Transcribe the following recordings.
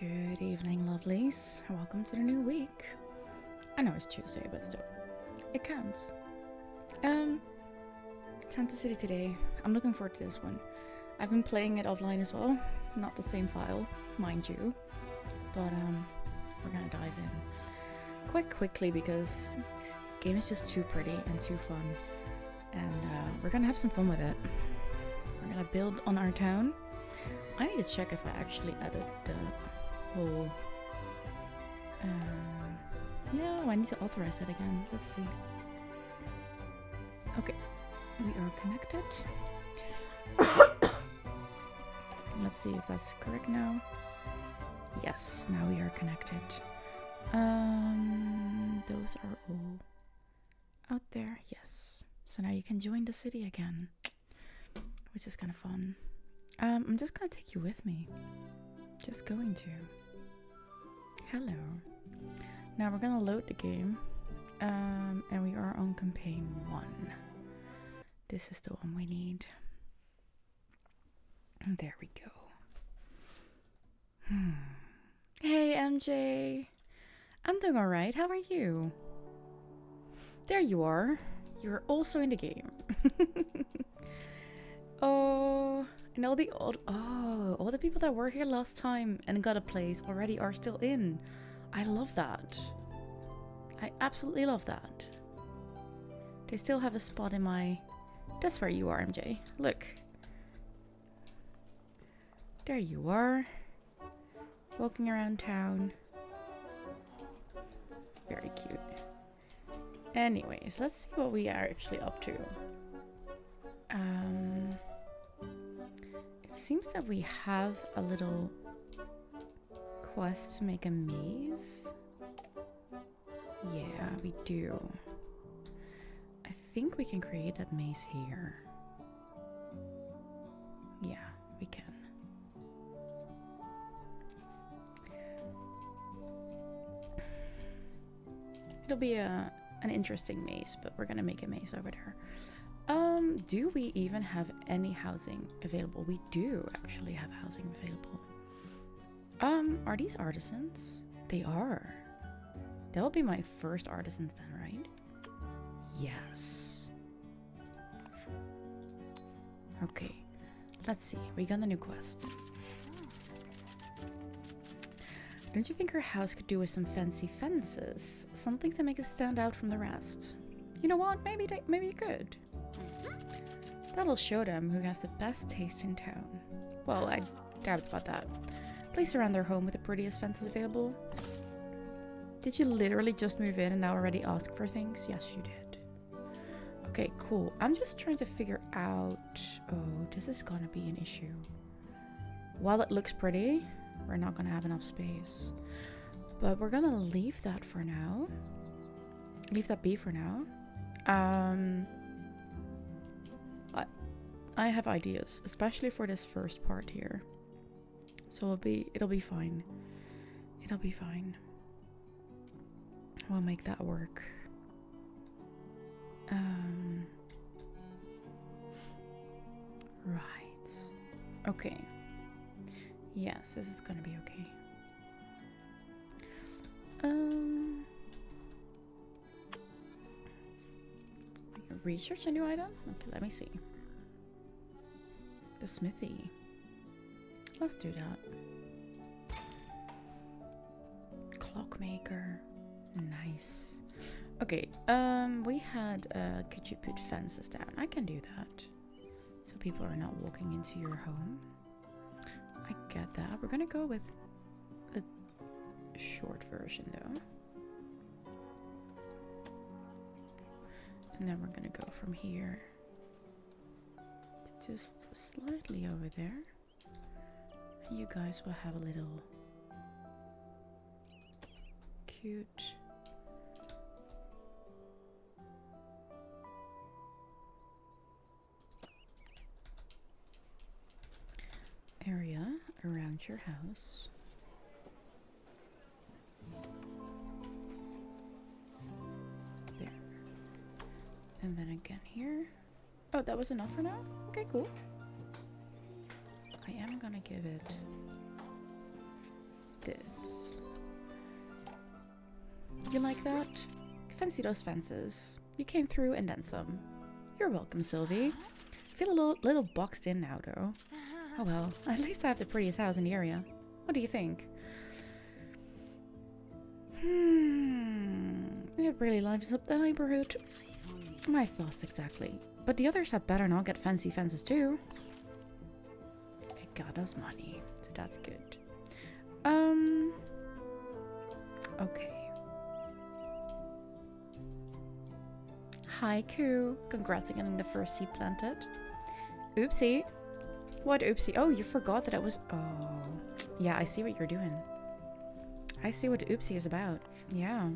Good evening, lovelies. Welcome to the new week. I know it's Tuesday, but still, it counts. 10 to City today. I'm looking forward to this one. I've been playing it offline as well. Not the same file, mind you. But we're gonna dive in quite quickly because this game is just too pretty and too fun. And we're gonna have some fun with it. We're gonna build on our town. I need to check if I actually added the whole... no, I need to authorize that again. Let's see. Okay, We are connected. Let's see if that's correct now. Yes, now we are connected. Those are all out there. Yes. So now you can join the city again, which is kind of fun. I'm just gonna take you with me. Just going to. Hello. Now we're gonna load the game. And we are on campaign 1. This is the one we need. And there we go. Hey MJ. I'm doing alright. How are you? There you are. You're also in the game. Oh, and all the people that were here last time and got a place already are still in. I love that. I absolutely love that. They still have a spot in my... That's where you are, MJ. Look. There you are. Walking around town. Very cute. Anyways, let's see what we are actually up to. It seems that we have a little quest to make a maze. Yeah, we do. I think we can create that maze here. Yeah, we can. It'll be an interesting maze, but we're gonna make a maze over there. Do we even have any housing available? We do actually have housing available. Are these artisans? They are. That will be my first artisans then, right? Yes. Okay. Let's see. We got a new quest. Don't you think our house could do with some fancy fences? Something to make it stand out from the rest. You know what? Maybe you could. That'll show them who has the best taste in town. Well, I doubt about that. Place around their home with the prettiest fences available. Did you literally just move in and now already ask for things? Yes, you did. Okay, cool. I'm just trying to figure out... Oh, this is gonna be an issue. While it looks pretty, we're not gonna have enough space. But we're gonna leave that for now. Leave that be for now. I have ideas, especially for this first part here. So it'll be fine. It'll be fine. We'll make that work. Right. Okay. Yes, this is gonna be okay. Research a new item? Okay, let me see. The smithy. Let's do that. Clockmaker. Nice. Okay, we had, could you put fences down? I can do that. So people are not walking into your home. I get that. We're gonna go with a short version though. And then we're gonna go from here to just slightly over there. You guys will have a little cute area around your house. There. And then again here. Oh, that was enough for now? Okay, cool. I am gonna give it this. You like that? Fancy those fences. You came through and then some. You're welcome, Sylvie. Feel a little boxed in now, though. Oh well, at least I have the prettiest house in the area. What do you think? It really livens up the neighborhood. My thoughts exactly. But the others had better not get fancy fences too. It got us money, so that's good. Okay. Haiku. Congrats on getting the first seed planted. Oopsie. What oopsie? Oh, you forgot that I was... Oh. Yeah, I see what you're doing. I see what the oopsie is about. Yeah.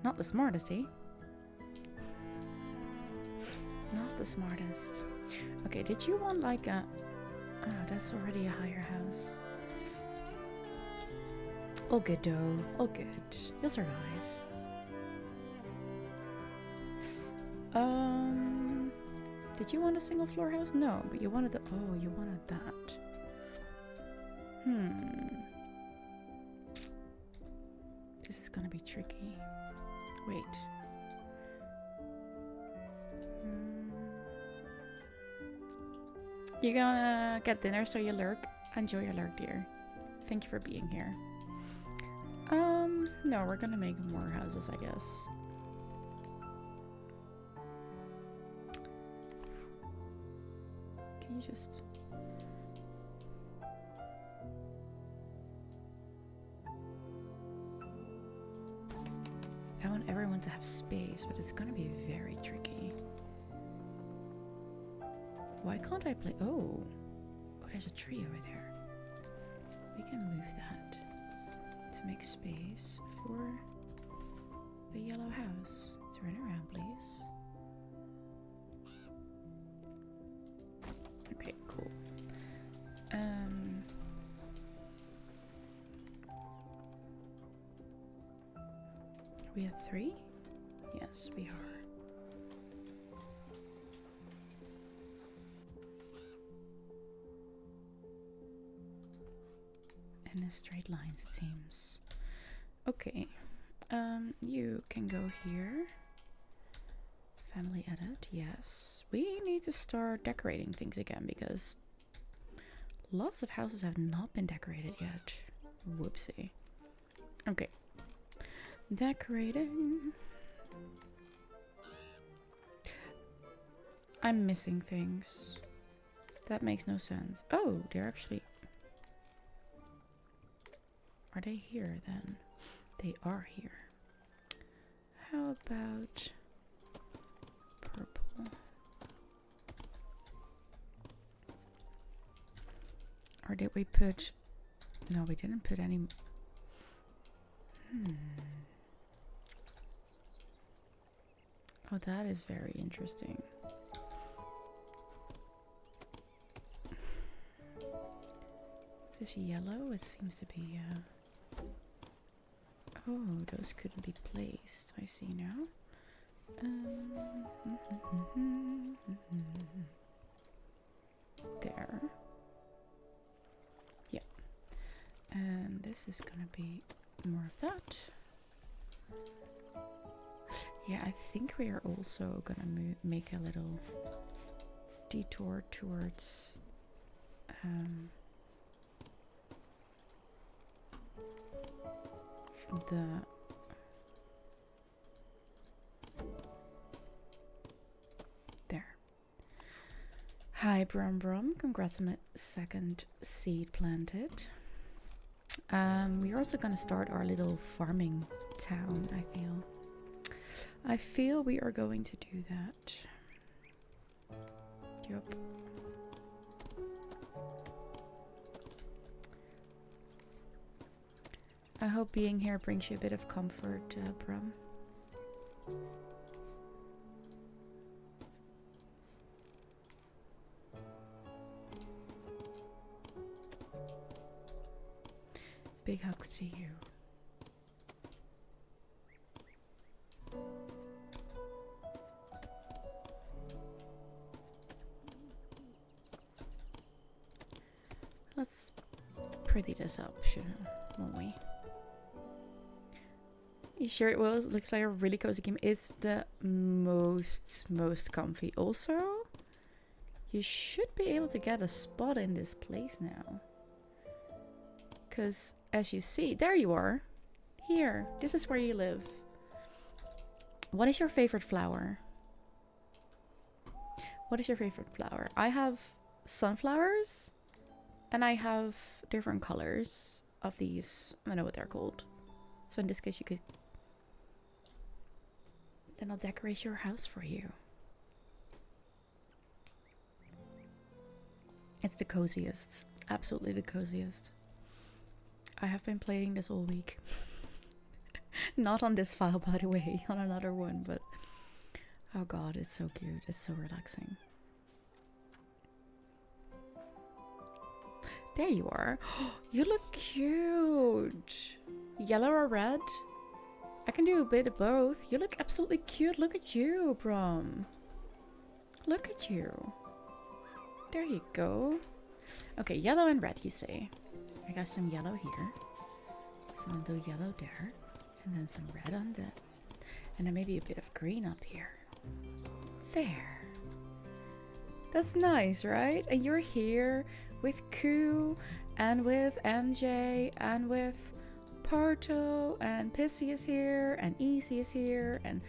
Not the smartest, eh? Not the smartest. Okay, did you want like a... Oh, that's already a higher house. All good though. All good. You'll survive. Did you want a single floor house? No, but you wanted the... Oh, you wanted that. This is gonna be tricky. Wait. You're gonna get dinner, so you lurk. Enjoy your lurk, dear. Thank you for being here. No, we're gonna make more houses, I guess. Can you just... I want everyone to have space, but it's gonna be very tricky. Why can't I play? Oh, there's a tree over there. We can move that to make space for the yellow house. Turn around, please. Okay, cool. We have 3? Yes, we are. In straight lines, it seems. Okay. You can go here. Family edit, yes. We need to start decorating things again because lots of houses have not been decorated yet. Whoopsie. Okay. Decorating. I'm missing things. That makes no sense. Oh, they're actually... Are they here then? They are here. How about purple? Or did we put... No, we didn't put any... Oh, that is very interesting. Is this yellow? It seems to be... Oh, those couldn't be placed. I see now. There. Yeah. And this is gonna be more of that. Yeah, I think we are also gonna make a little detour towards the there. Hi Brum Brum, congrats on the second seed planted. We're also gonna start our little farming town, I feel we are going to do that. Yup. I hope being here brings you a bit of comfort, Brum. Big hugs to you. Let's pretty this up, won't we? You sure it will? It looks like a really cozy game. It's the most comfy. Also, you should be able to get a spot in this place now. Because as you see, there you are. Here, this is where you live. What is your favorite flower? What is your favorite flower? I have sunflowers. And I have different colors of these. I don't know what they're called. So in this case you could... Then I'll decorate your house for you. It's the coziest. Absolutely the coziest. I have been playing this all week. Not on this file, by the way, on another one, but oh god, it's so cute. It's so relaxing. There you are. You look cute. Yellow or red? I can do a bit of both. You look absolutely cute. Look at you, Brom. Look at you. There you go. Okay, yellow and red, you say. I got some yellow here. Some little yellow there. And then some red on that. And then maybe a bit of green up here. There. That's nice, right? And you're here with Koo and with MJ and with Parto, and Pissy is here, and Easy is here, and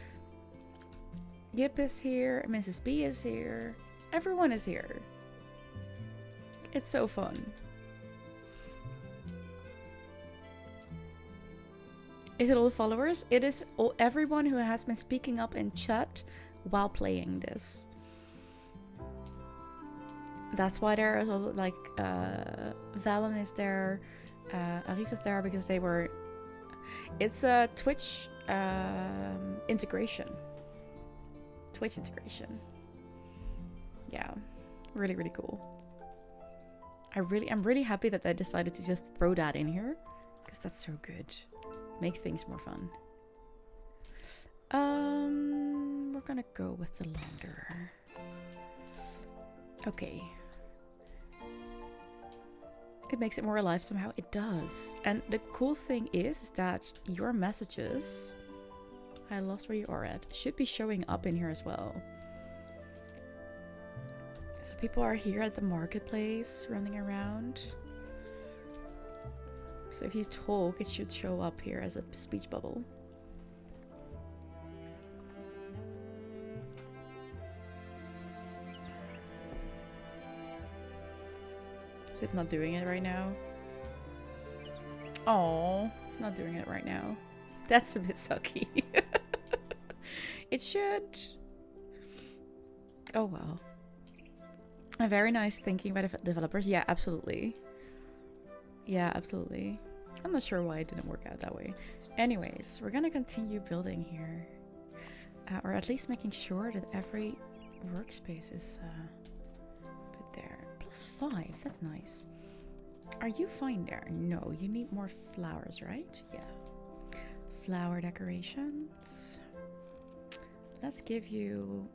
Yip is here, Mrs. B is here. Everyone is here. It's so fun. Is it all the followers? It is all, everyone who has been speaking up in chat while playing this. That's why there is like Valen is there, Arif is there because they were. It's a Twitch integration. Twitch integration. Yeah, really really cool. I'm really happy that they decided to just throw that in here because that's so good. Makes things more fun. We're gonna go with the launderer. Okay. It makes it more alive somehow. It does. And the cool thing is that your messages, I lost where you are at, should be showing up in here as well. So people are here at the marketplace running around. So if you talk, it should show up here as a speech bubble. Is it not doing it right now? Oh, it's not doing it right now. That's a bit sucky. It should. Oh well. A very nice thinking by the developers. Yeah, absolutely. Yeah, absolutely. I'm not sure why it didn't work out that way. Anyways, we're gonna continue building here. Or at least making sure that every workspace is put there. +5, that's nice. Are you fine there? No, you need more flowers, right? Yeah. Flower decorations. Let's give you...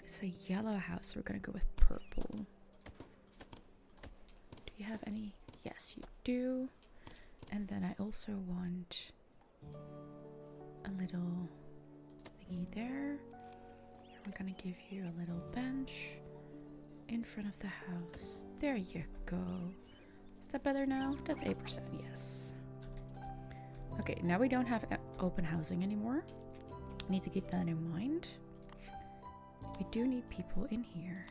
It's a yellow house, so we're gonna go with purple. Do you have any? Yes, you do. And then I also want a little thingy there. We're gonna give you a little bench in front of the house. There you go. Is that better now? That's 8%, yes. Okay, now we don't have open housing anymore. Need to keep that in mind. We do need people in here.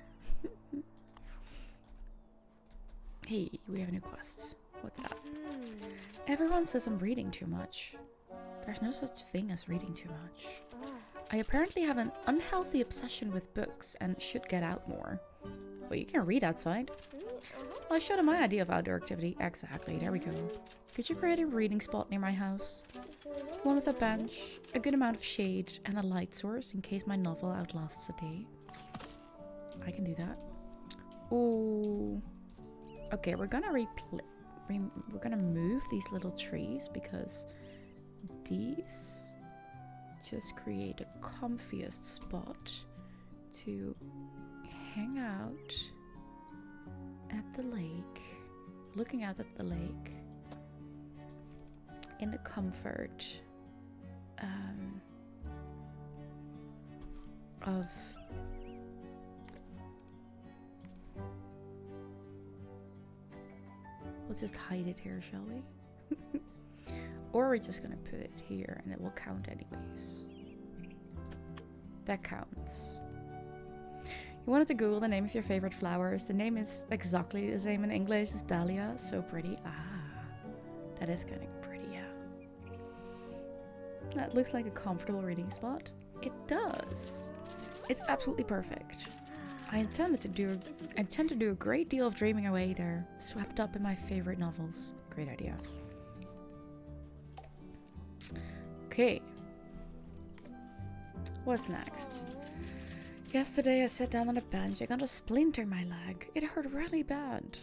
Hey, we have a new quest. What's that? Everyone says I'm reading too much. There's no such thing as reading too much. I apparently have an unhealthy obsession with books and should get out more. Well, you can read outside. Well, I showed him my idea of outdoor activity. Exactly, there we go. Could you create a reading spot near my house? One with a bench, a good amount of shade, and a light source in case my novel outlasts a day. I can do that. Ooh. Okay, we're gonna we're gonna move these little trees because these just create the comfiest spot to hang out at the lake, looking out at the lake in the comfort of we'll just hide it here, shall we? Or we're just gonna put it here and it will count anyways. That counts. You wanted to Google the name of your favorite flowers. The name is exactly the same in English. It's Dahlia. So pretty. Ah, that is kind of pretty, yeah. That looks like a comfortable reading spot. It does. It's absolutely perfect. I intend to do a great deal of dreaming away there, swept up in my favorite novels. Great idea. Okay. What's next? Yesterday I sat down on a bench. I got a splinter in my leg. It hurt really bad.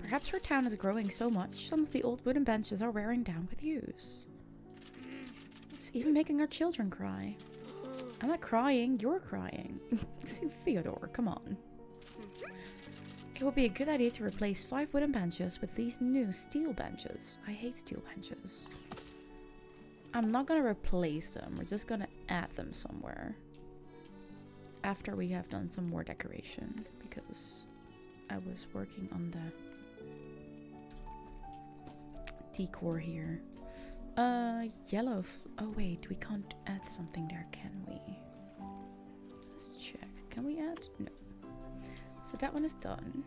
Perhaps our town is growing so much, some of the old wooden benches are wearing down with use. It's even making our children cry. I'm not crying, you're crying. Theodore, come on. It would be a good idea to replace 5 wooden benches with these new steel benches. I hate steel benches. I'm not gonna replace them, we're just gonna add them somewhere. After we have done some more decoration, because I was working on the decor here. Yellow. Oh wait, we can't add something there, can we? Let's check. Can we add? No. So that one is done.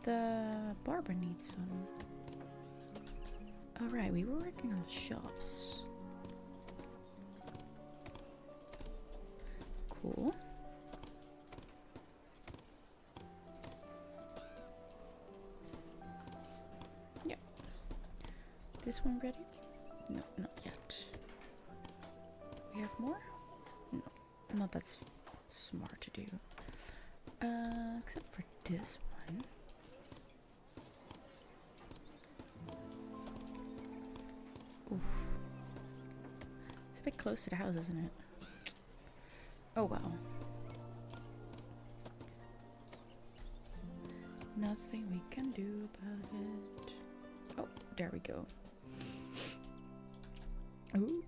The barber needs some. Alright, we were working on shops. Cool. Yeah. This one ready? No, not yet. We have more? No, not that's smart to do. Except for this one. Oof. It's a bit close to the house, isn't it? Oh well. Nothing we can do about it. Oh, there we go. Ooh.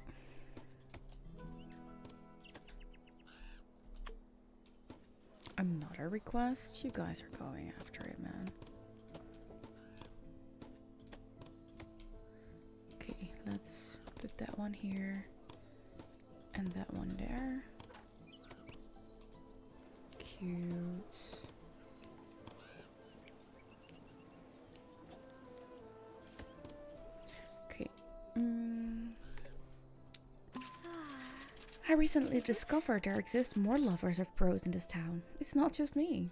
Another request? You guys are going after it, man. Okay, let's put that one here. And that one there. Cute. Okay. I recently discovered there exist more lovers of prose in this town. It's not just me.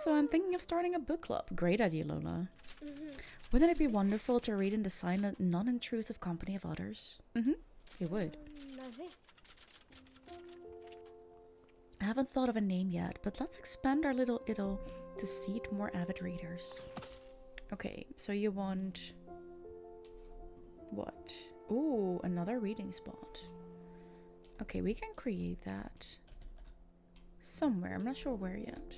So I'm thinking of starting a book club. Great idea, Lola. Wouldn't it be wonderful to read in the silent, non-intrusive company of others? It would. I haven't thought of a name yet, but let's expand our little idyll to seat more avid readers. Okay, so you want... what? Ooh, another reading spot. Okay, we can create that somewhere. I'm not sure where yet.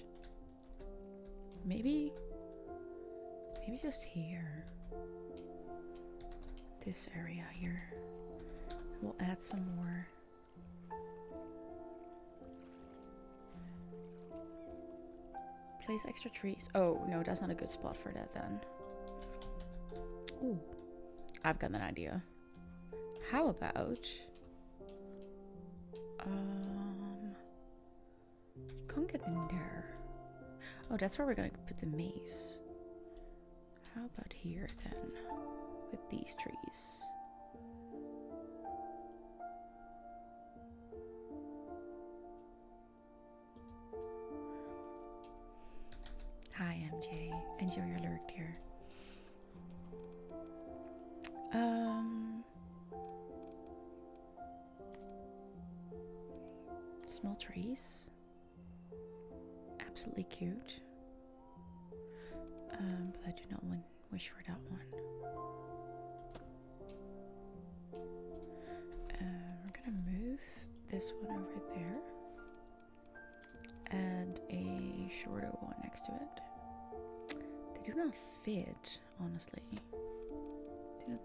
Maybe just here. This area here. We'll add some more. Place extra trees. Oh, no, that's not a good spot for that then. Ooh, I've got an idea. How about... can't get in there. Oh, that's where we're gonna put the maze. How about here then? With these trees. Hi, MJ. Enjoy your lurk, dear. Small trees. Absolutely cute. But I do not wish for that one. We're gonna move this one over there. Add a shorter one next to it. They do not fit, honestly. They do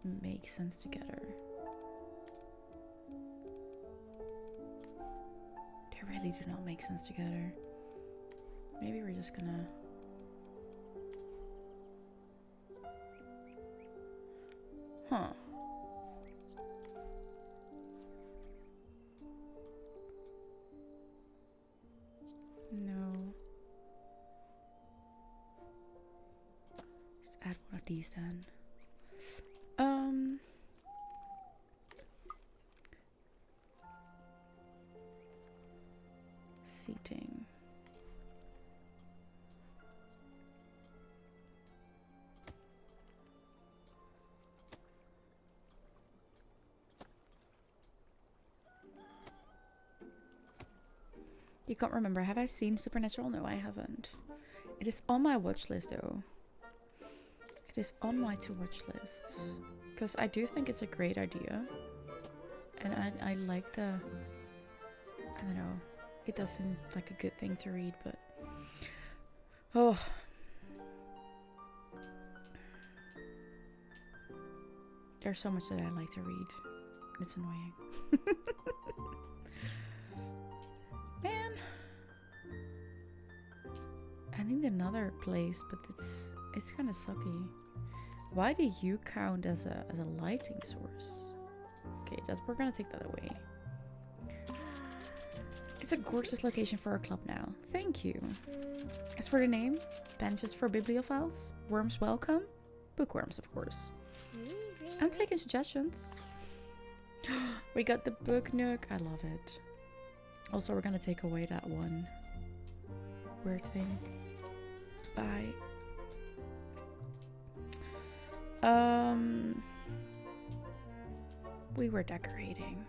not make sense together. They really do not make sense together. Maybe we're just gonna... Huh. No. Just add one of these then. You can't remember. Have I seen Supernatural? No, I haven't. It is on my watch list though. It is on my to-watch list. Because I do think it's a great idea. And I like the... I don't know. It does seem like a good thing to read, but... Oh. There's so much that I like to read. It's annoying. Man. I need another place, but it's kind of sucky. Why do you count as a lighting source? Okay, we're gonna take that away. It's a gorgeous location for our club now. Thank you. As for the name, benches for bibliophiles, worms welcome, bookworms of course. I'm taking suggestions. We got the book nook. I love it. Also, we're gonna take away that one weird thing. Bye. We were decorating.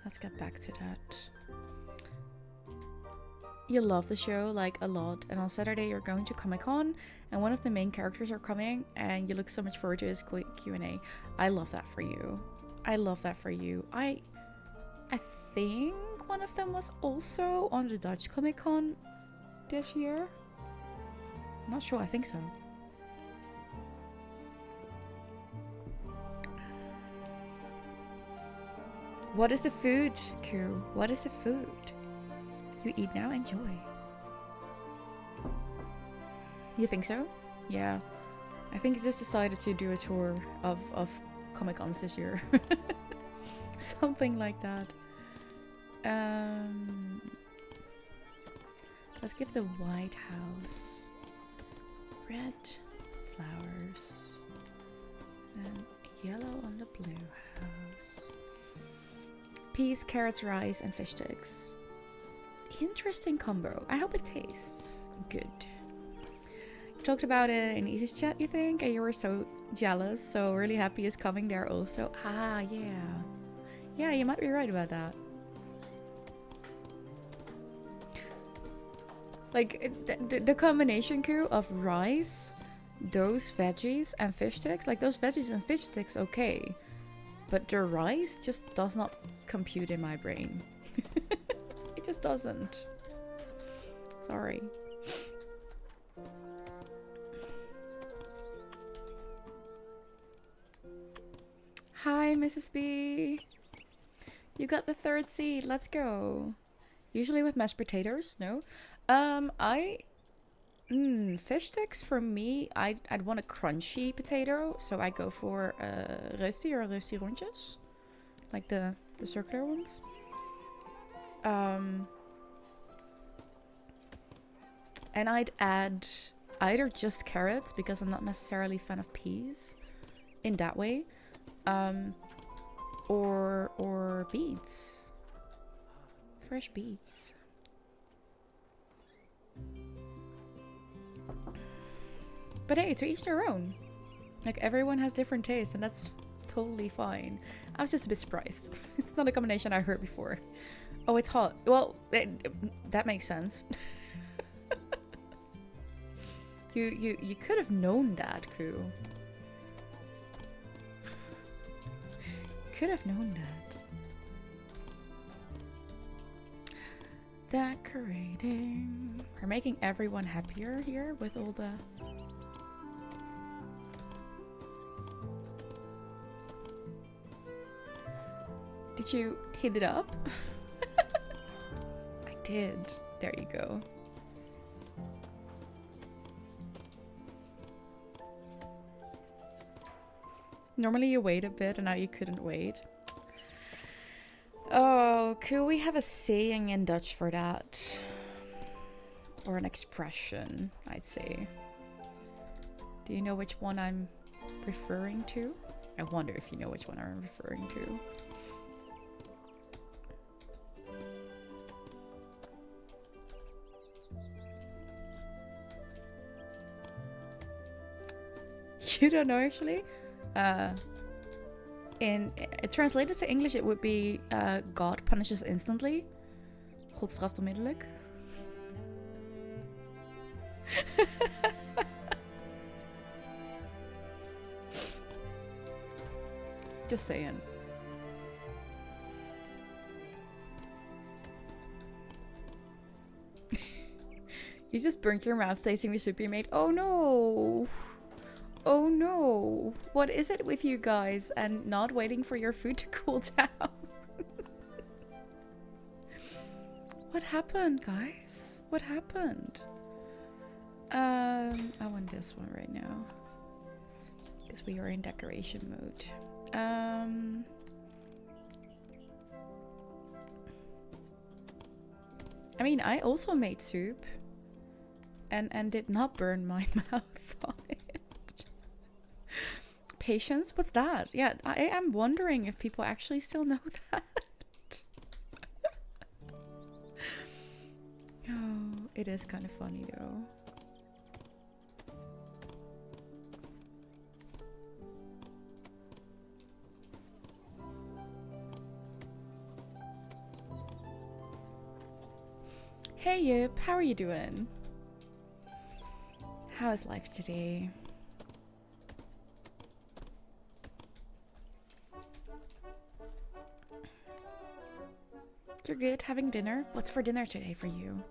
Let's get back to that. You love the show like a lot, and on Saturday you're going to Comic-Con and one of the main characters are coming and you look so much forward to his Q&A. I love that for you. I love that for you. I think one of them was also on the Dutch Comic-Con this year. I'm not sure, I think so. What is the food, Koo? What is the food? You eat now, enjoy. You think so? Yeah. I think I just decided to do a tour of Comic-Cons this year. Something like that. Let's give the White House red flowers and yellow on the Blue House. Peas, carrots, rice, and fish sticks. Interesting combo. I hope it tastes good. You talked about it in Easy's chat, you think? And you were so jealous, so really happy is coming there also. Ah, yeah. Yeah, you might be right about that. Like, the combination, Koo, of rice, those veggies, and fish sticks. Like, those veggies and fish sticks, okay. But the rice just does not compute in my brain. It just doesn't. Sorry. Hi, Mrs. B. You got the third seed. Let's go. Usually with mashed potatoes. No. Fish sticks for me. I'd want a crunchy potato, so I go for rösti or rösti rondjes, like the circular ones. And I'd add either just carrots, because I'm not necessarily a fan of peas in that way, or beets, fresh beets. But hey, to each their own. Like, everyone has different tastes, and that's totally fine. I was just a bit surprised. It's not a combination I heard before. Oh, it's hot. Well, that makes sense. You could have known that, Koo. Could have known that. Decorating. We're making everyone happier here with all the... Did you heat it up? I did. There you go. Normally you wait a bit and now you couldn't wait. Oh, could we have a saying in Dutch for that? Or an expression, I'd say. Do you know which one I'm referring to? I wonder if you know which one I'm referring to. You don't know, actually? In translated to English, it would be God punishes instantly. God straft onmiddellijk. Just saying. You just burnt your mouth tasting the soup you made. Oh no! Oh no! What is it with you guys and not waiting for your food to cool down? What happened, guys? What happened? I want this one right now. Because we are in decoration mode. I mean, I also made soup. And did not burn my mouth on it. Patience? What's that? Yeah, I am wondering if people actually still know that. Oh, it is kind of funny though. Hey Yip, how are you doing? How is life today? You're good, having dinner? What's for dinner today for you?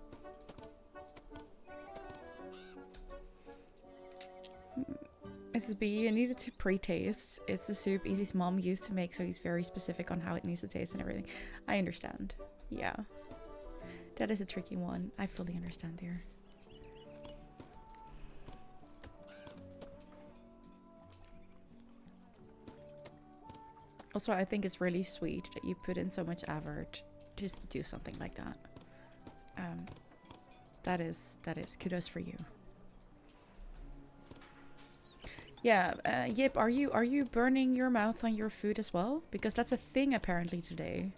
Mrs. B, you needed to pre-taste. It's the soup Easy's mom used to make, so he's very specific on how it needs to taste and everything. I understand. Yeah. That is a tricky one. I fully understand there. Also, I think it's really sweet that you put in so much effort to do something like that. That is kudos for you. Yeah, Yip, are you burning your mouth on your food as well? Because that's a thing apparently today.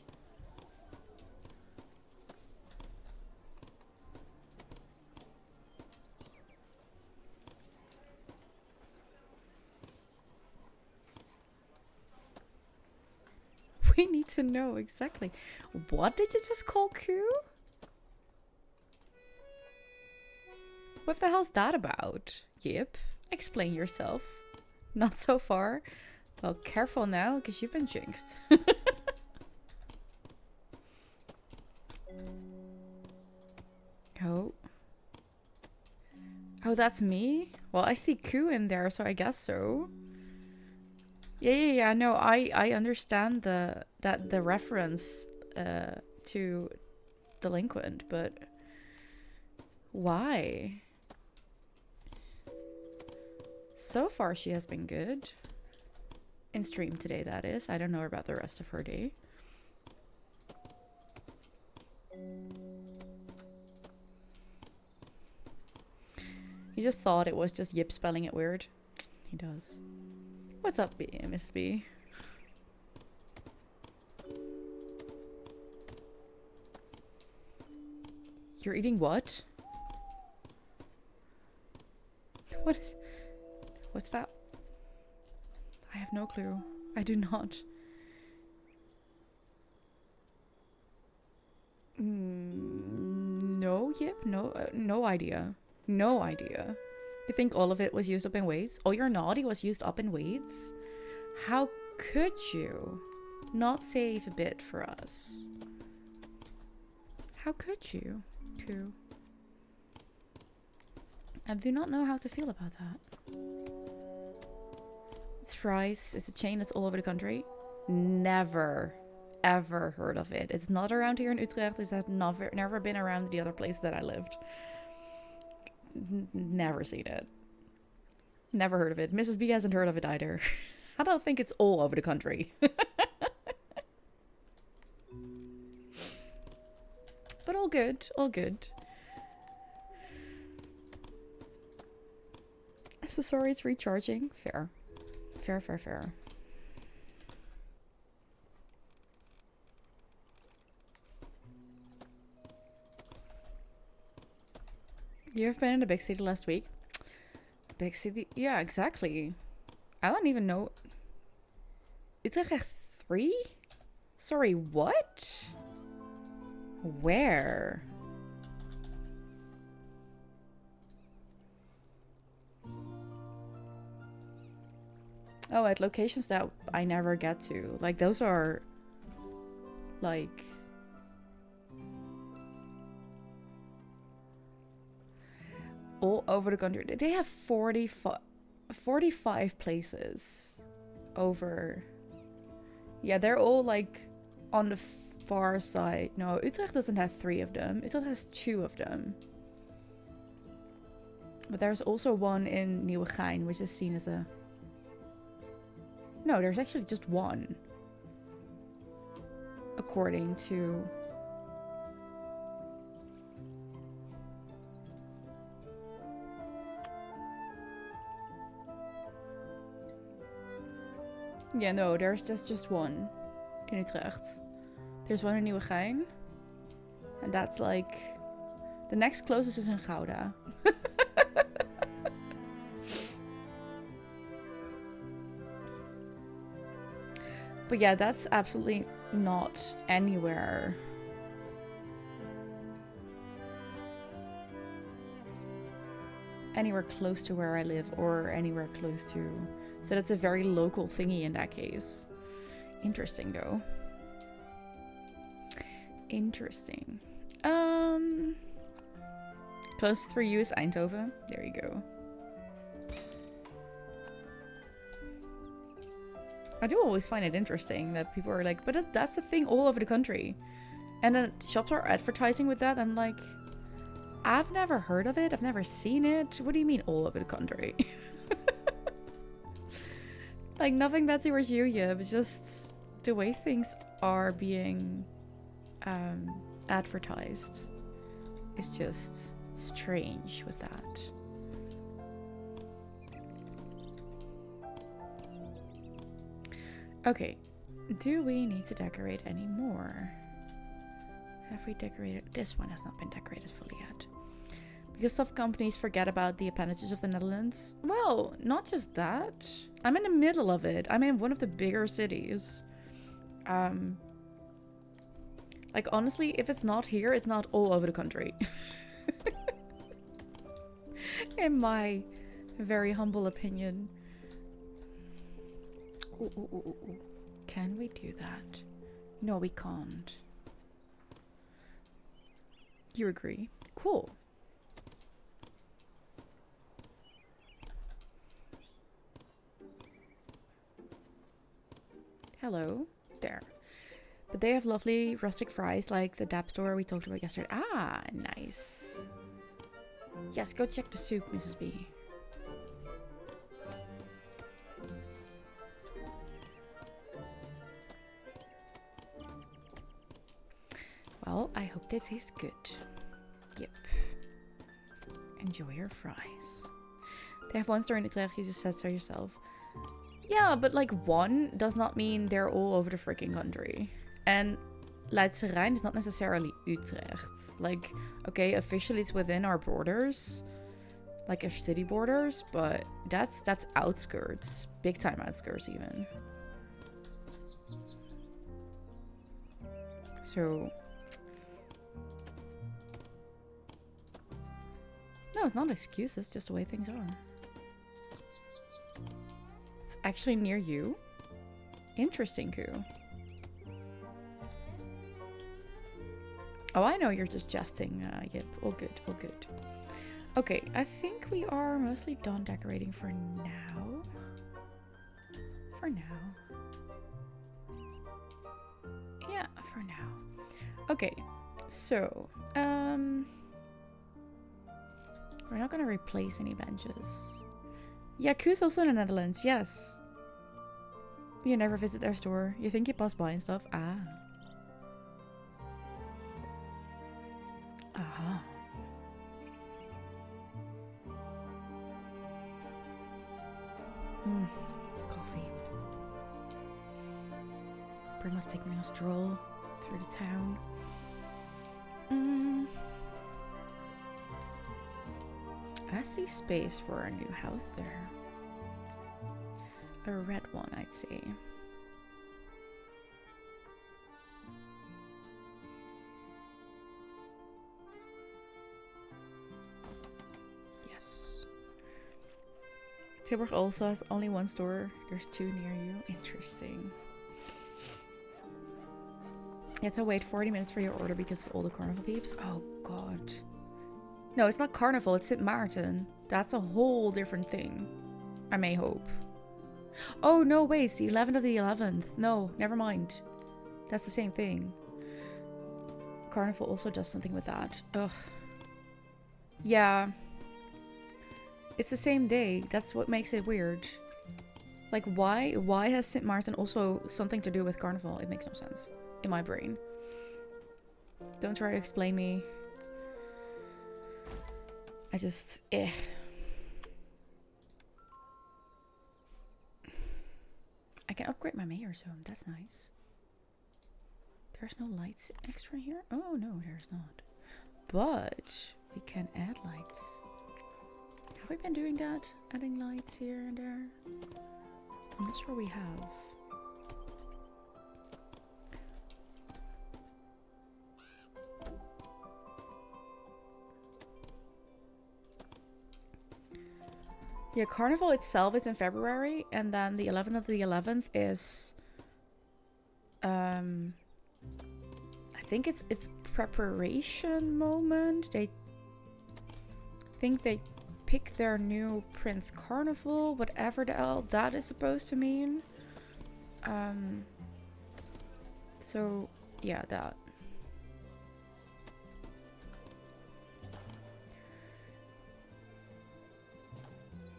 We need to know exactly. What did you just call Q? What the hell's that about? Yip, explain yourself. Not so far. Well, careful now, because you've been jinxed. Oh. Oh, that's me? Well, I see Q in there, so I guess so. Yeah. No, I understand the reference to delinquent, but why? So far, she has been good. In stream today, that is. I don't know about the rest of her day. He just thought it was just Yip spelling it weird. He does. What's up, Miss B? You're eating what? What's that? I have no clue. I do not. No, Yip, no idea. No idea. You think all of it was used up in weights? All your naughty was used up in weights? How could you not save a bit for us? How could you? Cool. I do not know how to feel about that. It's fries. It's a chain that's all over the country. Never, ever heard of it. It's not around here in Utrecht. It's never been around the other place that I lived. Never seen it. Never heard of it. Mrs. B hasn't heard of it either. I don't think it's all over the country. But all good. All good. I'm so sorry it's recharging. Fair. Fair. You've been in a big city last week? Big city? Yeah, exactly. I don't even know. Utrecht 3? Sorry, what? Where? Oh, at locations that I never get to. Like, those are, like... all over the country. They have 45 places over. Yeah, they're all, like, on the far side. No, Utrecht doesn't have 3 of them. Utrecht has 2 of them. But there's also one in Nieuwegein, which is seen as a... No, there's actually just one. According to... Yeah, no, there's just one in Utrecht. There's one in Nieuwegein. And that's like... The next closest is in Gouda. But yeah, that's absolutely not anywhere. Anywhere close to where I live or anywhere close to... So that's a very local thingy in that case. Interesting though. Interesting. Closest for you is Eindhoven. There you go. I do always find it interesting that people are like, but that's a thing all over the country. And then shops are advertising with that. I'm like, I've never heard of it. I've never seen it. What do you mean all over the country? Like, nothing bad towards you, yeah, but just the way things are being advertised is just strange with that. Okay, do we need to decorate any more? Have we decorated? This one has not been decorated fully yet. Because some companies forget about the appendages of the Netherlands. Well, not just that. I'm in the middle of it. I'm in one of the bigger cities. Like, honestly, if it's not here, it's not all over the country. In my very humble opinion. Ooh, ooh, ooh, ooh. Can we do that? No, we can't. You agree? Cool. Hello. There. But they have lovely rustic fries like the Dap store we talked about yesterday. Ah, nice. Yes, go check the soup, Mrs. B. Well, I hope they taste good. Yep. Enjoy your fries. They have one store in Utrecht, you just said so yourself. Yeah, but like one does not mean they're all over the freaking country. And Leidse Rijn is not necessarily Utrecht. Like, okay, officially it's within our borders. Like our city borders, but that's outskirts. Big time outskirts even. So... No, it's not an excuse, it's just the way things are. It's actually near you. Interesting, Koo. Oh, I know you're just jesting. Yep, all good, all good. Okay, I think we are mostly done decorating for now. For now. Yeah, for now. Okay, so, we're not gonna replace any benches. Yeah, Koo's also in the Netherlands, yes. You never visit their store. You think you pass by and stuff? Ah. Aha. Coffee. Burma's taking a stroll through the town. I see space for a new house there. A red one, I'd say. Tilburg also has only one store. There's 2 near you. Interesting. You have to wait 40 minutes for your order because of all the carnival peeps. Oh god. No, it's not carnival, it's St. Maarten. That's a whole different thing. I may hope. Oh no, wait, it's the 11th of the 11th. No, never mind. That's the same thing. Carnival also does something with that. Ugh. Yeah. It's the same day. That's what makes it weird. Like, why has St. Maarten also something to do with Carnival? It makes no sense in my brain. Don't try to explain me. I just, I can upgrade my mayor's home. That's nice. There's no lights extra here? Oh, no, there's not. But we can add lights. Have we been doing that? Adding lights here and there? I'm not sure we have. Yeah, Carnival itself is in February, and then the 11th of the 11th is... I think it's preparation moment. They think they pick their new Prince Carnival, whatever the hell that is supposed to mean. So, yeah, that.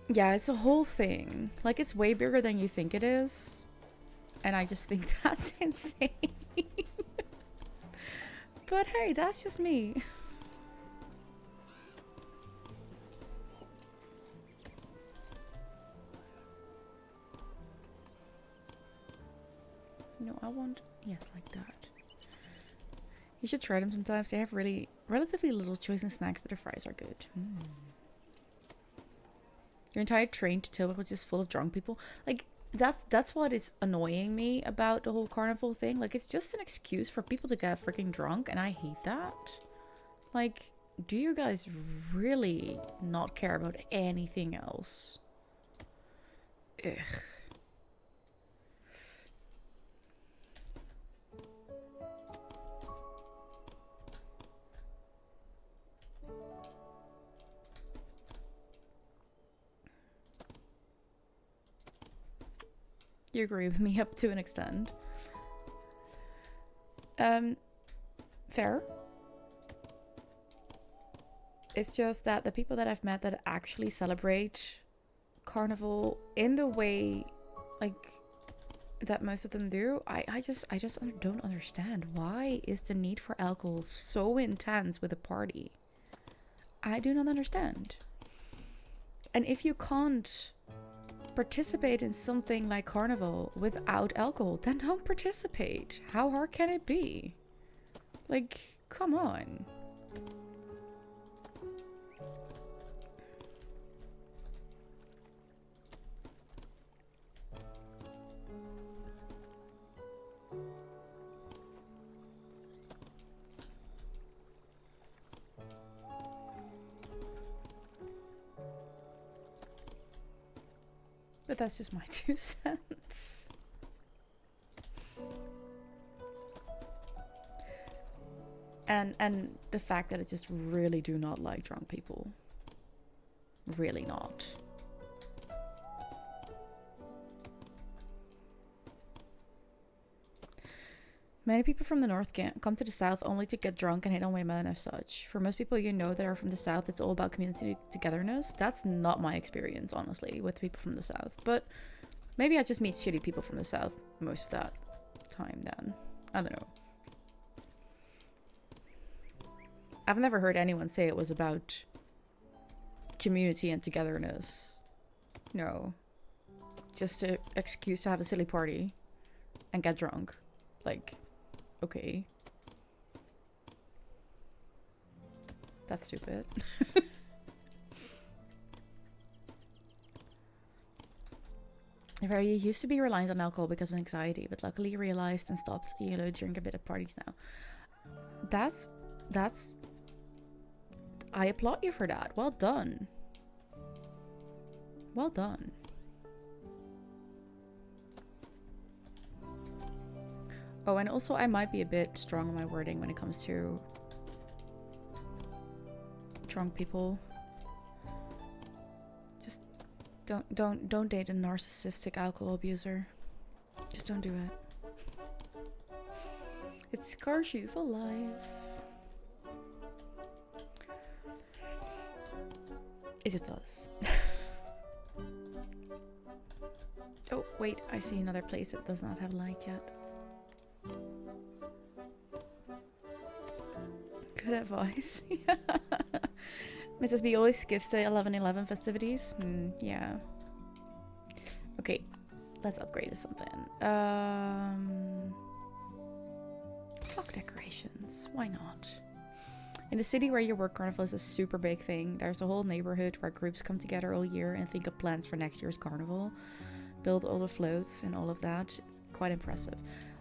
Yeah, it's a whole thing. Like, it's way bigger than you think it is. And I just think that's insane. But hey, that's just me. No, I want... Yes, like that. You should try them sometimes. They have relatively little choice in snacks, but the fries are good. Your entire train to Tilburg was just full of drunk people. Like, that's what is annoying me about the whole carnival thing. Like, it's just an excuse for people to get freaking drunk, and I hate that. Like, do you guys really not care about anything else? Ugh. You agree with me up to an extent. Fair. It's just that the people that I've met that actually celebrate carnival in the way like that most of them do, I just don't understand. Why is the need for alcohol so intense with a party? I do not understand. And if you can't participate in something like carnival without alcohol, then don't participate. How hard can it be? Like, come on. But that's just my 2 cents. And the fact that I just really do not like drunk people. Really not. Many people from the north come to the south only to get drunk and hit on women as such. For most people you know that are from the south, it's all about community togetherness. That's not my experience, honestly, with people from the south. But maybe I just meet shitty people from the south most of that time then. I don't know. I've never heard anyone say it was about community and togetherness. No. Just an excuse to have a silly party and get drunk. Like... Okay. That's stupid. I used to be reliant on alcohol because of anxiety, but luckily realized and stopped, drink a bit at parties now. That's... I applaud you for that. Well done. Well done. Oh, and also I might be a bit strong on my wording when it comes to drunk people. Just don't date a narcissistic alcohol abuser. Just don't do it. It scars you for life. It just does. Oh, wait, I see another place that does not have light yet. Good advice. Mrs. B always skips the 11/11 festivities. Yeah. Okay, let's upgrade to something. Clock decorations. Why not? In the city where your work carnival is a super big thing, there's a whole neighborhood where groups come together all year and think of plans for next year's carnival. Build all the floats and all of that. Quite impressive.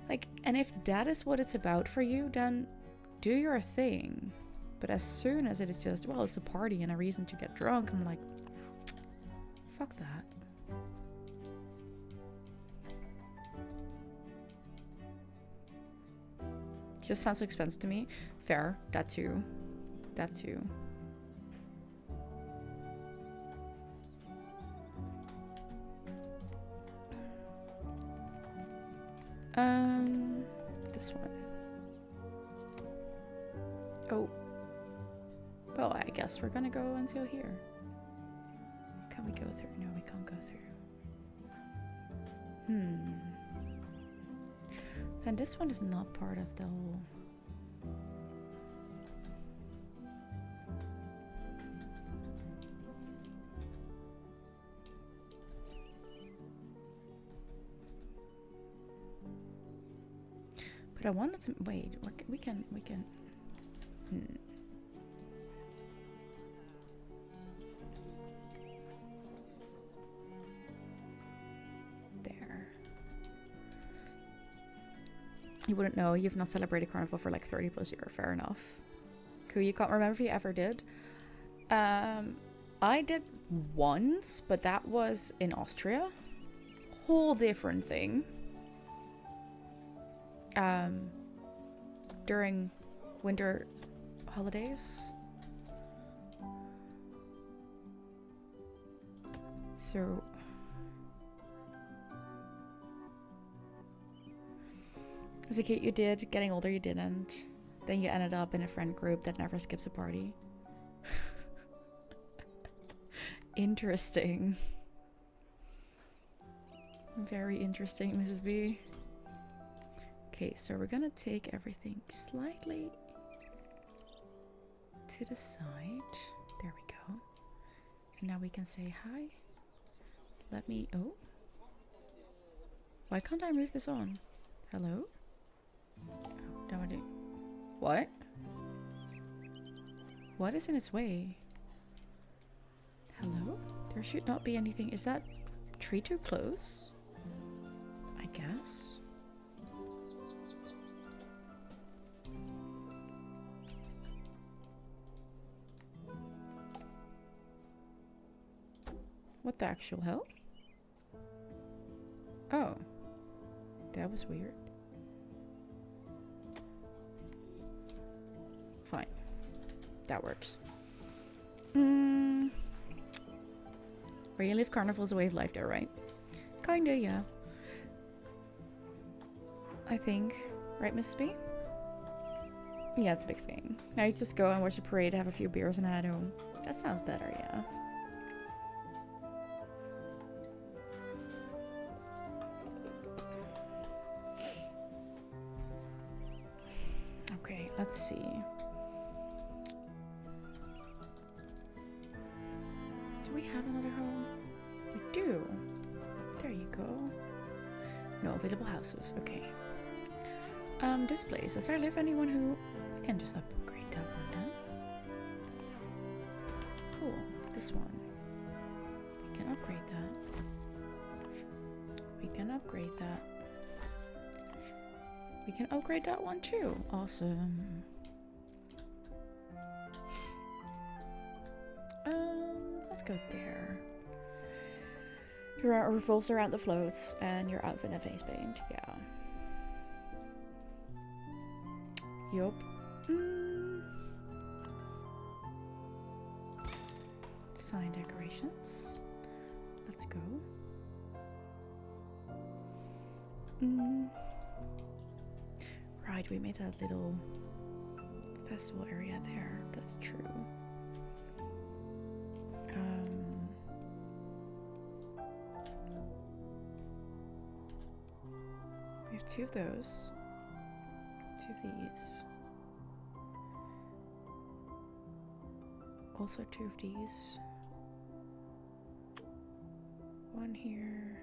Like, and if that is what it's about for you, then do your thing. But as soon as it is just, well, it's a party and a reason to get drunk, I'm like, fuck that. Just sounds so expensive to me. Fair. That too. That too. This one. Oh. Well, I guess we're gonna go until here. Can we go through? No, we can't go through. And this one is not part of the whole... But I wanted to... Wait, we can... There. You wouldn't know. You've not celebrated Carnival for like 30 plus years. Fair enough. Cool, you can't remember if you ever did. I did once, but that was in Austria. Whole different thing. During winter holidays. So as a kid you did, getting older you didn't. Then you ended up in a friend group that never skips a party. Interesting. Very interesting, Mrs. B. Okay, so we're gonna take everything slightly to the side. There we go. And now we can say hi. Let me... Oh. Why can't I move this on? Hello? Oh, now I do. What? What is in its way? Hello? There should not be anything. Is that tree too close? I guess. What the actual hell? Oh. That was weird. Fine. That works. Where you live, Carnival's a way of life there, right? Kinda, yeah. I think. Right, Mrs. B? Yeah, it's a big thing. Now you just go and watch the parade, have a few beers and head home. That sounds better, yeah. Okay, let's see. Do we have another home? We do. There you go. No available houses. Okay. This place. Does there live anyone who... We can just upgrade that one then. Cool. This one. We can upgrade that. We can upgrade that. We can upgrade that one too. Awesome. Let's go there. revolves around the floats and your outfit and face paint. Yeah. Yup. Sign decorations. Let's go. Right, we made that little festival area there. That's true. We have 2 of those. 2 of these. Also 2 of these. 1 here.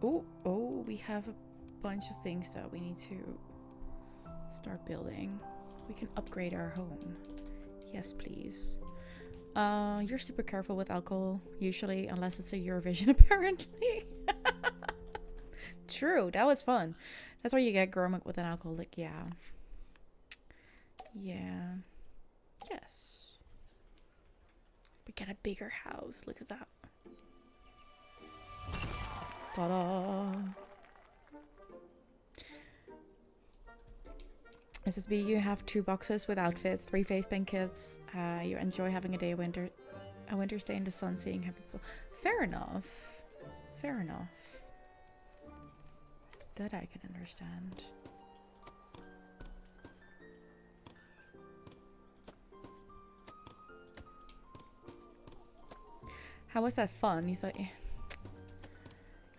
Oh, we have a bunch of things that we need to start building. We can upgrade our home. Yes, please. You're super careful with alcohol, usually, unless it's a Eurovision, apparently. True, that was fun. That's why you get growing up with an alcoholic, yeah. Yeah. Yes. We get a bigger house, look at that. Ta-da! Mrs. B, you have 2 boxes with outfits, 3 face paint kits. You enjoy having a winter stay in the sun, seeing happy people. Fair enough. Fair enough. That I can understand. How was that fun? You thought,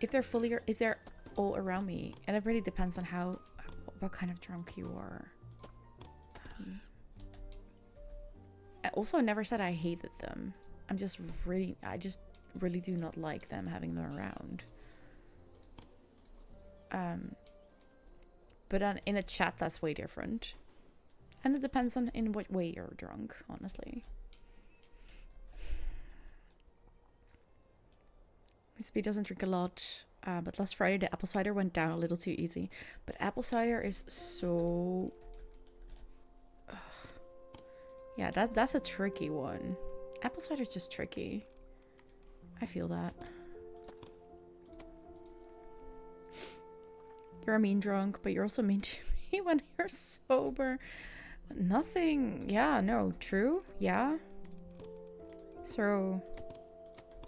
if they're all around me, and it really depends on what kind of drunk you are. Also, I never said I hated them. I just really do not like them, having them around. But in a chat, that's way different. And it depends on in what way you're drunk, honestly. Miss B doesn't drink a lot, but last Friday the apple cider went down a little too easy. But apple cider is so... yeah, that's a tricky one. Apple cider is just tricky. I feel that. You're a mean drunk, but you're also mean to me when you're sober. Nothing. Yeah, no, true. Yeah. So,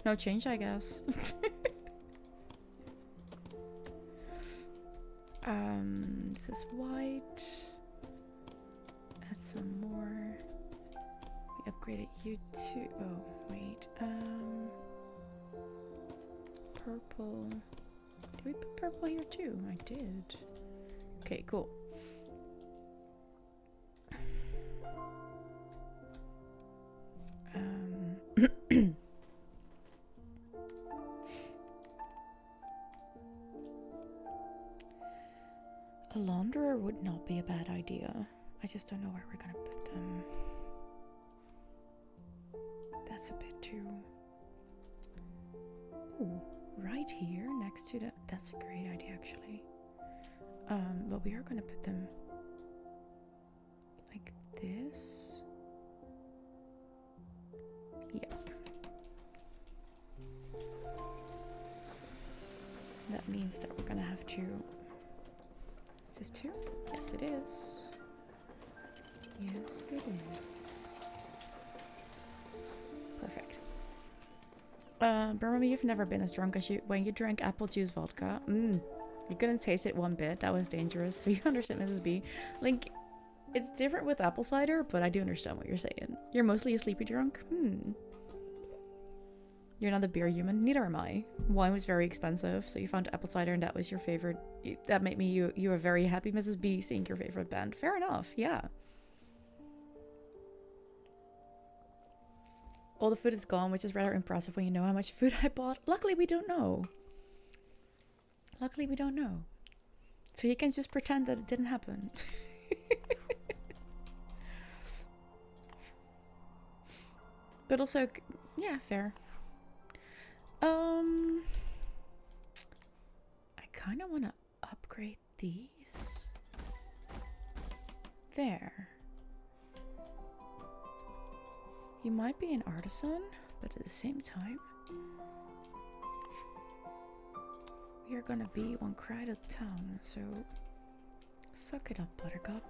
no change, I guess. This is white. Add some more. We upgraded you to... oh, wait. Purple. Did we put purple here too? I did. Okay, cool. A launderer would not be a bad idea. I just don't know where we're gonna put them. That's a bit too... ooh, right here next to the... that's a great idea, actually. But we are gonna put them like this. Yeah. That means that we're gonna have to... is this 2? Yes, it is. Yes, it is. Perfect. Burma, you've never been as drunk as when you drank apple juice vodka. You couldn't taste it one bit. That was dangerous. So you understand, Mrs. B. Like, it's different with apple cider, but I do understand what you're saying. You're mostly a sleepy drunk? You're not a beer human. Neither am I. Wine was very expensive, so you found apple cider and that was your favorite. That made me you were very happy, Mrs. B, seeing your favorite band. Fair enough, yeah. All the food is gone, which is rather impressive when you know how much food I bought. Luckily, we don't know. Luckily, we don't know. So you can just pretend that it didn't happen. But also, yeah, fair. I kind of want to upgrade these. There. You might be an artisan, But at the same time, we are gonna be one crowded town, so suck it up, Buttercup.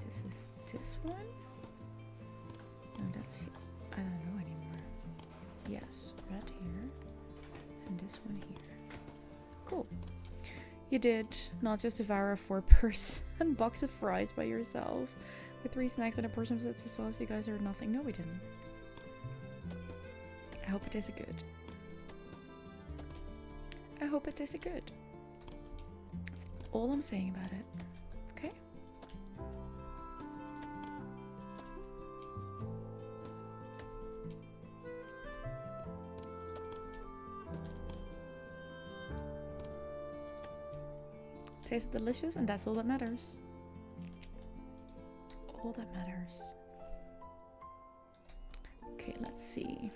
This is this one? No, that's, I don't know anymore. Yes, right here. And this one here. Cool. You did not just devour a 4-person box of fries by yourself. With 3 snacks and a portion of pizza sauce, you guys are nothing. No, we didn't. I hope it tasted good. I hope it tasted good. That's all I'm saying about it. Okay? Tastes delicious, and that's all that matters. All that matters. Okay, let's see.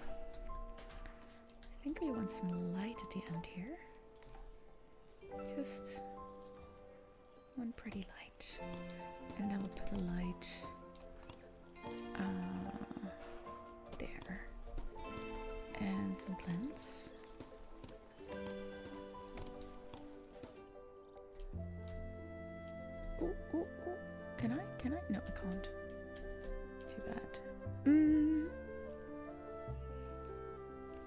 I think we want some light at the end here. Just one pretty light. And then we'll put a light there. And some plants. Ooh, ooh, ooh. Can I? No, I can't. Too bad.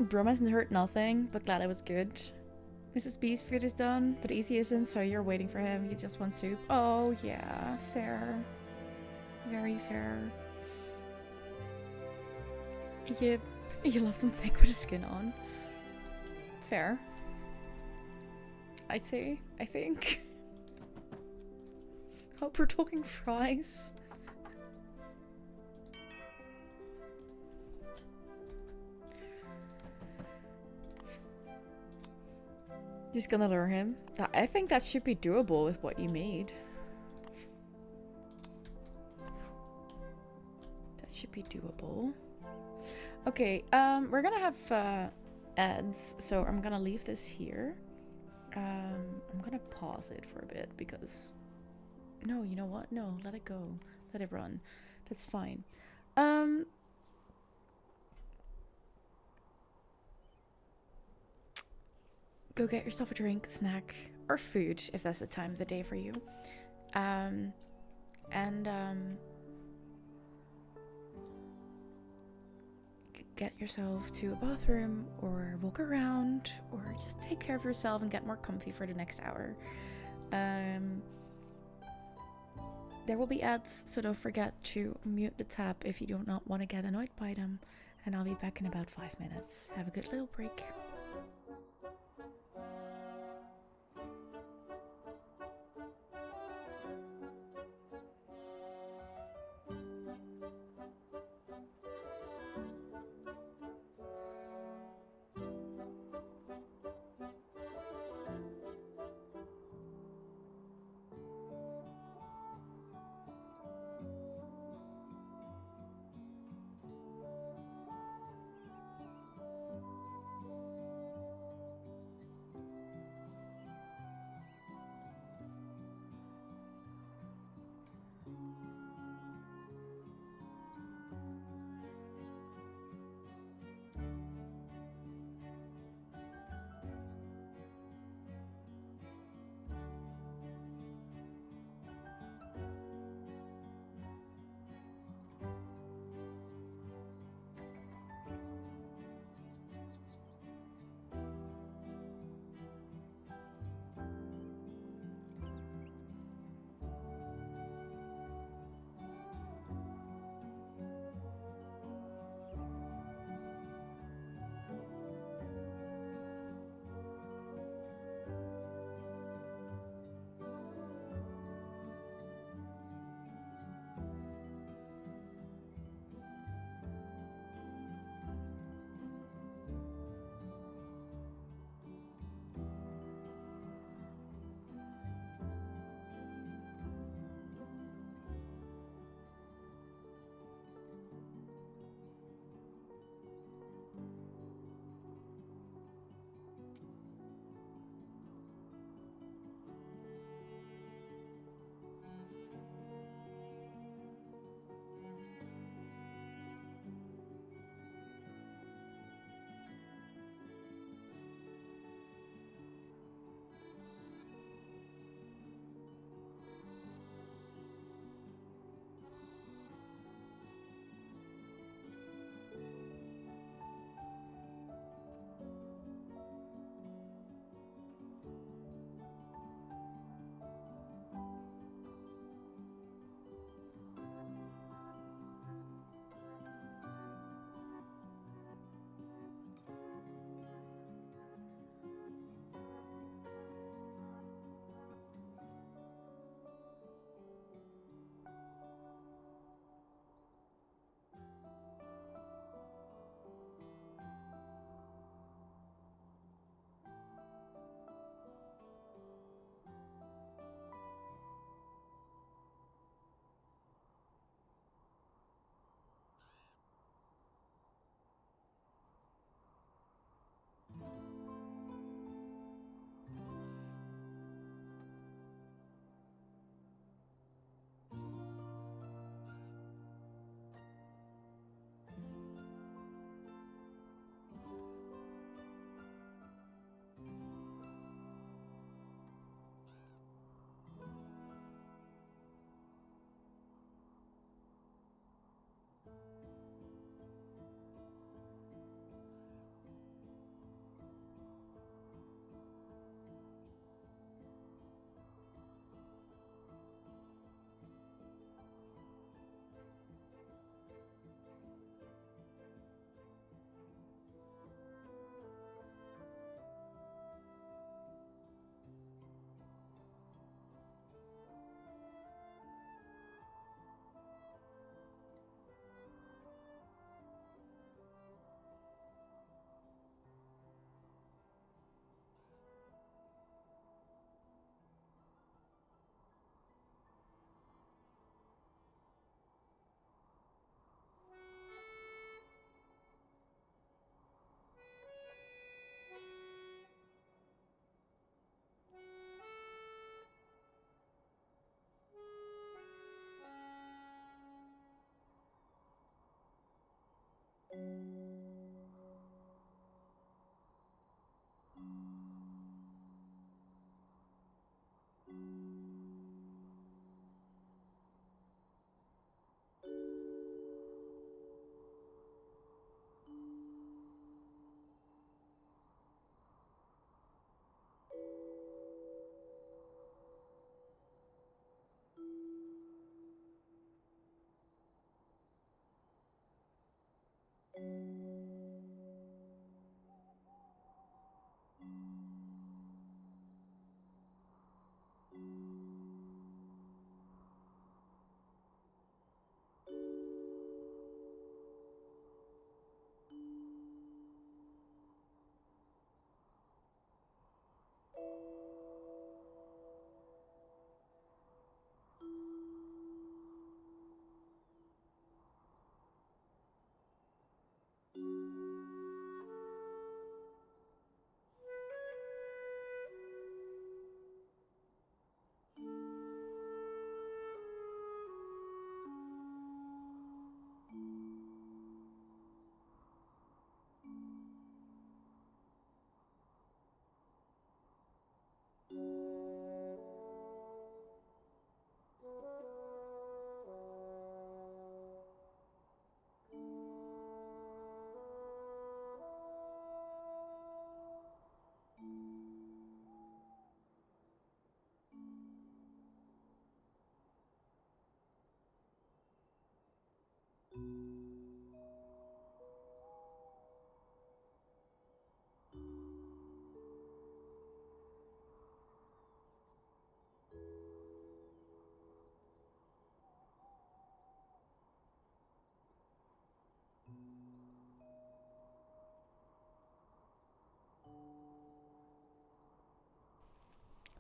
Brum hasn't hurt nothing, but glad I was good. Mrs. B's food is done, but Easy isn't, so you're waiting for him. You just want soup. Oh, yeah. Fair. Very fair. Yep. You left him thick with his skin on. Fair. I'd say. I think. Hope we're talking fries. Just gonna lure him. I think that should be doable with what you made. That should be doable. Okay, we're gonna have ads, so I'm gonna leave this here. I'm gonna pause it for a bit because... No, you know what? No, let it go. Let it run. That's fine. Go get yourself a drink, snack, or food if that's the time of the day for you. Get yourself to a bathroom or walk around or just take care of yourself and get more comfy for the next hour. There will be ads, so don't forget to mute the tab if you do not want to get annoyed by them. And I'll be back in about 5 minutes. Have a good little break.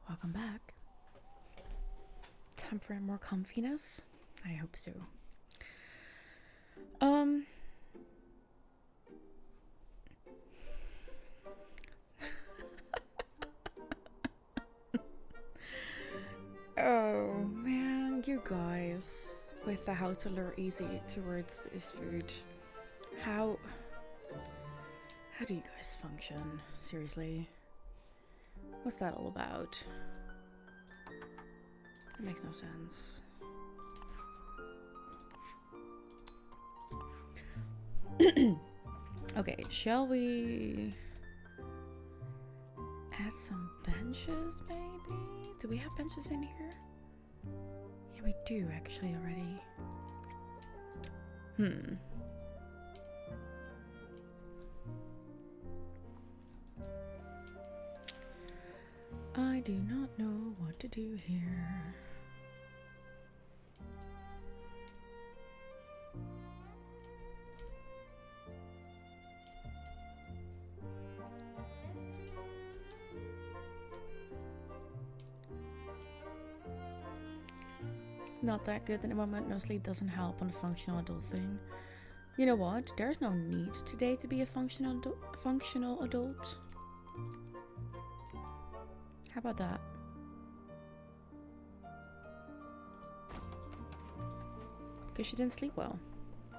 Welcome back. Time for more comfiness? I hope so. Oh man, you guys, with the how to lure easy towards this food. How do you guys function? Seriously. What's that all about? It makes no sense. Okay, shall we add some benches maybe? Do we have benches in here? Yeah, we do actually already. I do not know what to do here. Not that good at the moment. No sleep doesn't help on the functional adult thing. You know what? There's no need today to be a functional adult. How about that? Because you didn't sleep well.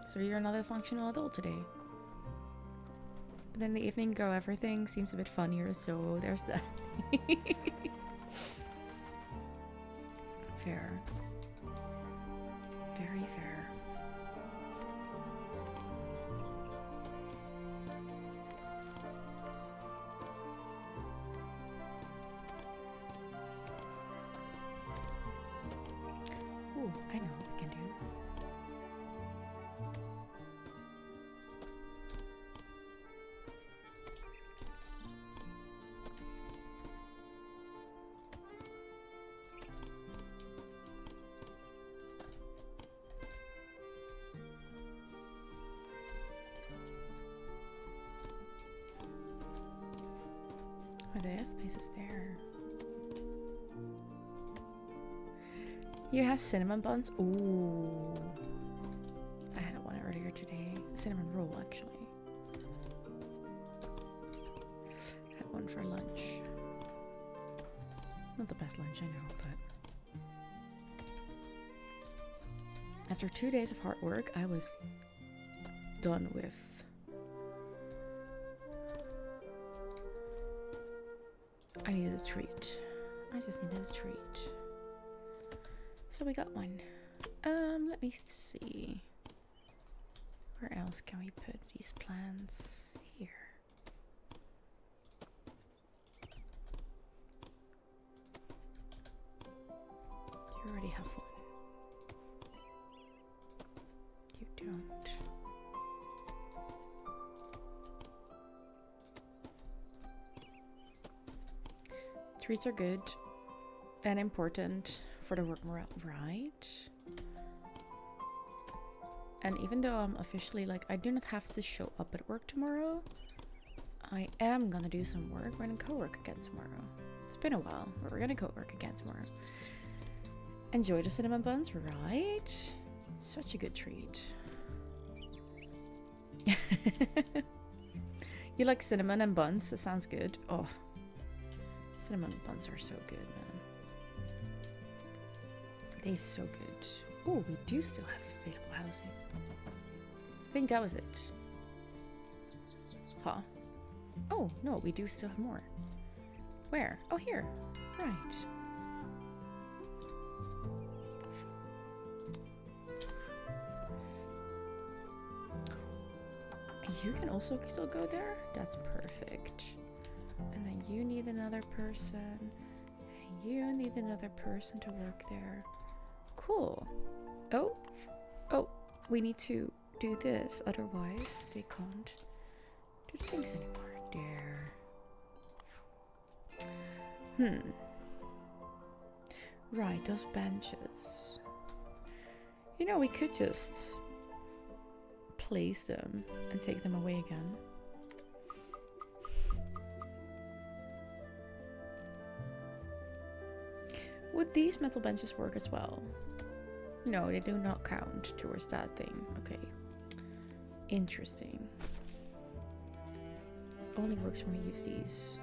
So you're not a functional adult today. But then in the evening go, everything seems a bit funnier, so there's that. Fair. Very fair. Ooh, I know what we can do. Oh, they have places there. You have cinnamon buns? Ooh. I had one earlier today. A cinnamon roll, actually. Had one for lunch. Not the best lunch, I know, but... After 2 days of hard work, I was done with... I needed a treat. I just needed a treat. So we got one. Let me see. Where else can we put these plants? Here. You already have one. You don't. Treats are good and important for the work morale, right? And even though I'm officially like, I do not have to show up at work tomorrow, I am gonna do some work. We're gonna co-work again tomorrow. It's been a while, but we're gonna co-work again tomorrow. Enjoy the cinnamon buns, right? Such a good treat. You like cinnamon and buns? That sounds good. Oh, cinnamon buns are so good, man. They so good. Oh, we do still have available housing. I think that was it. Huh? Oh, no, we do still have more. Where? Oh, here. Right. You can also still go there? That's perfect. And then you need another person. And you need another person to work there. Cool. Oh. Oh, we need to do this. Otherwise, they can't do the things anymore. There. Right, those benches. You know, we could just place them and take them away again. Would these metal benches work as well? No, they do not count towards that thing. Okay. Interesting. It only works when we use these.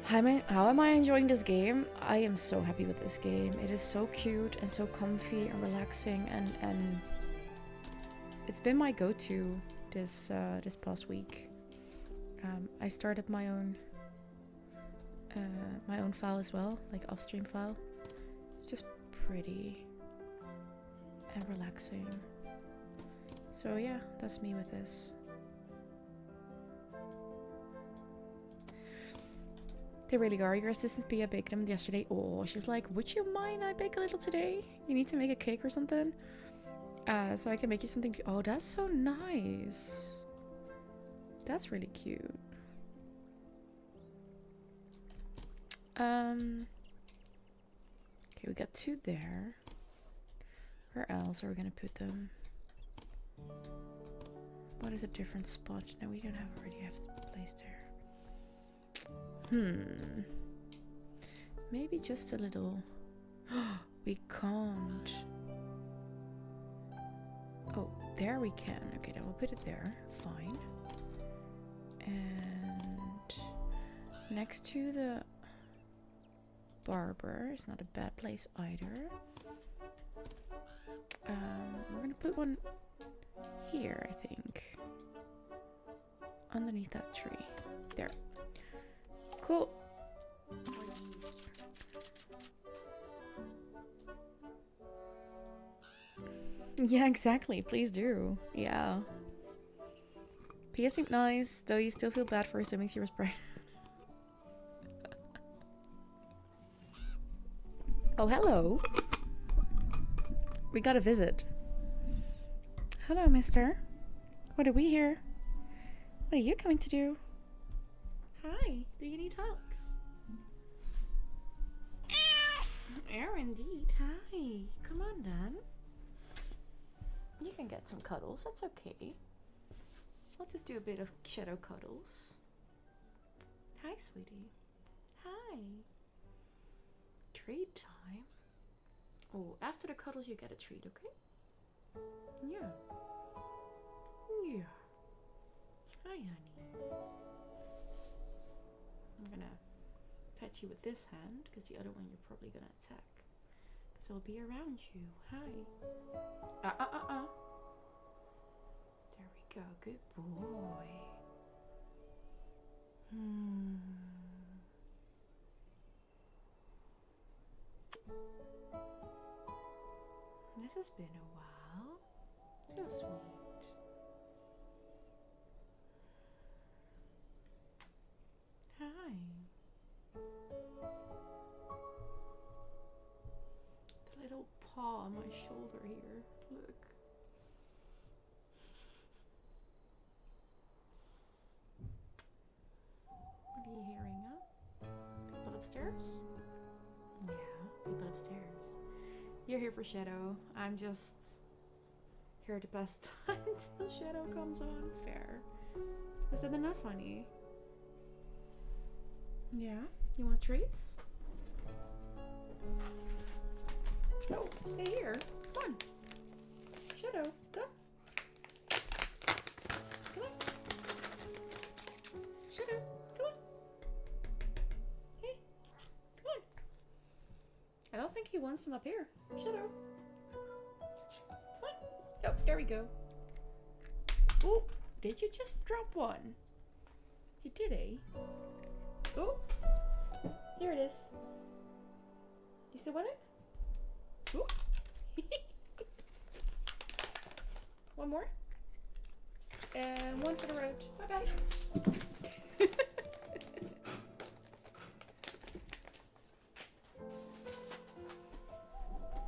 How am I enjoying this game? I am so happy with this game. It is so cute and so comfy and relaxing, and it's been my go-to this past week. I started my own file as well, like off-stream file. It's just pretty and relaxing. So yeah, that's me with this. They really are. Your assistant Pia baked them yesterday. Oh, she was like, would you mind I bake a little today? You need to make a cake or something? So I can make you something. Oh, that's so nice. That's really cute. Okay, we got 2 there. Where else are we gonna put them? What is a different spot? No, we don't already have the place there. Maybe just a little. We can't. Oh, there we can. Okay, then we'll put it there. Fine. And next to the barber is not a bad place either. We're gonna put one here, I think. Underneath that tree. There. Cool. Yeah, exactly. Please do. Yeah. Pia seemed nice, though you still feel bad for assuming she was pregnant. Oh, hello. We got a visit. Hello, mister. What are we here? What are you coming to do? Hi, do you need hugs? Air indeed. Hi. Come on, Dan. You can get some cuddles. That's okay. I'll just do a bit of shadow cuddles. Hi, sweetie. Hi. Treat time. Oh, after the cuddles you get a treat, okay? Yeah. Yeah. Hi, honey. I'm gonna pet you with this hand, because the other one you're probably gonna attack. Because I'll be around you. Hi. There we go. Good boy. This has been a while. So sweet. Hi. The little paw on my shoulder here. Look. What are you hearing? You're here for Shadow. I'm just here to pass time until Shadow comes on. Fair. Was that enough, honey? Yeah? You want treats? No, stay here. Come on. Shadow, go. Come on. Shadow, come on. Hey, come on. I don't think he wants them up here. Shadow. Come on. Oh, there we go. Oh, did you just drop one? You did, eh? Oh, here it is. You still want it? Oh. One more. And one for the road. Bye-bye.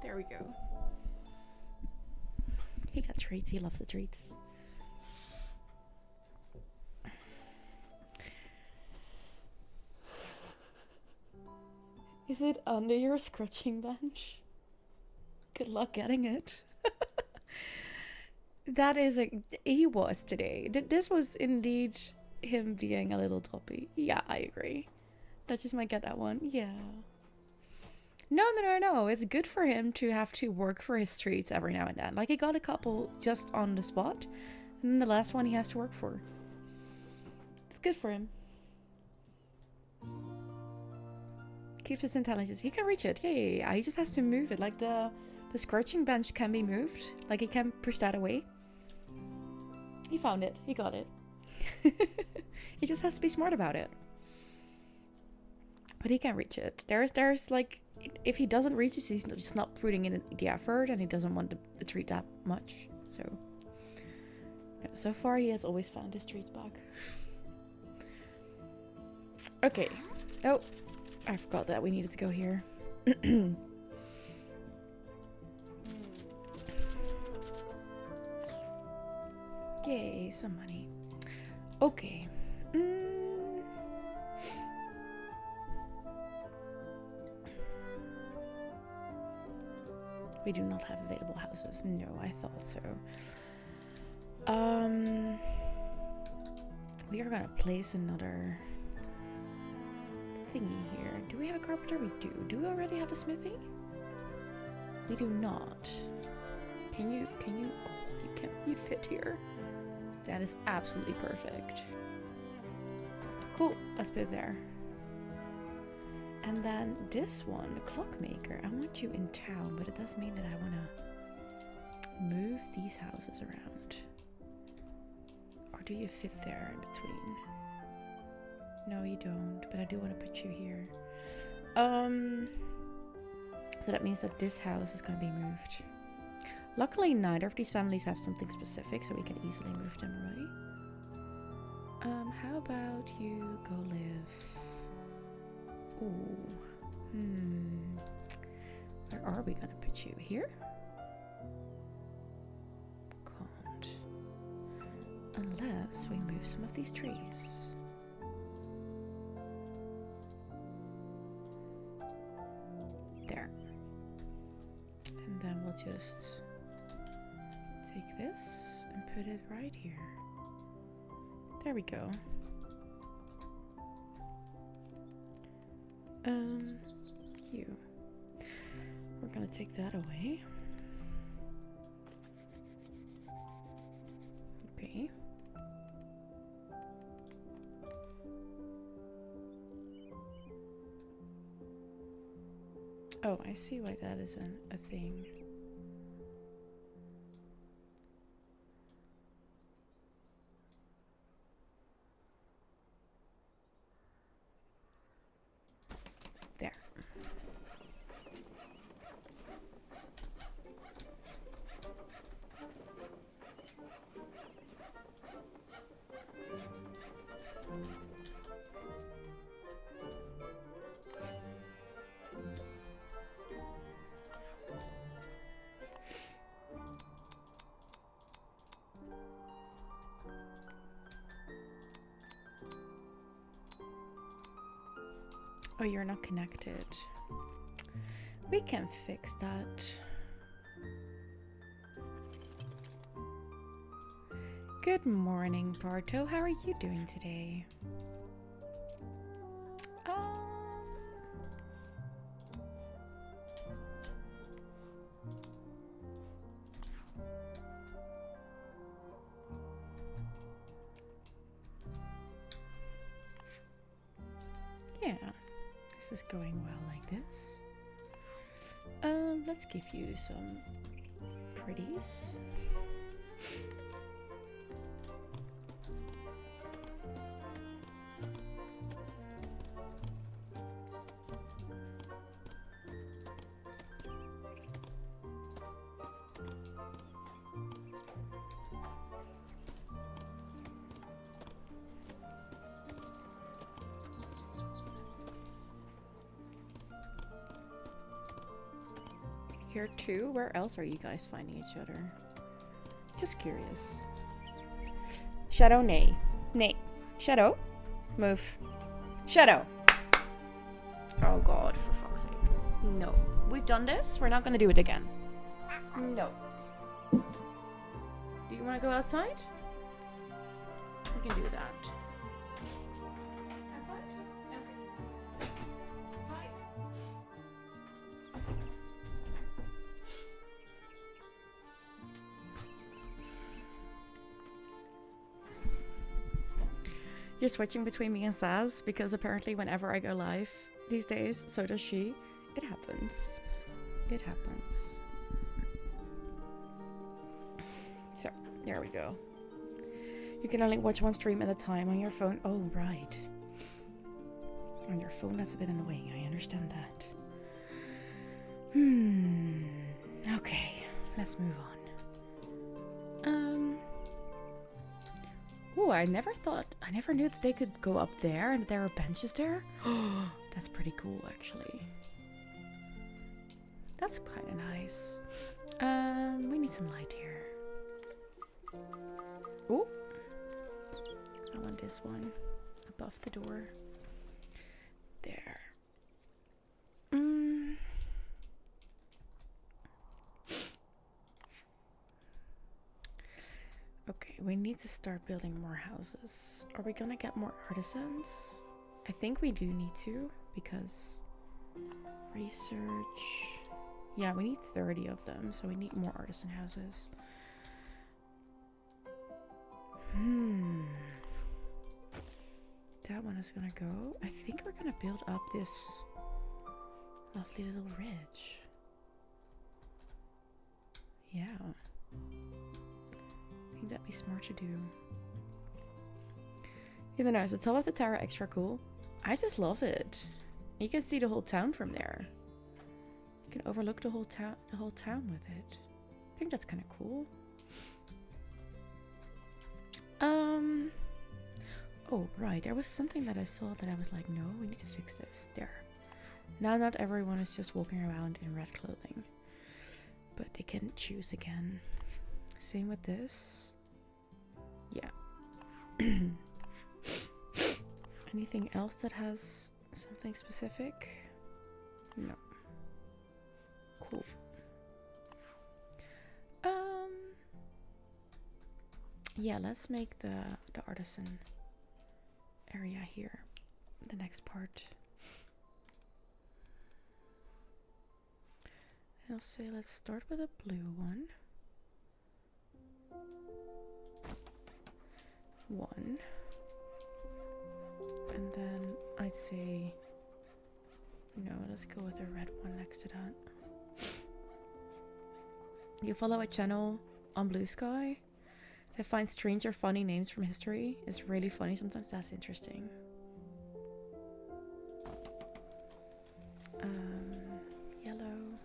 There we go. He got treats. He loves the treats. Is it under your scratching bench? Good luck getting it. That is he was today. This was indeed him being a little droppy. Yeah, I agree. Duchess might get that one. Yeah. No. It's good for him to have to work for his treats every now and then. Like, he got a couple just on the spot. And then the last one he has to work for. It's good for him. Keeps his intelligence. He can reach it. Yeah. He just has to move it. Like, the scratching bench can be moved. Like, he can push that away. He found it. He got it. He just has to be smart about it. But he can reach it. There's like, if he doesn't reach it, he's just not putting in the effort, and he doesn't want the treat that much. So, no, so far he has always found his treats back. Okay. Oh, I forgot that we needed to go here. Yay, some money. Okay. We do not have available houses. No, I thought so. We are gonna place another thingy here. Do we have a carpenter? We do. Do we already have a smithy? We do not. Can you? Oh, you fit here. That is absolutely perfect. Cool, let's put it there. And then this one, the clockmaker, I want you in town, but it does mean that I want to move these houses around. Or do you fit there in between? No, you don't, but I do want to put you here. So that means that this house is going to be moved. Luckily, neither of these families have something specific, so we can easily move them away. How about you go live? Ooh. Where are we gonna put you? Here? Can't. Unless we move some of these trees. There. And then we'll just take this and put it right here. There we go. You. We're gonna take that away. Okay. Oh, I see why that is a thing. There. Oh, you're not connected. We can fix that. Good morning, Barto. How are you doing today? Yeah, this is going well like this. Let's give you some pretties. Here too? Where else are you guys finding each other? Just curious. Shadow, nay. Nay. Shadow? Move. Shadow! Oh god, for fuck's sake. No. We've done this. We're not gonna do it again. No. Do you want to go outside? We can do that. Outside? Okay. Bye. You're switching between me and Saz because apparently whenever I go live these days, so does she. It happens. It happens. So, there we go. You can only watch one stream at a time on your phone. Oh, right. On your phone, that's a bit annoying. I understand that. Okay, let's move on. Oh, I never knew that they could go up there and there are benches there. Oh, that's pretty cool, actually. That's kind of nice. We need some light here. Oh, I want this one above the door. There. Okay, we need to start building more houses. Are we gonna get more artisans? I think we do need to, because research. Yeah, we need 30 of them, so we need more artisan houses. That one is gonna go. I think we're gonna build up this lovely little ridge. Yeah. I think that'd be smart to do. Even though is the top of the tower extra cool? I just love it. You can see the whole town from there. You can overlook the whole town with it. I think that's kind of cool. Oh, right. There was something that I saw that I was like, no, we need to fix this. There. Now not everyone is just walking around in red clothing. But they can choose again. Same with this. Yeah. Anything else that has something specific? No. Cool. Yeah, let's make the artisan area here. The next part. I'll say let's start with a blue one. One. And then I'd say, no, let's go with a red one next to that. You follow a channel on Blue Sky that finds strange or funny names from history. It's really funny sometimes. That's interesting. Yellow.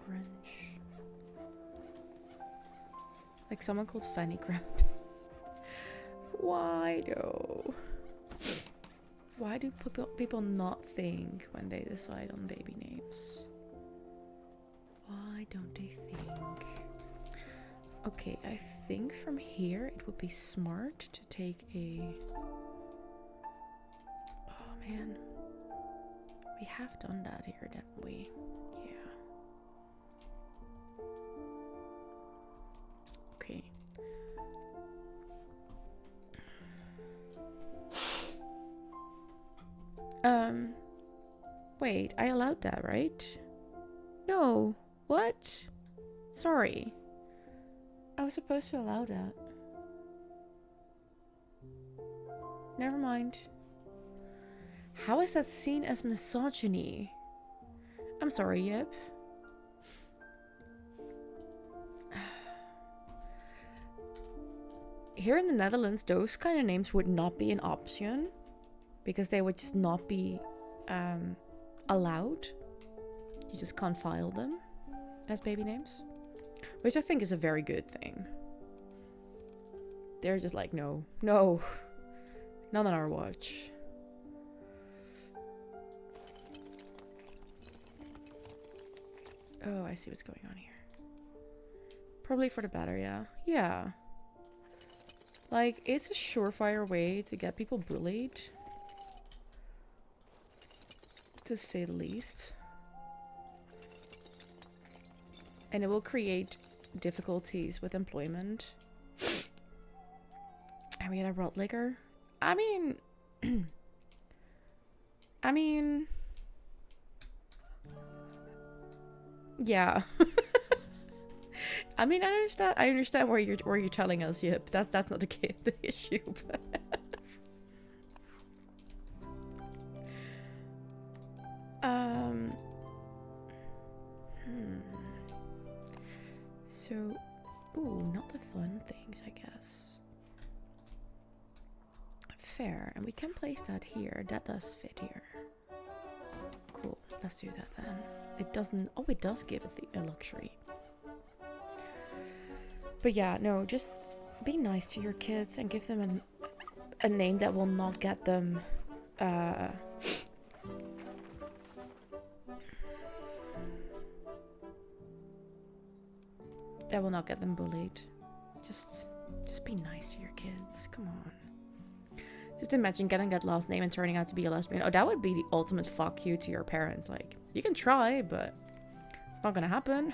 Orange. Like someone called Fanny Grab. Why though? Why do people not think when they decide on baby names? Why don't they think? Okay, I think from here it would be smart to take a... Oh man. We have done that here, didn't we? Yeah. Um, wait, I allowed that, right? No. What? Sorry. I was supposed to allow that. Never mind. How is that seen as misogyny? I'm sorry, Yip. Here in the Netherlands, those kind of names would not be an option because they would just not be allowed. You just can't file them as baby names, which I think is a very good thing. They're just like, no, no, not on our watch. Oh, I see what's going on here. Probably for the better, yeah. Yeah. Like, it's a surefire way to get people bullied. To say the least. And it will create difficulties with employment. Are we gonna rot liquor? I mean... yeah. I mean, I understand where you're telling us, Yep. That's not the issue, but So, ooh, not the fun things, I guess. Fair, and we can place that here. That does fit here. Cool, let's do that then. It doesn't, oh, it does give it a luxury. But yeah, no, just be nice to your kids and give them a name that will not get them that will not get them bullied. Just be nice to your kids. Come on. Just imagine getting that last name and turning out to be a lesbian. Oh, that would be the ultimate fuck you to your parents. Like, you can try, but it's not gonna happen.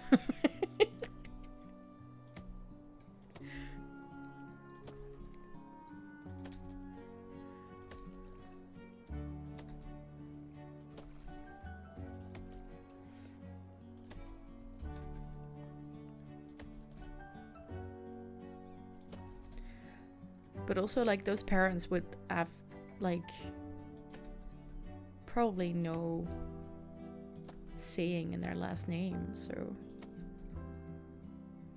But also, like, those parents would have, like, probably no saying in their last name, so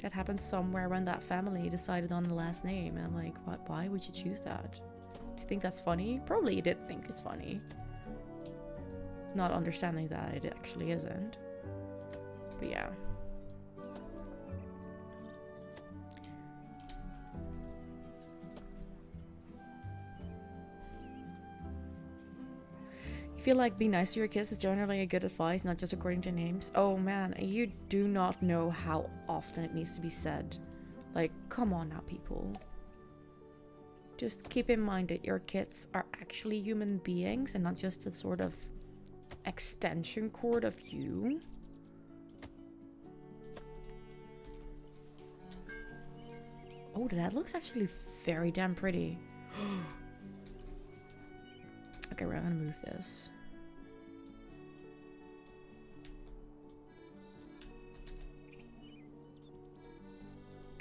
that happened somewhere when that family decided on the last name, and I'm like, what? Why would you choose that? Do you think that's funny? Probably you did think it's funny. Not understanding that it actually isn't. But yeah. I feel like be nice to your kids is generally a good advice, not just according to names. Oh man, you do not know how often it needs to be said. Like, come on now, people. Just keep in mind that your kids are actually human beings and not just a sort of extension cord of you. Oh, that looks actually very damn pretty. Okay, we're gonna move this.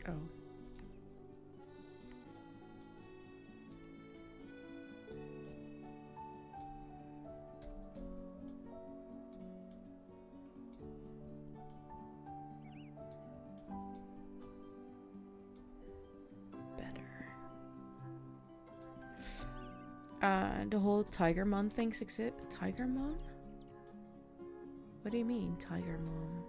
Oh. The whole Tiger Mom thing's exist. Tiger Mom? What do you mean, Tiger Mom?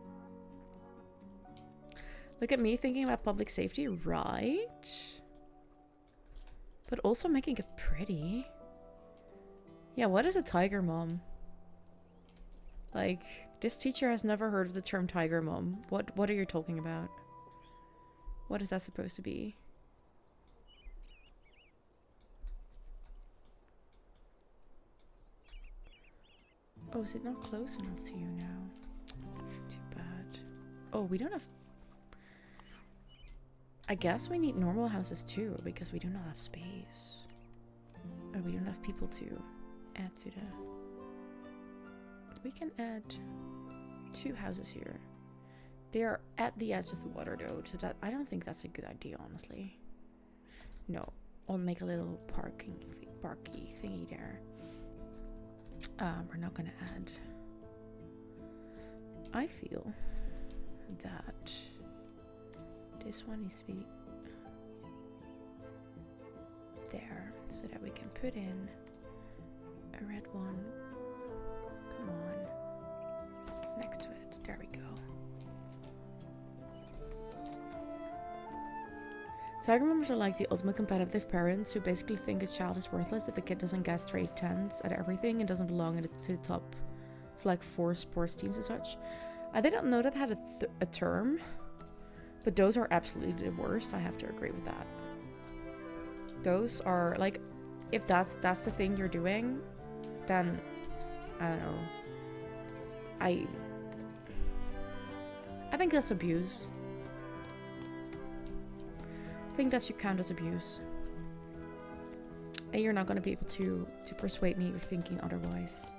Look at me thinking about public safety, right? But also making it pretty. Yeah, what is a Tiger Mom? Like, this teacher has never heard of the term Tiger Mom. What are you talking about? What is that supposed to be? Oh, is it not close enough to you now? Too bad. Oh, we don't have... I guess we need normal houses too, because we do not have space. Or we don't have people to add to the... We can add 2 houses here. They are at the edge of the water though, so that I don't think that's a good idea, honestly. No, I'll make a little parky thingy there. We're not gonna add. I feel that this one needs to be there, so that we can put in a red one. Come on, next to it. There we go. Tiger members are like the ultimate competitive parents who basically think a child is worthless if the kid doesn't get straight 10s at everything and doesn't belong to the top of like 4 sports teams and such. I didn't know that had a term, but those are absolutely the worst. I have to agree with that. Those are like, if that's the thing you're doing, then I don't know. I think that's abuse. I think that should count as abuse. And you're not going to be able to persuade me of thinking otherwise.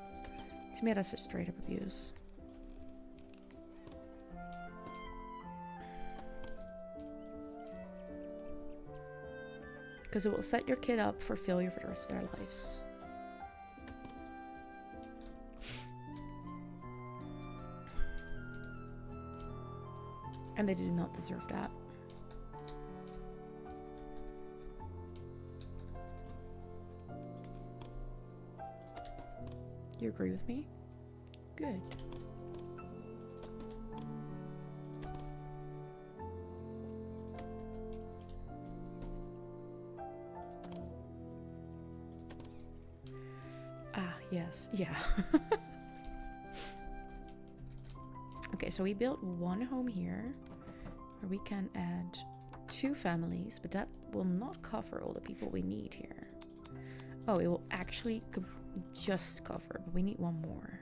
To me, that's just straight up abuse. Because it will set your kid up for failure for the rest of their lives. And they do not deserve that. You agree with me? Good. Ah, yes. Yeah. Okay, so we built 1 home here where we can add 2 families, but that will not cover all the people we need here. Oh, it will actually just cover, but we need 1 more.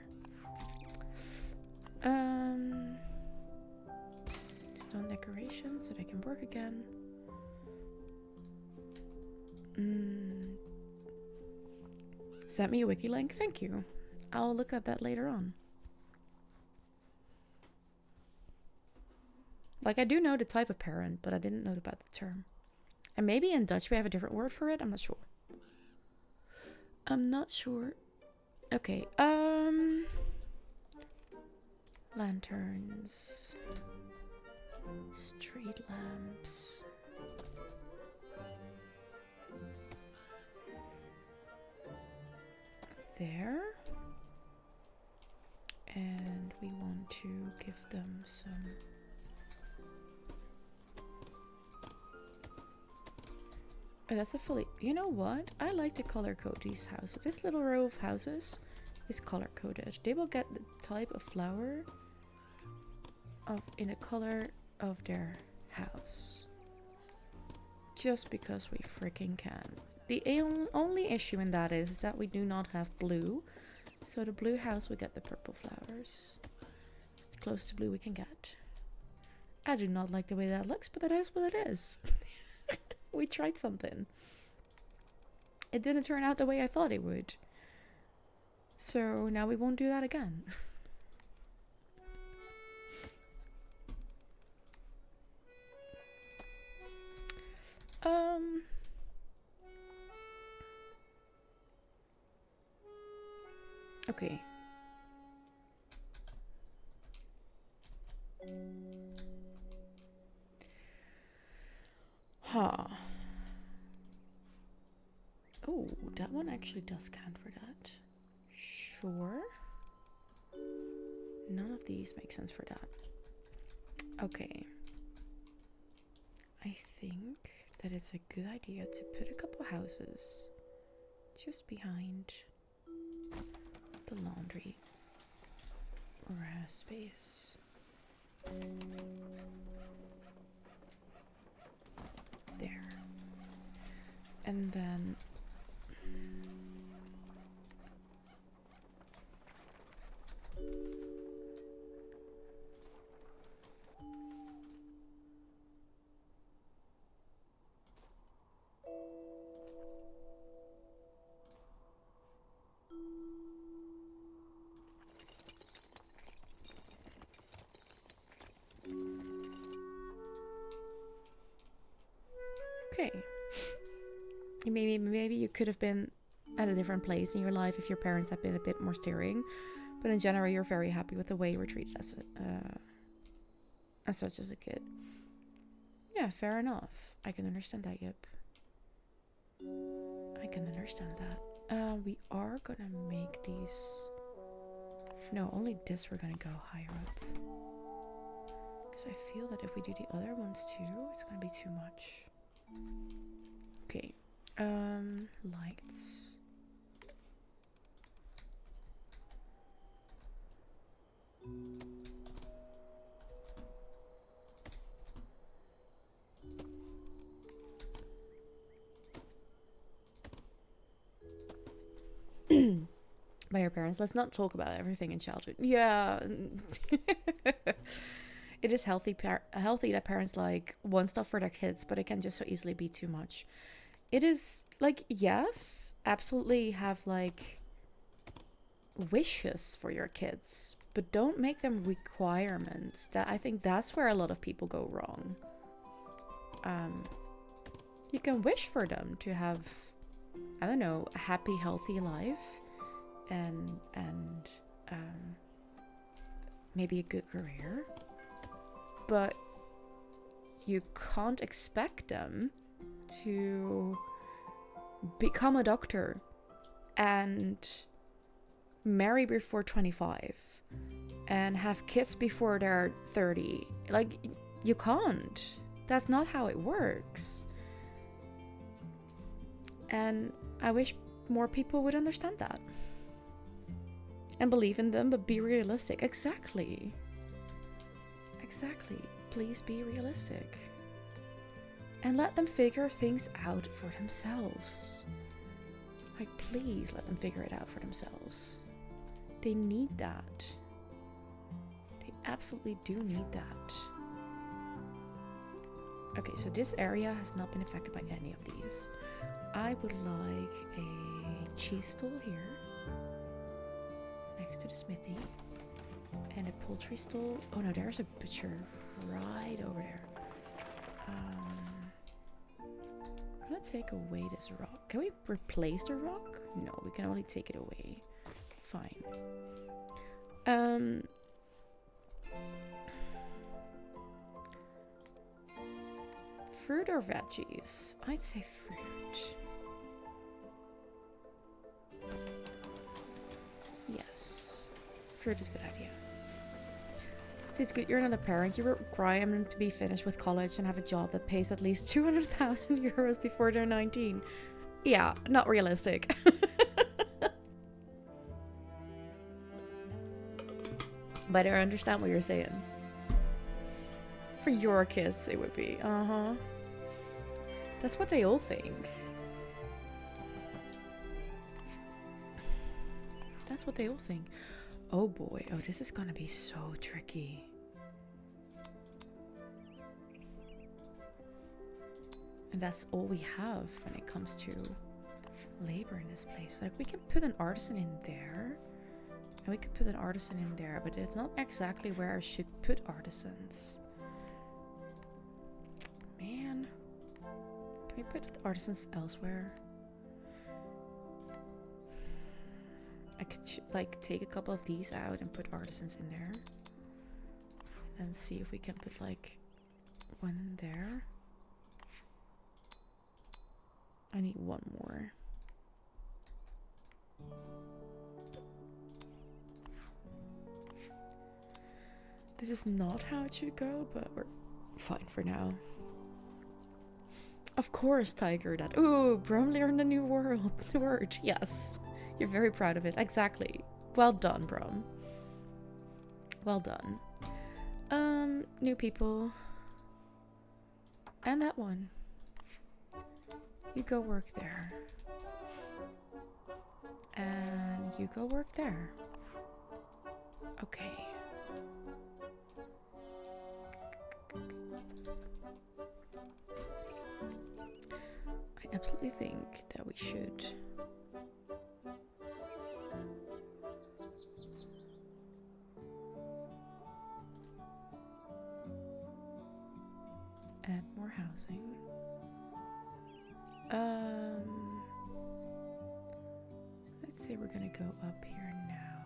Stone decoration so they can work again. Sent me a wiki link. Thank you. I'll look at that later on. Like, I do know the type of parent, but I didn't know about the term. And maybe in Dutch we have a different word for it. I'm not sure. I'm not sure. Okay, lanterns, street lamps. There. And we want to give them some oh, that's a fully, you know what? I like to color code these houses. This little row of houses is color coded. They will get the type of flower in the color of their house. Just because we freaking can. The only issue in that is that we do not have blue. So the blue house will get the purple flowers. It's the close to blue we can get. I do not like the way that looks, but that is what it is. We tried something. It didn't turn out the way I thought it would. So now we won't do that again. Okay. Huh. Oh, that one actually does count for that. Sure. None of these make sense for that. Okay. I think that it's a good idea to put a couple houses just behind the laundry space. There. And then okay. Maybe you could have been at a different place in your life if your parents had been a bit more steering, but in general, you're very happy with the way you were treated as such as a kid. Yeah, fair enough. I can understand that. Yep, I can understand that. We are gonna make these. No, only this we're gonna go higher up. Because I feel that if we do the other ones too, it's gonna be too much. Okay. Lights. By your parents. Let's not talk about everything in childhood. Yeah. It is healthy that parents like want stuff for their kids, but it can just so easily be too much. It is like, yes, absolutely have like wishes for your kids, but don't make them requirements. That I think that's where a lot of people go wrong. You can wish for them to have, I don't know, a happy, healthy life, and maybe a good career, but you can't expect them to become a doctor and marry before 25 and have kids before they're 30. Like, you can't. That's not how it works. And I wish more people would understand that and believe in them, but be realistic. Exactly. Please be realistic. And let them figure things out for themselves. Like, please let them figure it out for themselves. They need that. They absolutely do need that. Okay, so this area has not been affected by any of these. I would like a cheese stall here, next to the smithy. And a poultry stall. Oh no, there's a butcher right over there. I'm gonna take away this rock. Can we replace the rock? No, we can only take it away. Fine. Fruit or veggies? I'd say fruit. Yes. Fruit is a good idea. See, it's good you're not a parent. You require them to be finished with college and have a job that pays at least 200,000 euros before they're 19. Yeah, not realistic. But I understand what you're saying. For your kids, it would be. That's what they all think. That's what they all think. Oh boy. Oh, this is gonna be so tricky. And that's all we have when it comes to labor in this place. Like, we can put an artisan in there. And we could put an artisan in there. But it's not exactly where I should put artisans. Man. Can we put artisans elsewhere? I could like take a couple of these out and put artisans in there. And see if we can put like one in there. I need one more. This is not how it should go, but we're fine for now. Of course, Tiger. That. Ooh, Brom learned a new word. Yes. You're very proud of it. Exactly. Well done, Brom. Well done. New people. And that one. You go work there. And you go work there. Okay. I absolutely think that we should add more housing. Let's say we're gonna go up here now.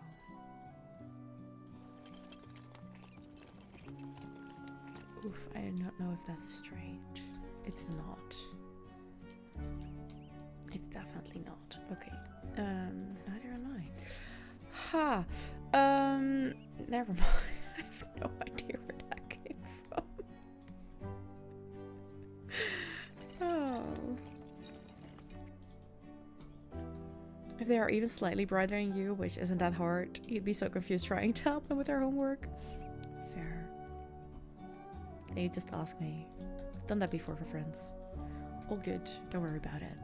Oof, I do not know if that's strange. It's not. It's definitely not. Okay. Neither am I. Ha! Never mind. I have no idea where that came from. Oh. If they are even slightly brighter than you, which isn't that hard, you'd be so confused trying to help them with their homework. Fair. They just ask me. I've done that before for friends. All good. Don't worry about it.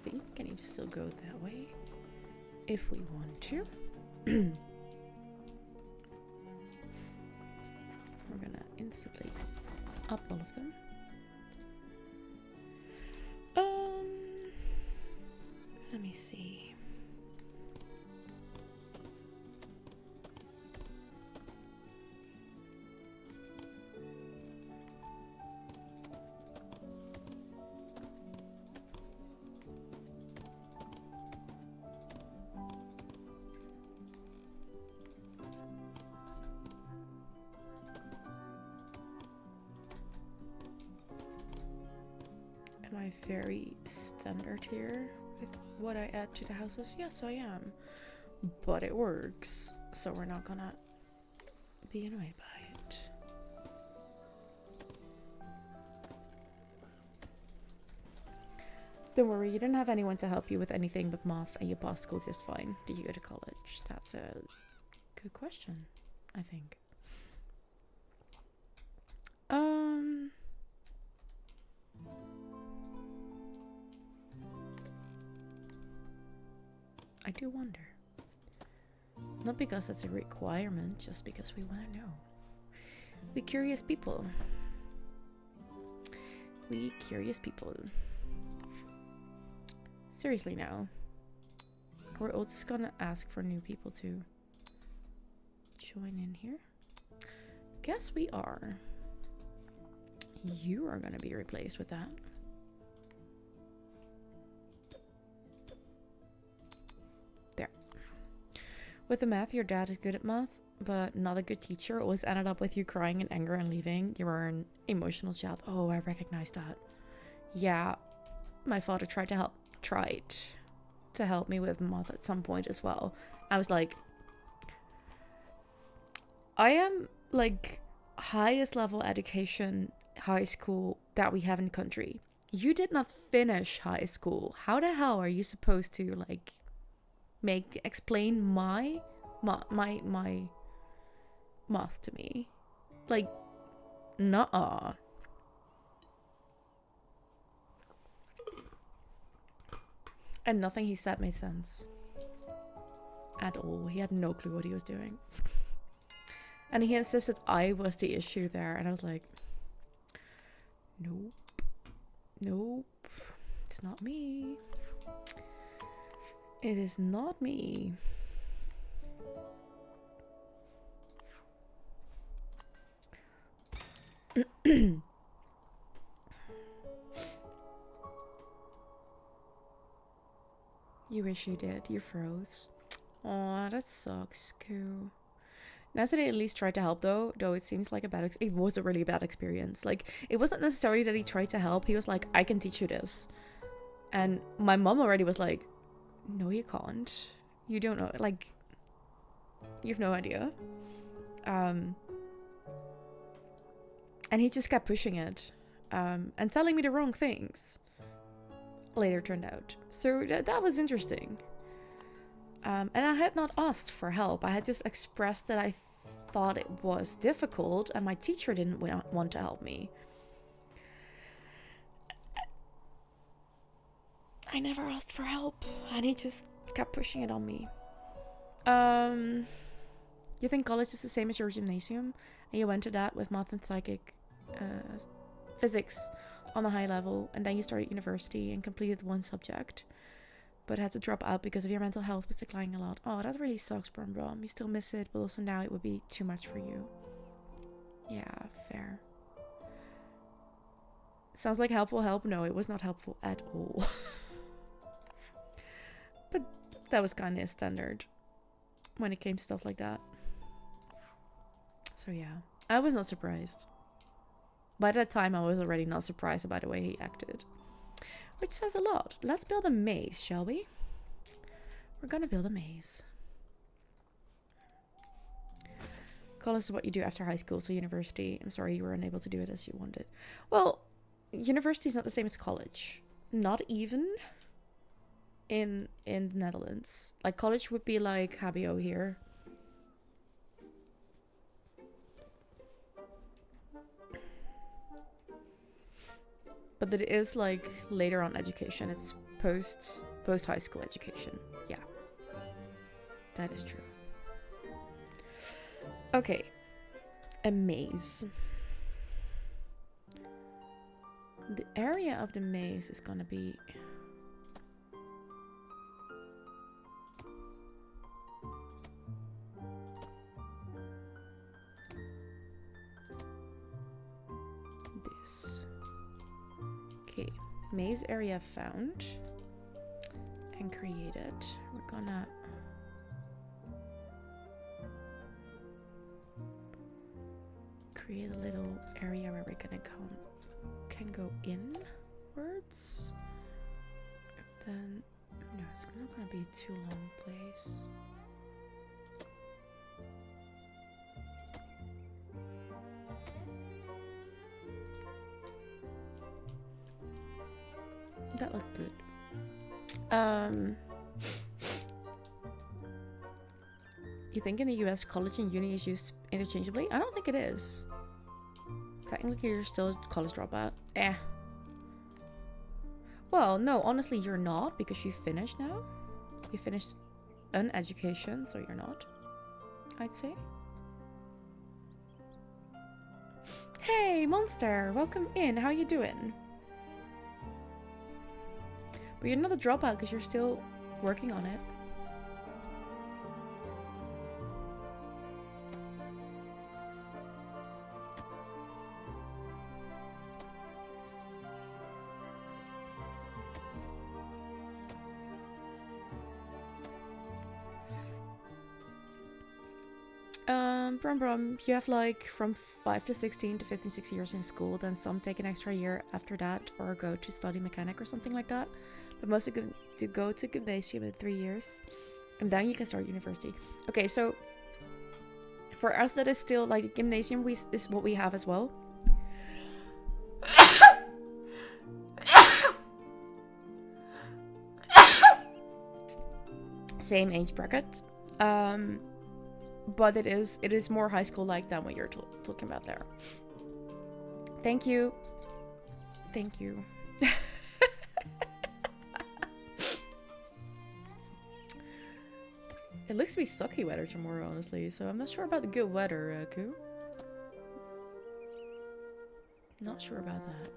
I think I need to still go that way if we want to. We're gonna instantly up all of them. Let me see. Am I very standard here with what I add to the houses? Yes, I am. But it works, so we're not gonna be annoyed by it. Don't worry, you didn't have anyone to help you with anything but math, and you passed school just fine. Did you go to college? That's a good question, I think. I do wonder. Not because it's a requirement, just because we want to know. We curious people. We curious people. Seriously now. We're all just gonna ask for new people to join in here. Guess we are. You are gonna be replaced with that. There. With the math, your dad is good at math, but not a good teacher. Always ended up with you crying in anger and leaving. You were an emotional child. Oh, I recognize that. Yeah, my father tried to help me with math at some point as well. I was like, I am like highest level education high school that we have in the country. You did not finish high school. How the hell are you supposed to like explain my math to me? Like, nuh-uh. And nothing he said made sense at all. He had no clue what he was doing. And he insisted I was the issue there. And I was like, nope. Nope. It's not me. It is not me. You wish you did. You froze. Aw, that sucks. Cool. Nancy at least tried to help though it seems like it was a really bad experience. Like, it wasn't necessarily that he tried to help. He was like, I can teach you this. And my mom already was like, no, you can't. You don't know. Like, you have no idea. And he just kept pushing it. And telling me the wrong things. Later turned out. So that was interesting. And I had not asked for help. I had just expressed that I thought it was difficult and my teacher didn't want to help me. I never asked for help, and he just kept pushing it on me. You think college is the same as your gymnasium, and you went to that with math and physics on a high level, and then you started university and completed one subject, but had to drop out because of your mental health was declining a lot. Oh, that really sucks, Brum. You still miss it, but also now it would be too much for you. Yeah, fair. Sounds like helpful help. No, it was not helpful at all. But that was kind of standard when it came to stuff like that. So yeah, I was not surprised. By that time, I was already not surprised by the way he acted. Which says a lot. Let's build a maze, shall we? We're gonna build a maze. College is what you do after high school, so university. I'm sorry you were unable to do it as you wanted. Well, university is not the same as college. Not even in the Netherlands. Like, college would be like HBO here. But it is like later on education. It's post high school education. Yeah. That is true. Okay. A maze. The area of the maze is gonna be this. Okay, maze area found and created. We're gonna create a little area where we're gonna can go inwards. Then no, it's not gonna be too long place. That looks good. You think in the US college and uni is used interchangeably? I don't think it is. Technically you're still a college dropout. Well, no, honestly you're not, because you finished now. You finished an education, so you're not, I'd say. Hey, Monster! Welcome in. How you doing? But you're not a dropout because you're still working on it. Brum, you have like from 5 to 16 to 15, 6 years in school, then some take an extra year after that or go to study mechanic or something like that. But most of to go to gymnasium in 3 years, and then you can start university. Okay, so for us that is still like gymnasium is what we have as well. Same age bracket. But it is more high school like than what you're talking about there. Thank you. Thank you. It looks to be sucky weather tomorrow, honestly, so I'm not sure about the good weather, Koo. Not sure about that.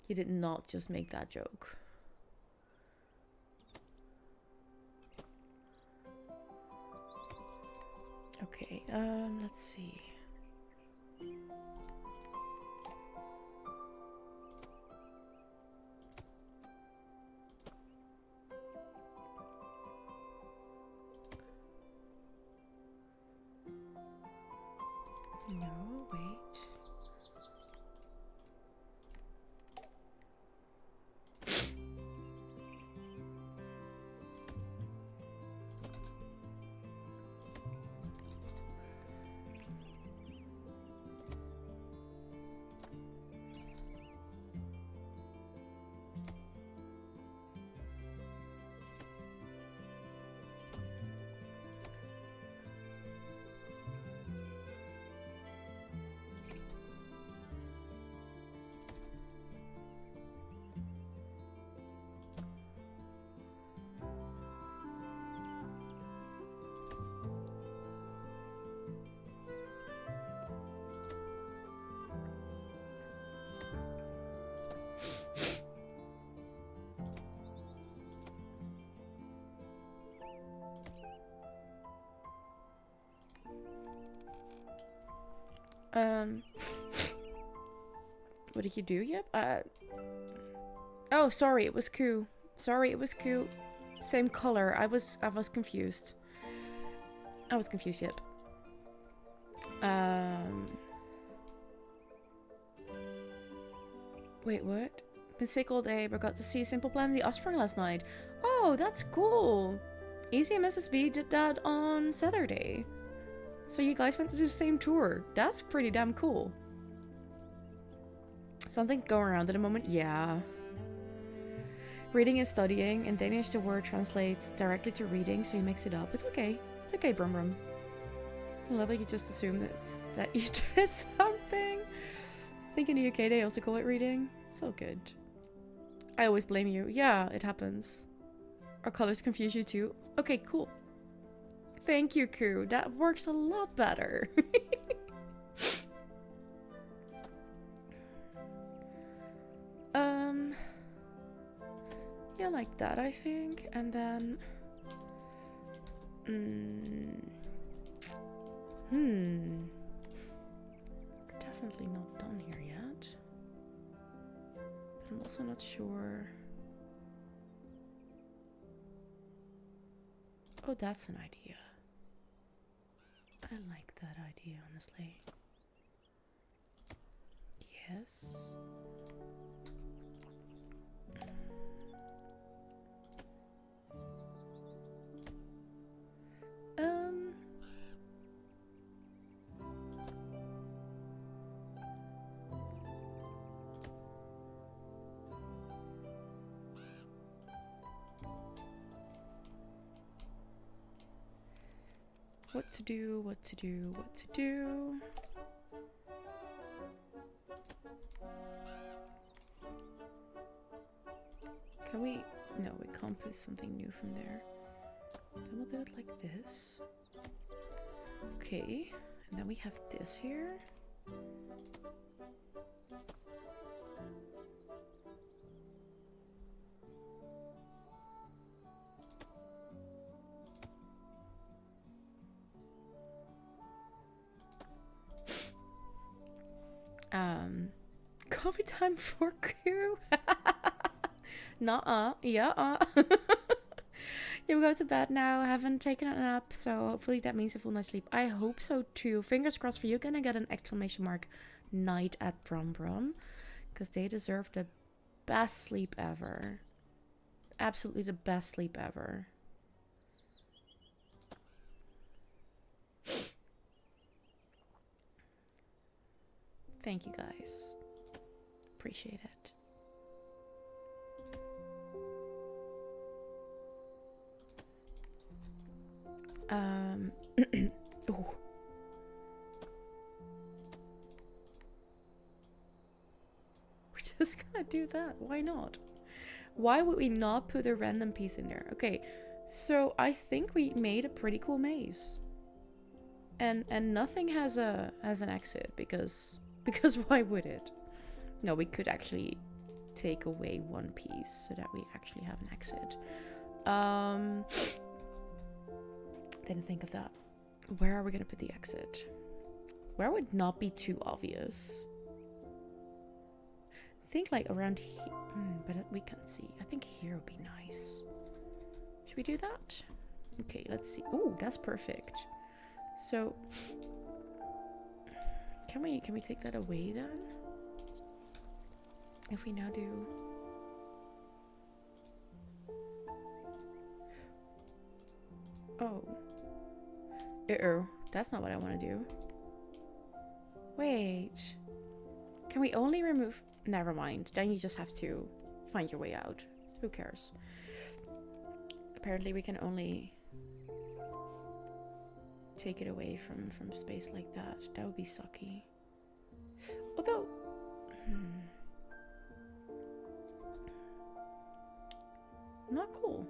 You did not just make that joke. Okay, let's see. No, wait. Um, what did you do? Yep. Oh, sorry, it was Q. Sorry, it was Q. Same color. I was confused. I was confused. Yep. Wait, what? Been sick all day, but got to see Simple Plan in the Offspring last night. Oh, that's cool. Easy and Mrs. B did that on Saturday. So you guys went to the same tour. That's pretty damn cool. Something going around at the moment? Yeah. Reading and studying. In Danish, the word translates directly to reading, so he makes it up. It's okay. It's okay, Brum Brum. I love that you just assume that you did something. I think in the UK they also call it reading. It's all good. I always blame you. Yeah, it happens. Our colors confuse you too. Okay, cool. Thank you, Koo. That works a lot better. Yeah, like that, I think. And then... Definitely not done here yet. But I'm also not sure... Oh, that's an idea. I like that idea, honestly. Yes. What to do, what to do, what to do. Can we... No, we can't put something new from there. Then we'll do it like this. Okay, and then we have this here. Coffee time for Q. Nuh-uh. Yeah. You go to bed now. I haven't taken a nap, so hopefully that means a full night's sleep. I hope so too. Fingers crossed for you. Gonna get an exclamation mark night at Brum Brum, because they deserve the best sleep ever. Absolutely the best sleep ever. Thank you guys. Appreciate it. Ooh. We're just gonna do that. Why not? Why would we not put a random piece in there? Okay, so I think we made a pretty cool maze. And nothing has an exit because why would it? No, we could actually take away one piece so that we actually have an exit. Didn't think of that. Where are we gonna put the exit? Where would not be too obvious? I think like around here, but we can't see. I think here would be nice. Should we do that? Okay, let's see. Oh, that's perfect. So, can we take that away then? If we now do... Oh. Uh-oh. That's not what I want to do. Wait. Can we only remove... Never mind. Then you just have to find your way out. Who cares? Apparently we can only take it away from space like that. That would be sucky. Although... Not cool.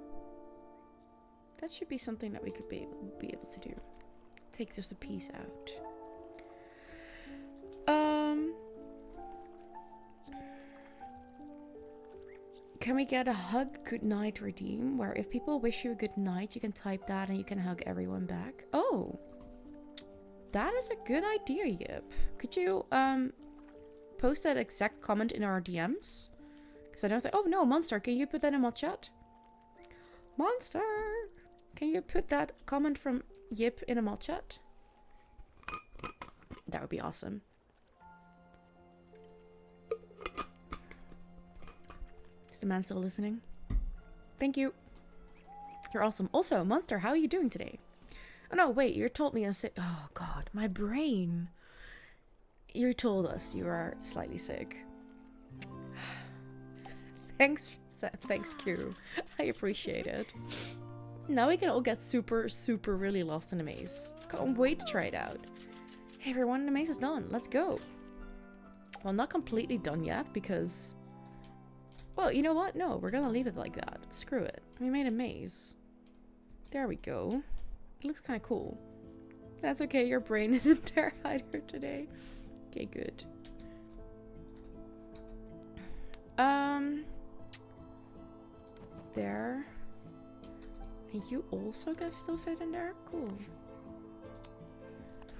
That should be something that we could be able to do. Take just a piece out. Can we get a hug goodnight redeem where if people wish you a good night, you can type that and you can hug everyone back? Oh, That is a good idea, Yip. Could you post that exact comment in our DMs? Because I don't think... Oh no, Monster, can you put that in my chat? Monster! Can you put that comment from Yip in a mod chat? That would be awesome. Is the man still listening? Thank you. You're awesome. Also, Monster, how are you doing today? Oh no, wait, you told me a sick... Oh god, my brain. You told us you are slightly sick. Thanks, Q. I appreciate it. Now we can all get super, super really lost in the maze. Can't wait to try it out. Hey everyone, the maze is done. Let's go. Well, not completely done yet because... Well, you know what? No, we're gonna leave it like that. Screw it. We made a maze. There we go. It looks kind of cool. That's okay, your brain isn't there either today. Okay, good. There. And you also can still fit in there? Cool.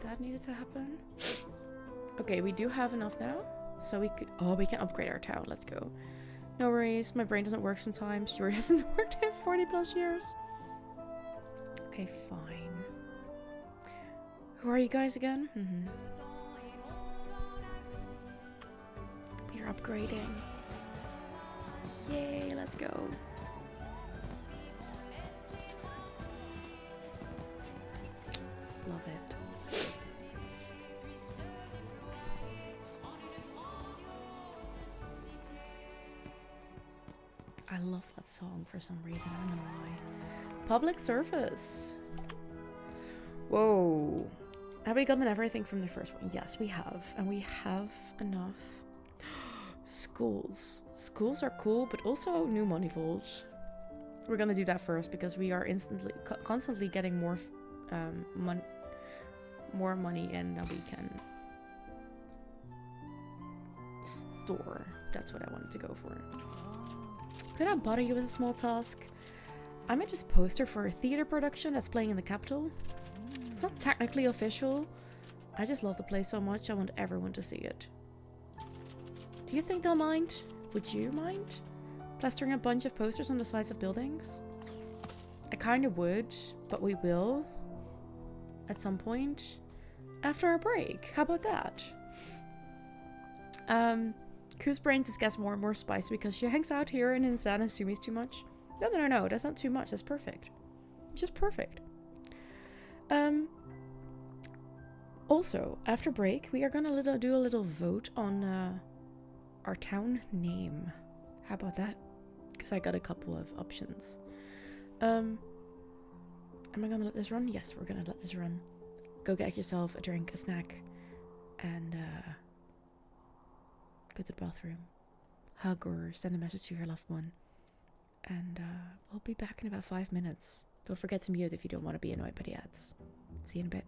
That needed to happen. Okay, we do have enough now. So we could... Oh, we can upgrade our town. Let's go. No worries. My brain doesn't work sometimes. Yours hasn't worked in 40 plus years. Okay, fine. Who are you guys again? We're upgrading. Yay, let's go. Love it. I love that song for some reason. I don't know why. Public service. Whoa. Have we gotten everything from the first one? Yes, we have. And we have enough. Schools. Schools are cool, but also new money vaults. We're gonna do that first because we are constantly getting more more money in than we can store. That's what I wanted to go for. Could I bother you with a small task? I made this poster for a theater production that's playing in the capital. It's not technically official. I just love the place so much I want everyone to see it. Do you think they'll mind? Would you mind? Plastering a bunch of posters on the sides of buildings? I kinda would, but we will. At some point. After our break. How about that? Ku's brain just gets more and more spicy because she hangs out here and in San and Sumi's too much. No. That's not too much. That's perfect. Just perfect. Also, after break, we are gonna do a little vote on our town name. How about that? Because I got a couple of options. Am I gonna let this run? Yes, we're gonna let this run. Go get yourself a drink, a snack, and go to the bathroom. Hug or send a message to your loved one. And we'll be back in about 5 minutes. Don't forget to mute if you don't want to be annoyed by the ads. See you in a bit.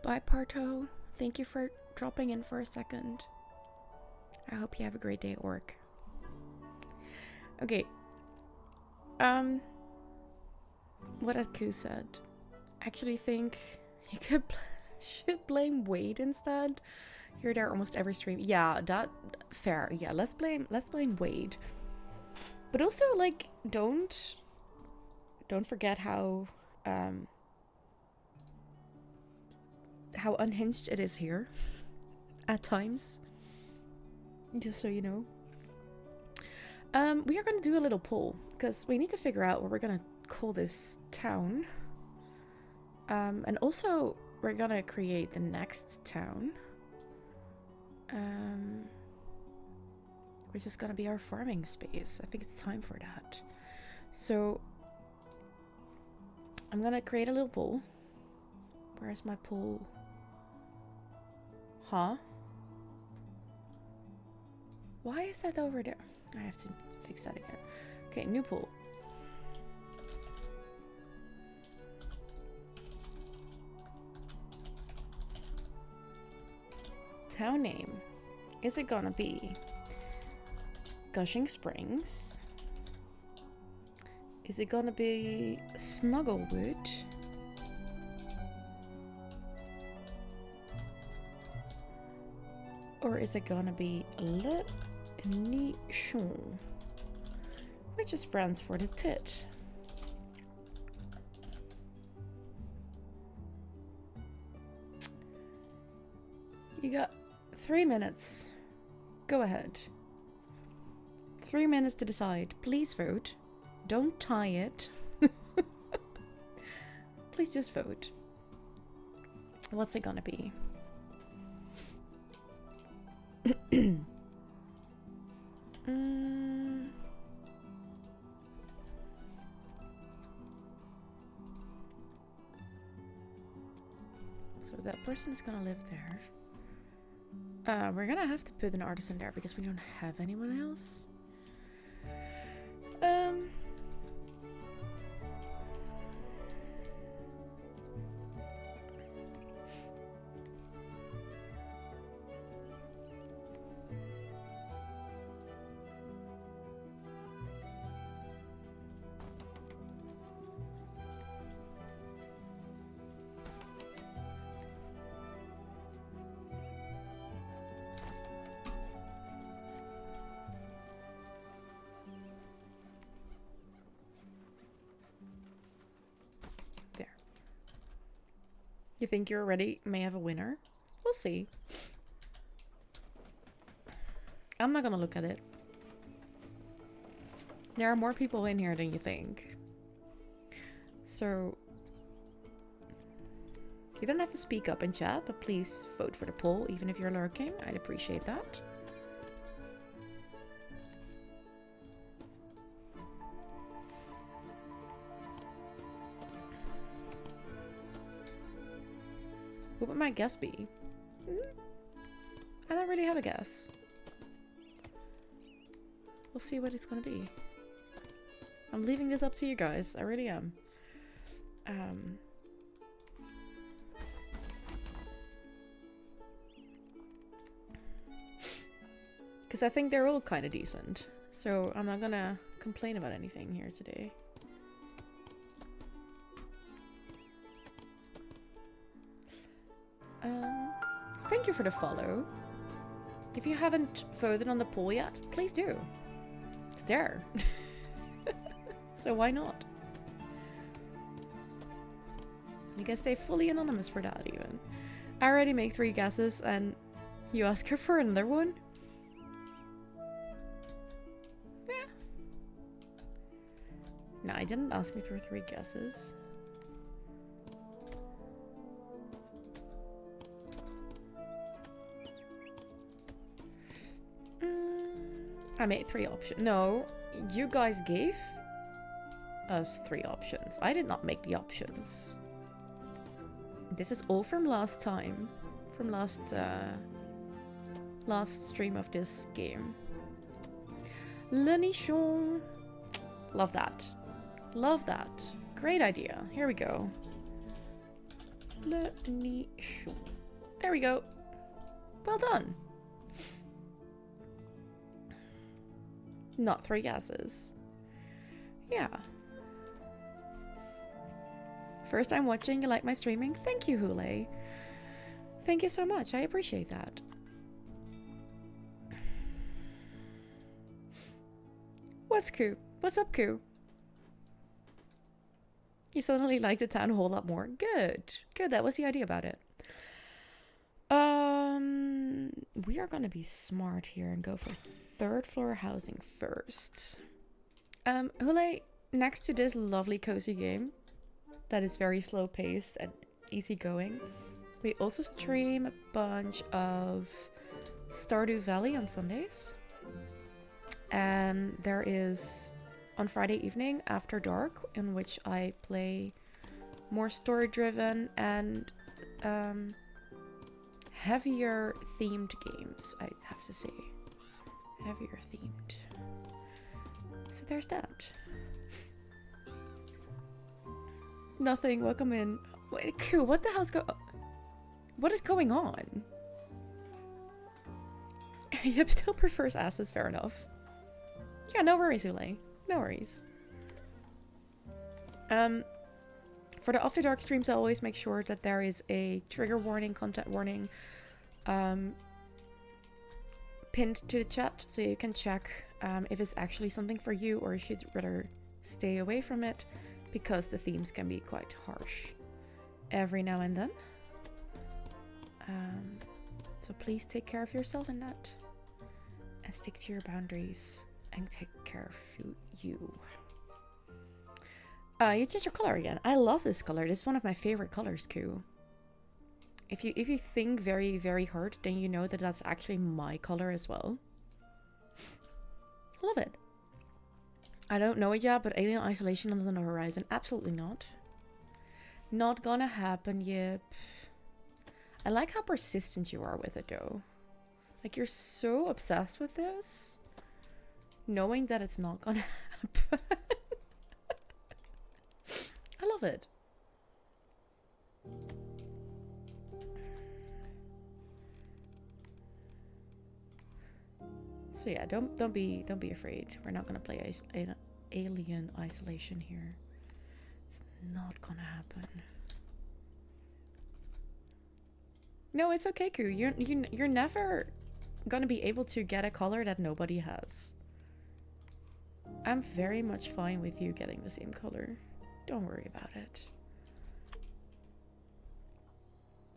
Bye, Parto. Thank you for dropping in for a second. I hope you have a great day at work. Okay. What had Ku said? I actually think you should blame Wade instead. You're there almost every stream. Yeah, that fair. Yeah, let's blame Wade. But also, like, don't forget how unhinged it is here at times. Just so you know. We are gonna do a little poll because we need to figure out what we're gonna call this town. And also we're gonna create the next town. Which is gonna be our farming space. I think it's time for that. So I'm gonna create a little pool. Where's my pool? Huh? Why is that over there? I have to fix that again. Okay, new pool. Town name. Is it gonna be Gushing Springs? Is it gonna be Snugglewood? Or is it gonna be Le Nichon? Which is friends for the tit. You got 3 minutes. Go ahead. 3 minutes to decide. Please vote. Don't tie it. Please just vote. What's it gonna be? So that person is gonna live there. We're gonna have to put an artisan there because we don't have anyone else. You think you already may have a winner? We'll see. I'm not gonna look at it. There are more people in here than you think. So you don't have to speak up in chat, but please vote for the poll, even if you're lurking. I'd appreciate that. What would my guess be? I don't really have a guess. We'll see what it's gonna be. I'm leaving this up to you guys. I really am. Because I think they're all kind of decent. So I'm not gonna complain about anything here today. Thank you for the follow. If you haven't voted on the poll yet, please do. It's there. So why not? You can stay fully anonymous for that even. I already make 3 guesses and you ask her for another one? Yeah. No, I didn't ask me for 3 guesses. I made 3 options. No, you guys gave us 3 options. I did not make the options. This is all from last time. From last stream of this game. Le Nichon. Love that. Love that. Great idea. Here we go. explanation. There we go. Well done. Not 3 guesses. Yeah. First time watching, you like my streaming? Thank you, Hule. Thank you so much. I appreciate that. What's Koo? What's up, Koo? You suddenly like the town a whole lot more. Good. Good. That was the idea about it. We are gonna be smart here and go for 3rd floor housing first. Hule, next to this lovely cozy game that is very slow paced and easygoing, we also stream a bunch of Stardew Valley on Sundays. And there is on Friday evening After Dark, in which I play more story driven and heavier themed games, I'd have to say. Heavier themed. So there's that. Nothing, welcome in. Wait, cool, what the hell's what is going on? Yep, still prefers asses, fair enough. Yeah, no worries, Ule. No worries. For the After Dark streams, I always make sure that there is a trigger warning, content warning, pinned to the chat, so you can check if it's actually something for you, or you should rather stay away from it, because the themes can be quite harsh every now and then. So please take care of yourself in that, and stick to your boundaries, and take care of you. You changed your color again. I love this color. This is one of my favorite colors, Koo. If you think very, very hard, then you know that that's actually my color as well. Love it. I don't know it yet, but alien isolation is on the horizon. Absolutely not. Not gonna happen yet. I like how persistent you are with it, though. Like, you're so obsessed with this, knowing that it's not gonna happen. I love it. So yeah, don't be afraid. We're not gonna play alien isolation here. It's not gonna happen. No, it's okay, Koo. You're never gonna be able to get a color that nobody has. I'm very much fine with you getting the same color. Don't worry about it.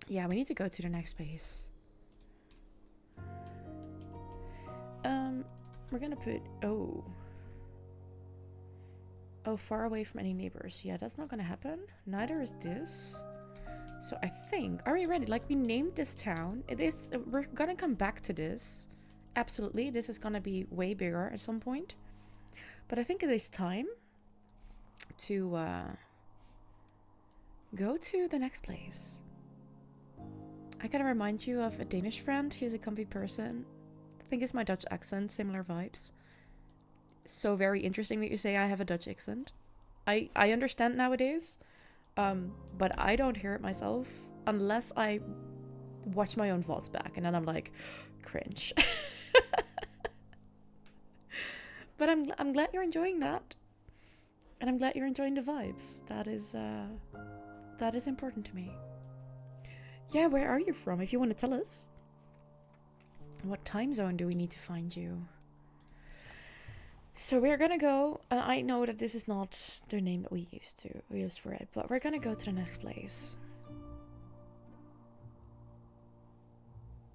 Yeah, we need to go to the next space. We're gonna put far away from any neighbors. Yeah, that's not gonna happen. Neither is this. So I think, are we ready? Like, we named this town. It is, we're gonna come back to this. Absolutely, this is gonna be way bigger at some point. But I think it is time to go to the next place. I gotta remind you of a Danish friend. She's a comfy person. I think it's my Dutch accent, similar vibes. So very interesting that you say I have a Dutch accent. I understand nowadays, but I don't hear it myself unless I watch my own VODs back, and then I'm like, cringe. But I'm glad you're enjoying that, and I'm glad you're enjoying the vibes. That is important to me. Yeah, where are you from? If you want to tell us. What time zone do we need to find you? So we're gonna go. I know that this is not the name that we used for it, but we're gonna go to the next place.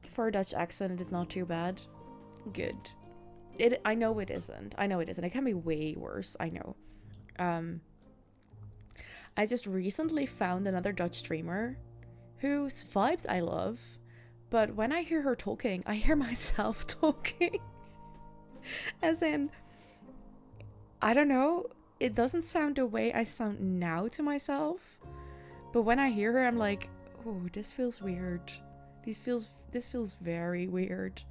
For a Dutch accent, it is not too bad. Good. I know it isn't. I know it isn't. It can be way worse. I know. I just recently found another Dutch streamer whose vibes I love, but when I hear her talking, I hear myself talking. As in, I don't know, it doesn't sound the way I sound now to myself, but when I hear her, I'm like, oh, this feels weird. This feels very weird.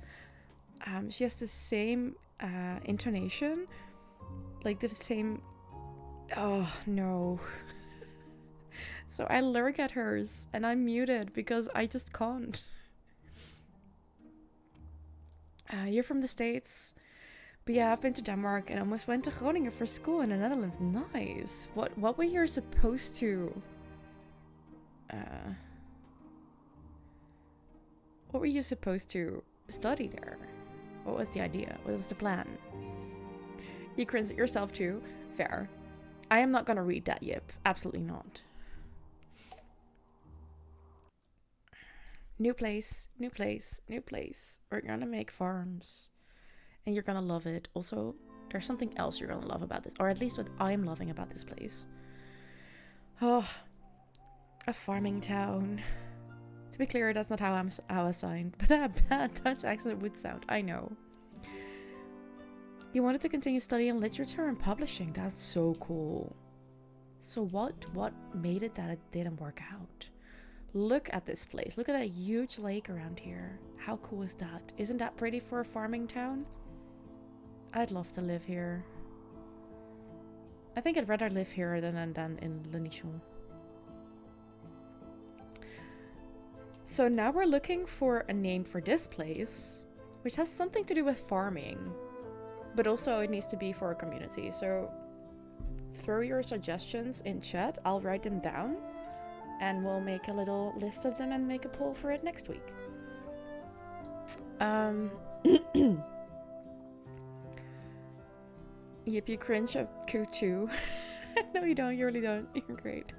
She has the same intonation, like the same. Oh no. So I lurk at hers and I'm muted because I just can't. You're from the States? But yeah, I've been to Denmark and almost went to Groningen for school in the Netherlands. Nice. What were you supposed to... what were you supposed to study there? What was the idea? What was the plan? You cringe at yourself too? Fair. I am not gonna read that, Yip. Absolutely not. New place, new place, new place. We're gonna make farms. And you're gonna love it. Also, there's something else you're gonna love about this. Or at least what I'm loving about this place. Oh, a farming town. To be clear, that's not how I signed. But a bad Dutch accent would sound. I know. You wanted to continue studying literature and publishing. That's so cool. So what made it that it didn't work out? Look at this place. Look at that huge lake around here. How cool is that? Isn't that pretty for a farming town? I'd love to live here. I think I'd rather live here than in Le Nichon. So now we're looking for a name for this place, which has something to do with farming. But also it needs to be for a community. So throw your suggestions in chat. I'll write them down. And we'll make a little list of them and make a poll for it next week. Yip, you cringe at Q2. No, you don't. You really don't. You're great.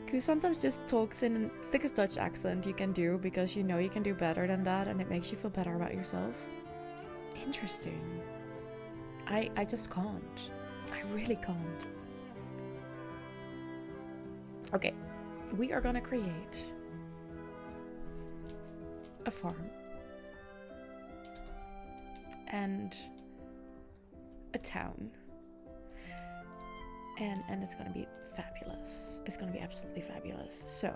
Q sometimes just talks in the thickest Dutch accent you can do because you know you can do better than that and it makes you feel better about yourself. Interesting. I just can't. I really can't. Okay, we are gonna create a farm and a town, and it's gonna be fabulous. It's gonna be absolutely fabulous. So,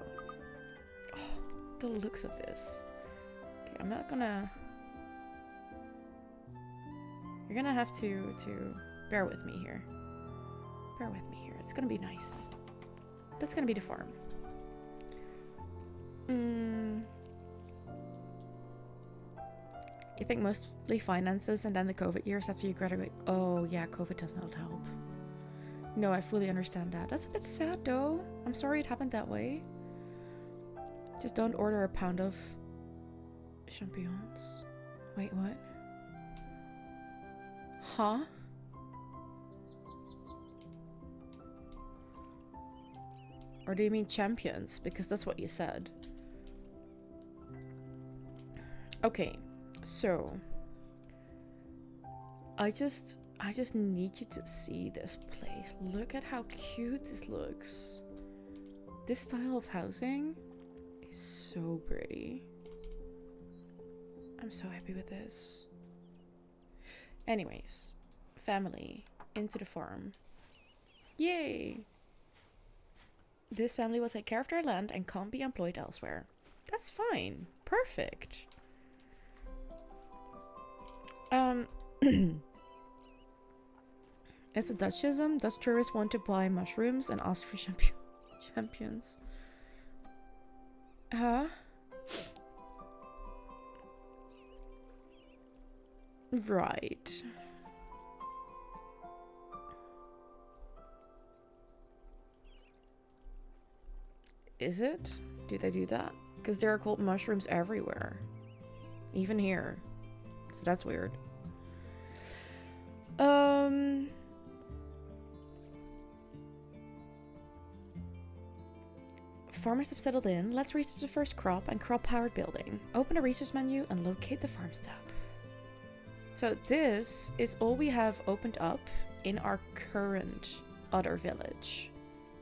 oh, the looks of this. Okay, I'm not gonna. You're gonna have to bear with me here. Bear with me here. It's gonna be nice. That's gonna be the farm. You think mostly finances and then the COVID years after you graduate? Oh yeah, COVID does not help. No, I fully understand that. That's a bit sad though. I'm sorry it happened that way. Just don't order a pound of champignons. Wait, what? Huh? Or do you mean champions? Because that's what you said. Okay, so I just need you to see this place. Look at how cute this looks. This style of housing is so pretty. I'm so happy with this. Anyways, family into the farm. Yay! This family will take care of their land and can't be employed elsewhere. That's fine. Perfect. It's a Dutchism. Dutch tourists want to buy mushrooms and ask for champions. Huh? Right. Is it? Do they do that? Because there are called mushrooms everywhere. Even here. So that's weird. Farmers have settled in. Let's research the first crop and crop-powered building. Open a research menu and locate the farm step. So this is all we have opened up in our current other village.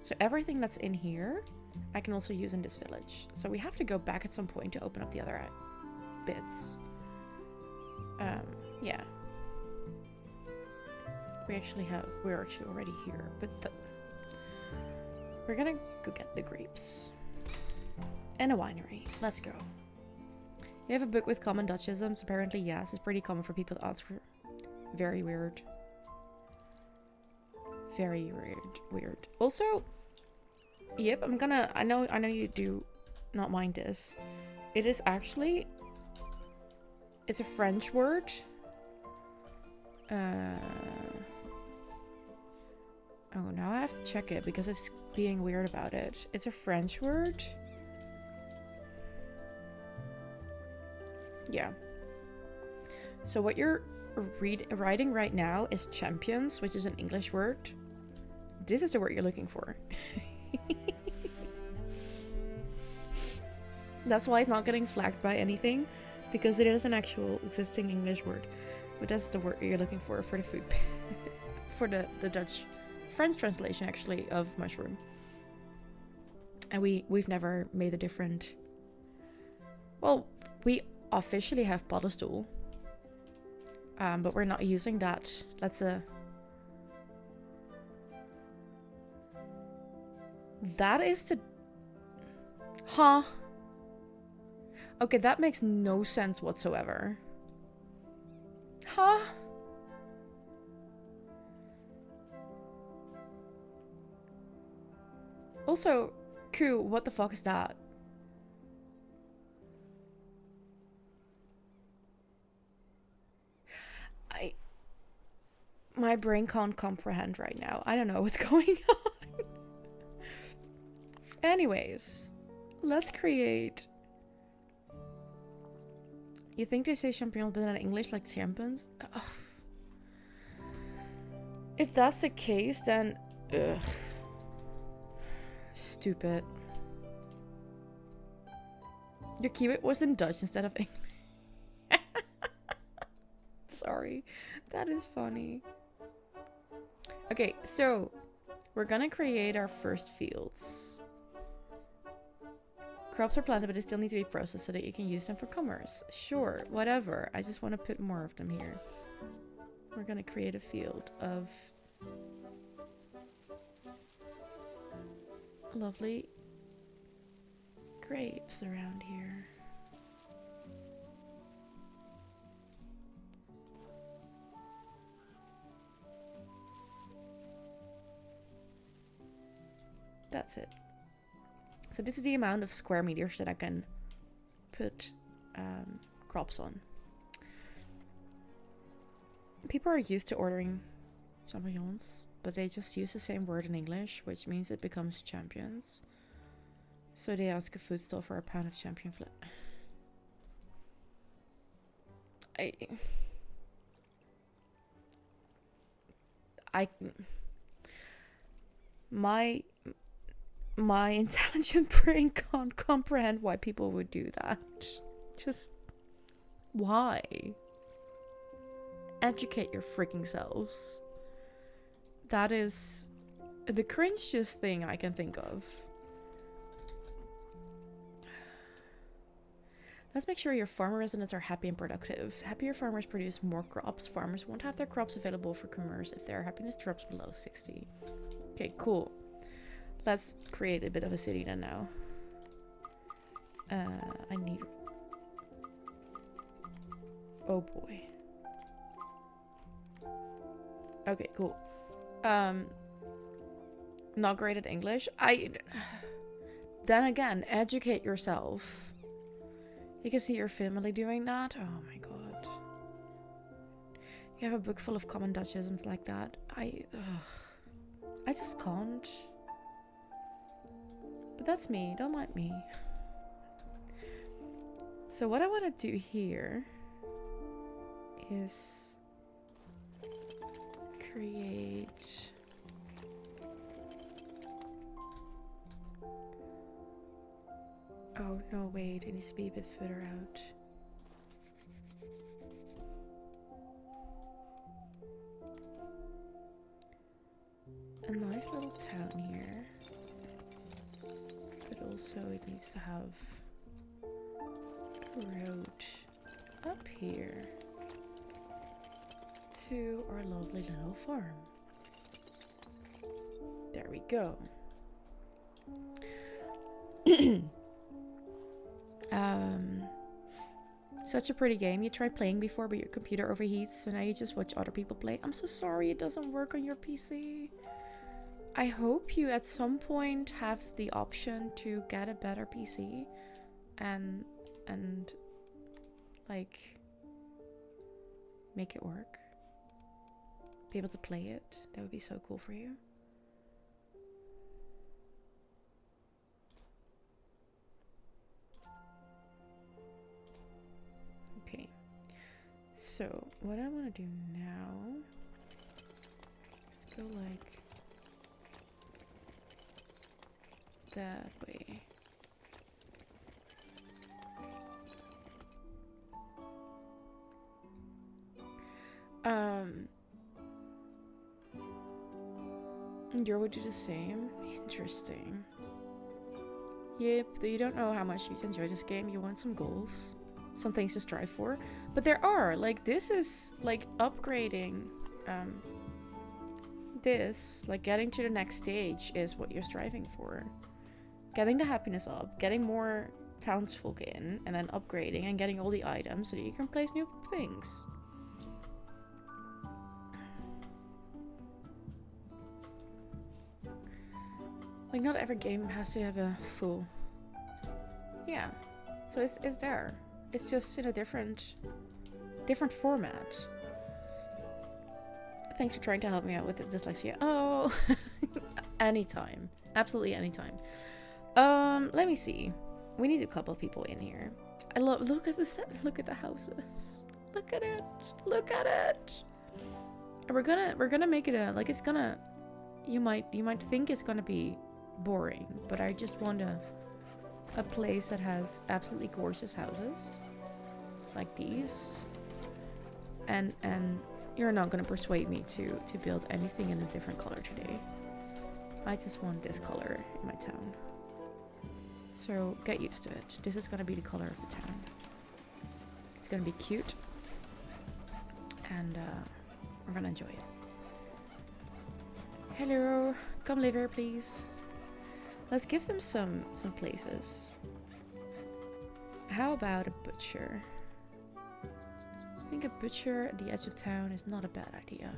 So everything that's in here, I can also use in this village. So we have to go back at some point to open up the other bits. Yeah. We're actually already here, but we're gonna go get the grapes. And a winery. Let's go. You have a book with common Dutchisms? Apparently, yes. It's pretty common for people to ask for. Very weird. Very weird. Also, Yep, I know you do not mind this. It is actually, it's a French word. Oh, now I have to check it because it's being weird about it. It's a French word. Yeah. So what you're writing right now is champions, which is an English word. This is the word you're looking for. That's why it's not getting flagged by anything, because it is an actual existing English word. But that's the word you're looking for the food. For the Dutch French translation actually of mushroom. And we've never made a different. Well, we officially have paddenstoel. But we're not using that. That's a. That is the. Huh? Okay, that makes no sense whatsoever. Huh? Also, cool, what the fuck is that? My brain can't comprehend right now. I don't know what's going on. Anyways, let's create. You think they say champignons but in English like champions? Oh. If that's the case, then ugh. Stupid. Your keyword was in Dutch instead of English. Sorry, that is funny. Okay, so we're gonna create our first fields. Crops are planted, but they still need to be processed so that you can use them for commerce. Sure, whatever. I just want to put more of them here. We're gonna create a field of lovely grapes around here. That's it. So this is the amount of square meters that I can put crops on. People are used to ordering champignons, but they just use the same word in English, which means it becomes champions. So they ask a food stall for a pound of champion flip. My intelligent brain can't comprehend why people would do that. Just why? Educate your freaking selves. That is the cringiest thing I can think of. Let's make sure your farmer residents are happy and productive. Happier farmers produce more crops. Farmers won't have their crops available for commerce if their happiness drops below 60. Okay, cool. Let's create a bit of a city then now. I need... Oh boy. Okay, cool. Not great at English. Then again, educate yourself. You can see your family doing that. Oh my god. You have a book full of common Dutchisms like that. I just can't. But that's me. Don't mind me. So what I want to do here is create... Oh, no, wait. It needs to be a bit further out. A nice little town here. But also it needs to have a road up here to our lovely little farm. There we go. Such a pretty game. You tried playing before, but your computer overheats, so now you just watch other people play. I'm so sorry it doesn't work on your PC. I hope you at some point have the option to get a better PC and like make it work. Be able to play it. That would be so cool for you. Okay. So what I want to do now is go like that way. You would do the same? Interesting. Yep, you don't know how much you enjoy this game. You want some goals, some things to strive for. But there are, like, this is, like, upgrading, this, like, getting to the next stage is what you're striving for. Getting the happiness up, getting more townsfolk in, and then upgrading and getting all the items so that you can place new things. Like, not every game has to have a full... Yeah. So it's there. It's just in a different format. Thanks for trying to help me out with the dyslexia. Oh, anytime. Absolutely anytime. Let me see. We need a couple of people in here. Look at the set. Look at the houses. Look at it. Look at it. And we're gonna make it a, like, it's gonna, you might think it's gonna be boring, but I just want a place that has absolutely gorgeous houses like these, and you're not gonna persuade me to build anything in a different color today. I just want this color in my town, so get used to it. This is gonna be the color of the town. It's gonna be cute, and we're gonna enjoy it. Hello, come live here, please. Let's give them some places. How about a butcher? I think a butcher at the edge of town is not a bad idea.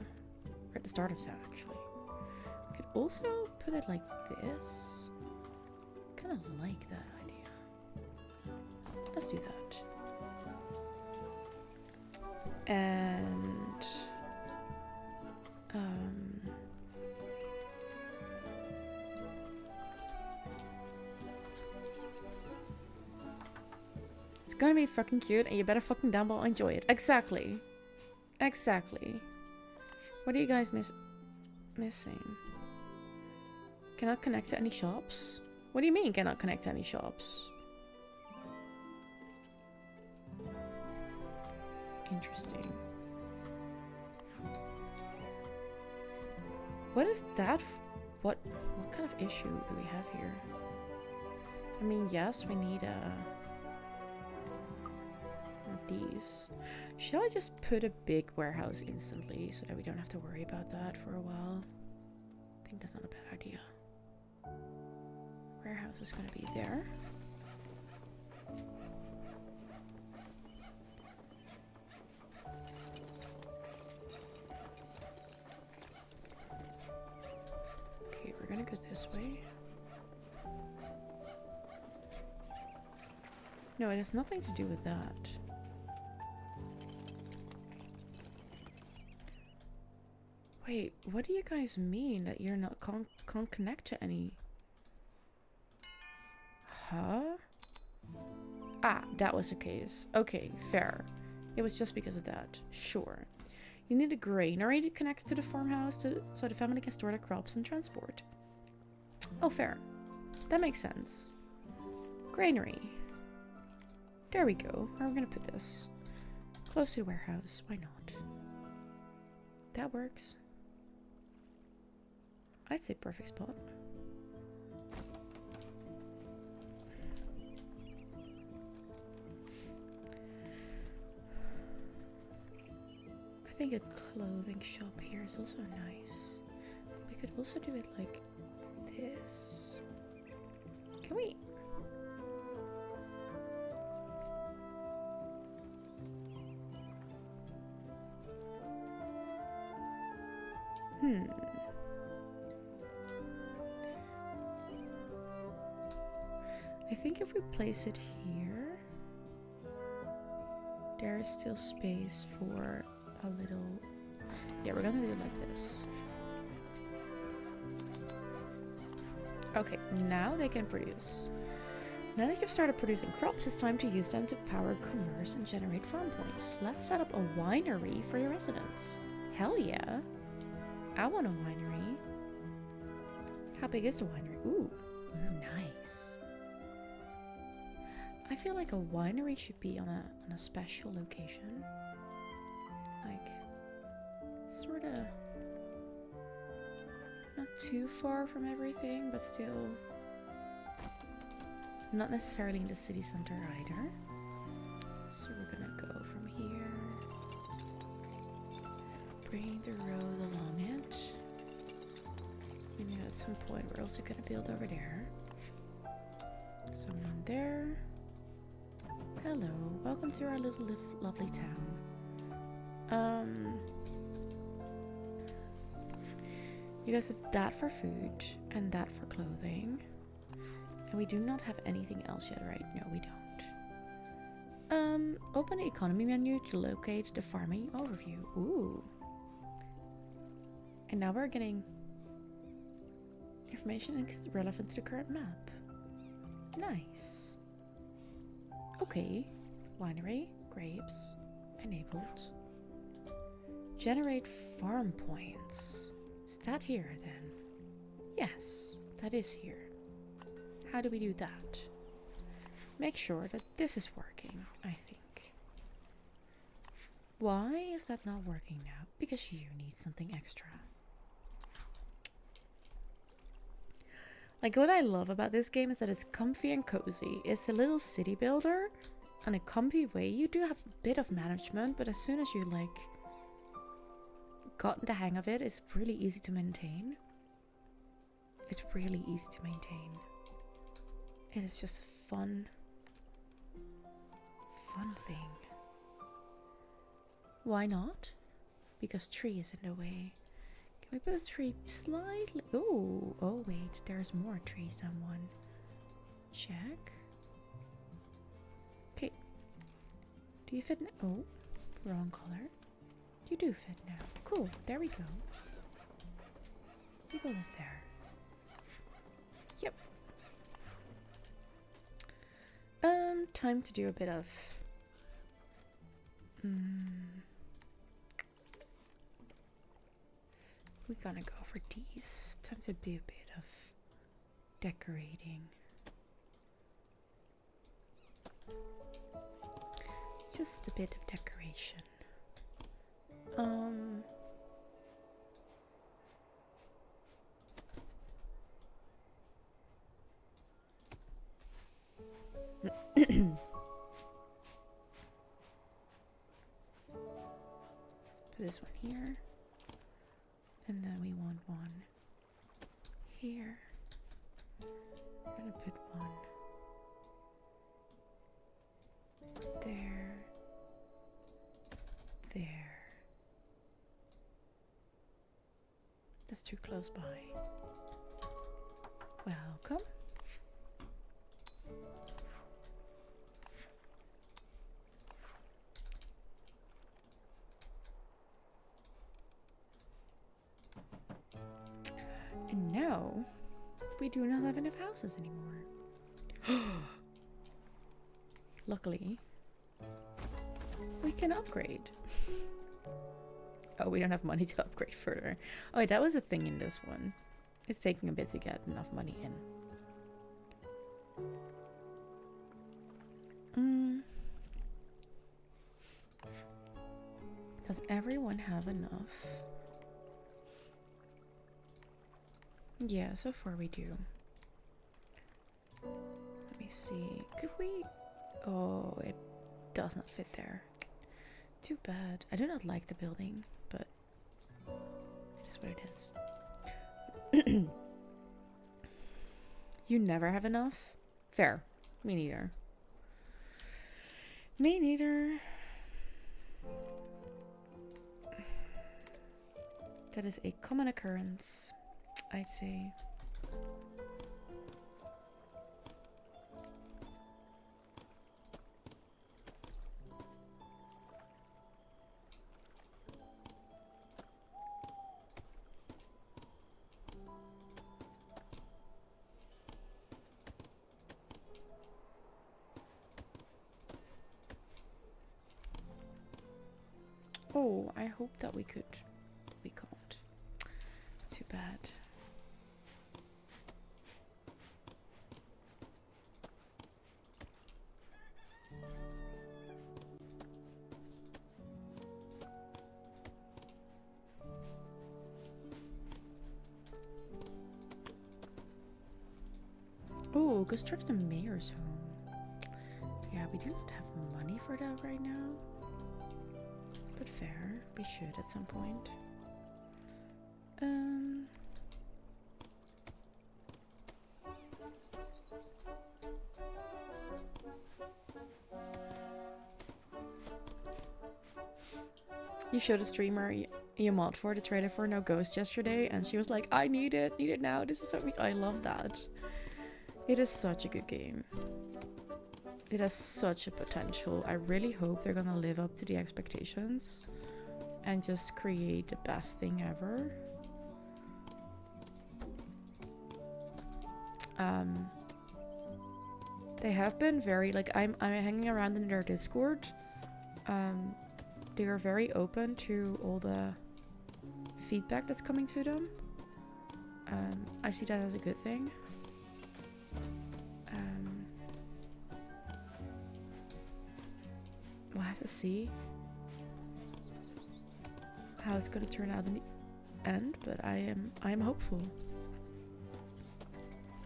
Or at the start of town, actually. We could also put it like this. I kind of like that idea. Let's do that. And it's gonna be fucking cute, and you better fucking damn well enjoy it. Exactly. Exactly. What are you guys missing? Cannot connect to any shops? What do you mean cannot connect to any shops? Interesting. What is that? What kind of issue do we have here? I mean, yes, we need one of these. Should I just put a big warehouse instantly so that we don't have to worry about that for a while? I think that's not a bad idea. Warehouse is going to be there. Okay, we're going to go this way. No, it has nothing to do with that. Wait, what do you guys mean that you're not can't connect to any? Huh? Ah, that was the case. Okay, fair. It was just because of that. Sure. You need a granary to connect to the farmhouse so the family can store their crops and transport. Oh, fair. That makes sense. Granary. There we go. Where are we gonna put this? Close to the warehouse. Why not? That works. I'd say perfect spot. I think a clothing shop here is also nice. But we could also do it like this. Can we? I think if we place it here, there is still space for a little... Yeah, we're gonna do it like this. Okay, now they can produce. Now that you've started producing crops, it's time to use them to power commerce and generate farm points. Let's set up a winery for your residents. Hell yeah. I want a winery. How big is the winery? Ooh, nice. I feel like a winery should be on a special location. Like, sort of not too far from everything, but still not necessarily in the city center either. So we're gonna go from here, bring the road along it. We know at some point we're also gonna build over there. Someone there. Hello, welcome to our little lovely town. You guys have that for food and that for clothing. And we do not have anything else yet, right? No, we don't. Open the economy menu to locate the farming overview. Ooh. And now we're getting information relevant to the current map. Nice. Okay. Winery, grapes, enabled. Generate farm points. Is that here then? Yes, that is here. How do we do that? Make sure that this is working, I think. Why is that not working now? Because you need something extra. Like, what I love about this game is that it's comfy and cozy. It's a little city builder in a comfy way. You do have a bit of management, but as soon as you like gotten the hang of it, it's really easy to maintain. It's really easy to maintain. And it's just a fun thing. Why not? Because tree is in the way. Can we put a tree slightly? Oh wait, there's more trees than one. Check. Okay. Do you fit now? Oh, wrong color. You do fit now. Cool, there we go. You go live there. Yep. Time to do a bit of... We're gonna go for these. Time to do a bit of decorating. Just a bit of decoration. Put this one here, and then we want one here. We're gonna put one there, there. That's too close by. Welcome. And now we do not have enough houses anymore. Luckily, we can upgrade. Oh, we don't have money to upgrade further. Oh, wait, that was a thing in this one. It's taking a bit to get enough money in. Does everyone have enough? Yeah, so far we do. Let me see. Could we... Oh, it does not fit there. Too bad. I do not like the building, but it is what it is. You never have enough? Fair. Me neither. Me neither. That is a common occurrence, I'd say. Oh, I hope that we could. We can't. Too bad. Oh, construct the mayor's home. Yeah, we do not have money for that right now. But fair, we should at some point. You showed a streamer you mod for the trailer for No Ghost yesterday, and she was like, I need it now. This is so I love that. It is such a good game. It has such a potential. I really hope they're gonna live up to the expectations and just create the best thing ever. They have been very like I'm hanging around in their Discord. They are very open to all the feedback that's coming to them. I see that as a good thing. We'll have to see how it's going to turn out in the end, but I am hopeful.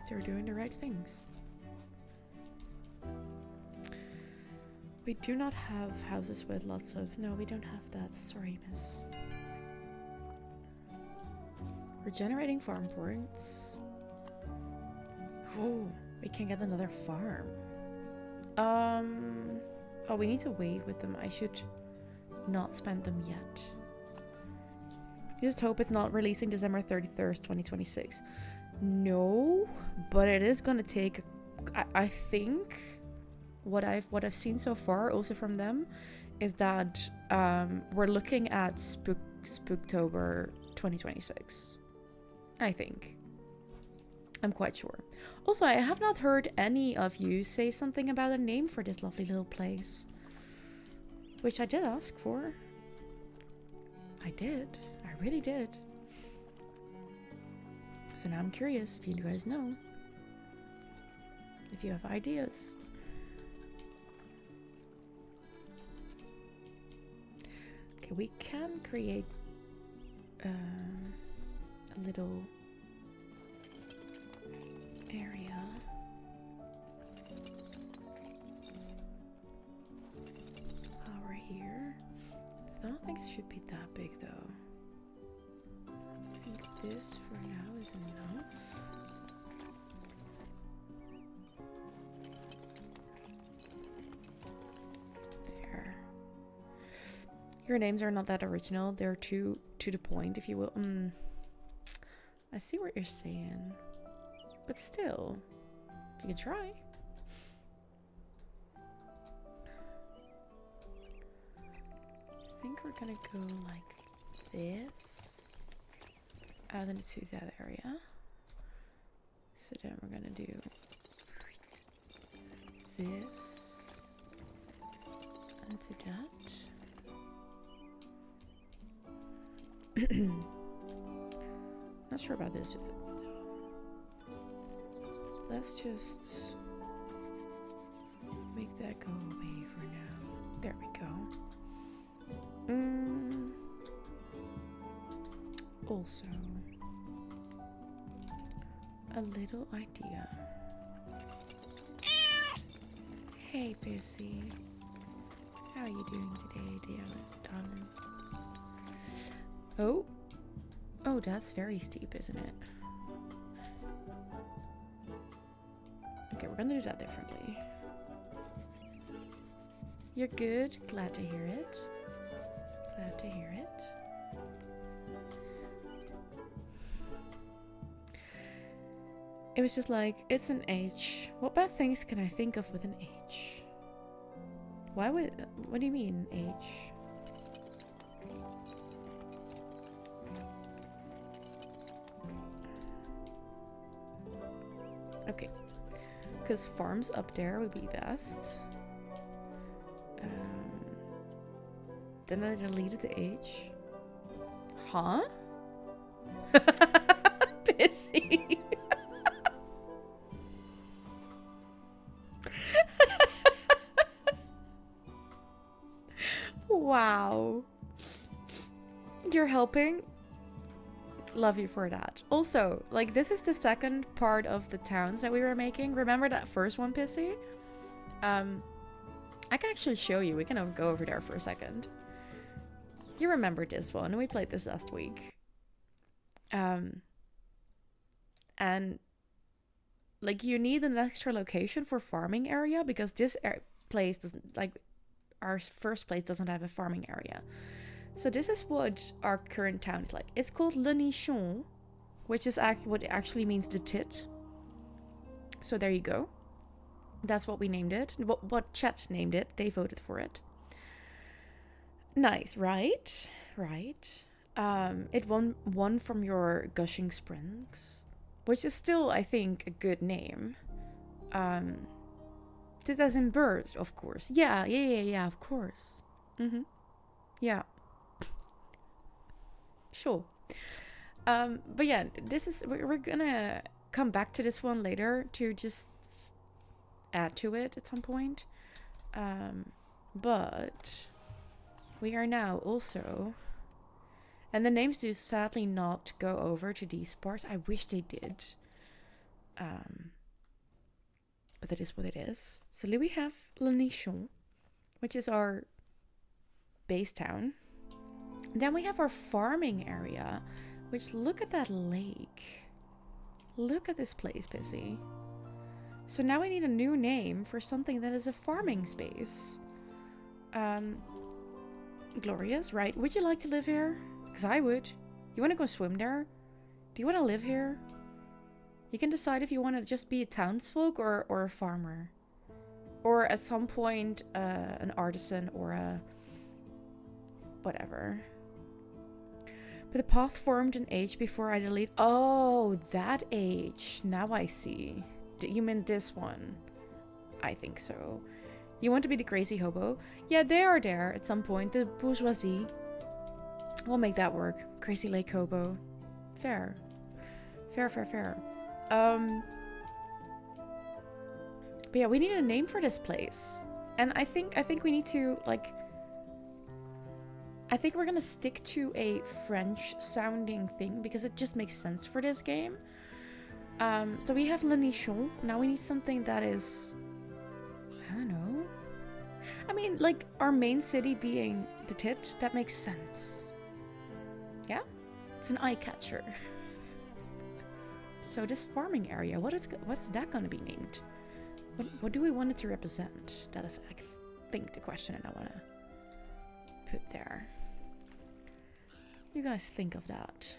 They're doing the right things. We do not have houses with lots of... No, we don't have that. Sorry, miss. We're generating farm points. Oh, we can get another farm. Oh, we need to wait with them. I should not spend them yet. Just hope it's not releasing December 31st, 2026. No, but it is gonna take... I think what I've seen so far, also from them, is that we're looking at Spooktober 2026. I think. I'm quite sure. Also, I have not heard any of you say something about a name for this lovely little place, which I did ask for. I did. I really did. So now I'm curious if you guys know. If you have ideas. Okay, we can create a little area. While we're here. I don't think it should be that big though. I think this for now is enough. There. Your names are not that original. They're too to the point, if you will. I see what you're saying. But still, you can try. I think we're gonna go like this out into that area. So then we're gonna do this into that. Not sure about this yet. Let's just make that go away for now. There we go. Also, a little idea. Hey, Pissy. How are you doing today, dear darling? Oh. Oh, that's very steep, isn't it? Okay, we're gonna do that differently. You're good. Glad to hear it. Glad to hear it. It was just like, it's an H. What bad things can I think of with an H? Why would... What do you mean, H? Okay. Because farms up there would be best. Then I deleted the H. Huh? Pissy. Wow. You're helping? Love you for that. Also, like, this is the second part of the towns that we were making. Remember that first one, Pissy? I can actually show you. We can go over there for a second. You remember this one. We played this last week. And like, you need an extra location for farming area because this place doesn't, like, our first place doesn't have a farming area. So this is what our current town is like. It's called Le Nichon, which is what it actually means the tit. So there you go. That's what we named it. What chat named it. They voted for it. Nice, right? Right. It won from your Gushing Springs, which is still, I think, a good name. Did as in bird, of course. Yeah, of course. Yeah. Sure. But yeah, we're gonna come back to this one later to just add to it at some point. But we are now also, and the names do sadly not go over to these parts. I wish they did. But that is what it is. So we have Le Nichon, which is our base town. Then we have our farming area, which, look at that lake. Look at this place, Pissy. So now we need a new name for something that is a farming space. Glorious, right? Would you like to live here? Because I would. You want to go swim there? Do you want to live here? You can decide if you want to just be a townsfolk or a farmer. Or at some point, an artisan or a whatever. But the path formed an H before I delete. Oh, that H. Now I see. You mean this one? I think so. You want to be the crazy hobo? Yeah, they are there at some point. The bourgeoisie. We'll make that work. Crazy lake hobo. Fair. Fair. But yeah, we need a name for this place. And I think we need to, like, I think we're gonna stick to a French sounding thing because it just makes sense for this game. So we have Le Nichon. Now we need something that is, I don't know. I mean, like, our main city being the tit, that makes sense. Yeah? It's an eye catcher. So this farming area, what is that gonna be named? What do we want it to represent? That is, I think, the question that I wanna put there. You guys think of that.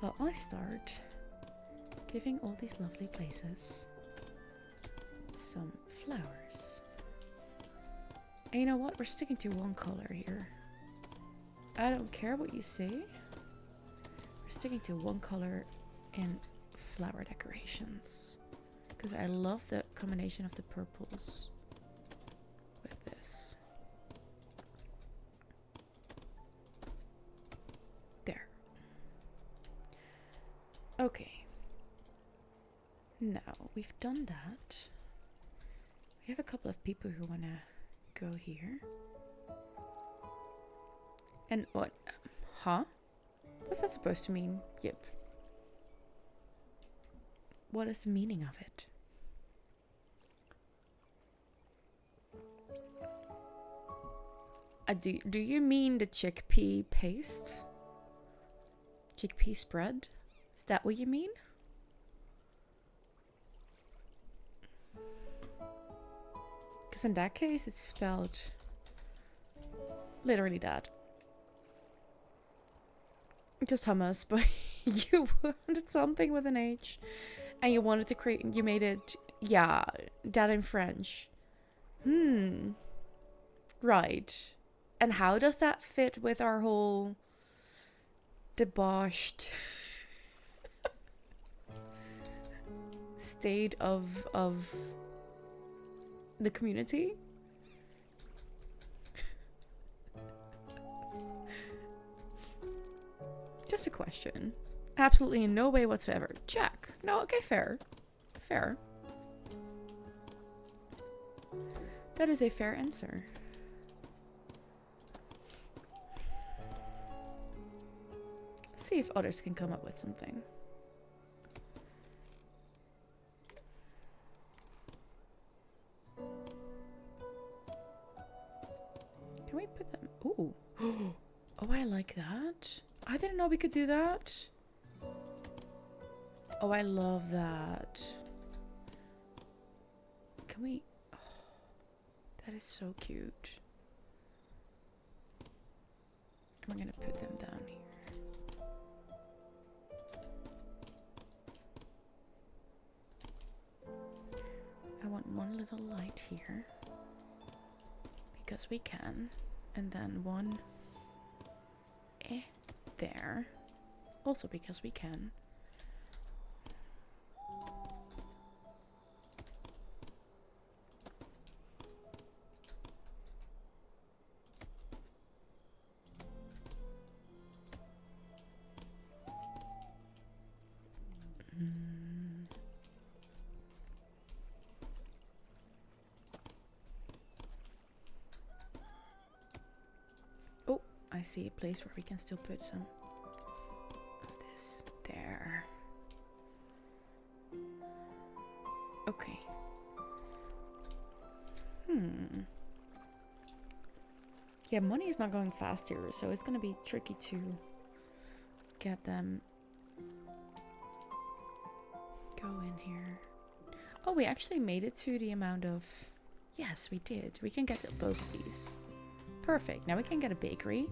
Well, I start giving all these lovely places some flowers. And you know what? We're sticking to one color here. I don't care what you say. We're sticking to one color in flower decorations. Because I love the combination of the purples with this. There. Okay. Now, we've done that. We have a couple of people who want to go here. And what? Huh? What's that supposed to mean? Yep. What is the meaning of it? Do you mean the chickpea paste? Chickpea spread? Is that what you mean? Because in that case, it's spelled literally that. Just hummus, but you wanted something with an H. And you wanted to create, you made it, yeah, that in French. Right. And how does that fit with our whole debauched state of the community? Just a question. Absolutely in no way whatsoever. Check. No, okay, fair. Fair. That is a fair answer. Let's see if others can come up with something. Can we put them? Ooh. Oh, I like that. I didn't know we could do that. Oh, I love that. Can we? Oh, that is so cute. We're gonna put them down here. I want one little light here. Because we can. And then one there. Also because we can. Oh, I see a place where we can still put some of this there. Okay. Yeah, money is not going fast here, so it's gonna be tricky to get them go in here. Oh, we actually made it to the amount of... Yes, we did. We can get both of these. Perfect. Now we can get a bakery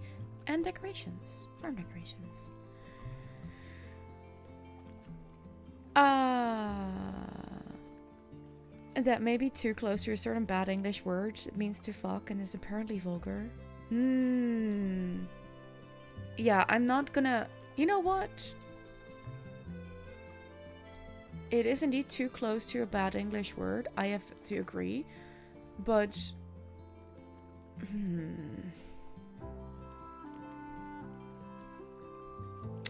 and decorations. Farm decorations. That may be too close to a certain bad English word. It means to fuck and is apparently vulgar. Yeah, I'm not gonna... You know what? It is indeed too close to a bad English word. I have to agree. But... Am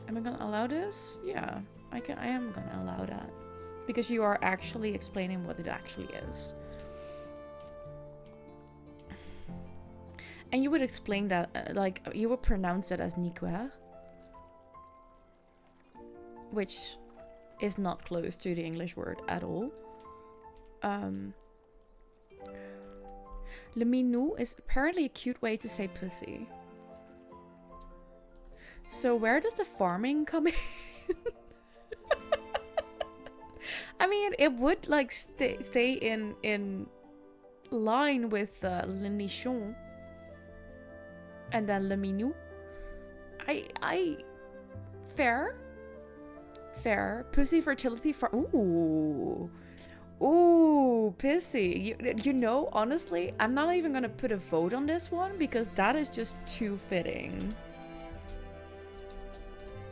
I gonna allow this? Yeah, I am gonna allow that. Because you are actually explaining what it actually is. And you would explain that, like, you would pronounce that as niquer. Which is not close to the English word at all. Le minou is apparently a cute way to say pussy. So where does the farming come in? I mean, it would like stay in line with le nichon and then le minou. Fair. Pussy fertility ooh, pissy. You know, honestly, I'm not even gonna put a vote on this one because that is just too fitting.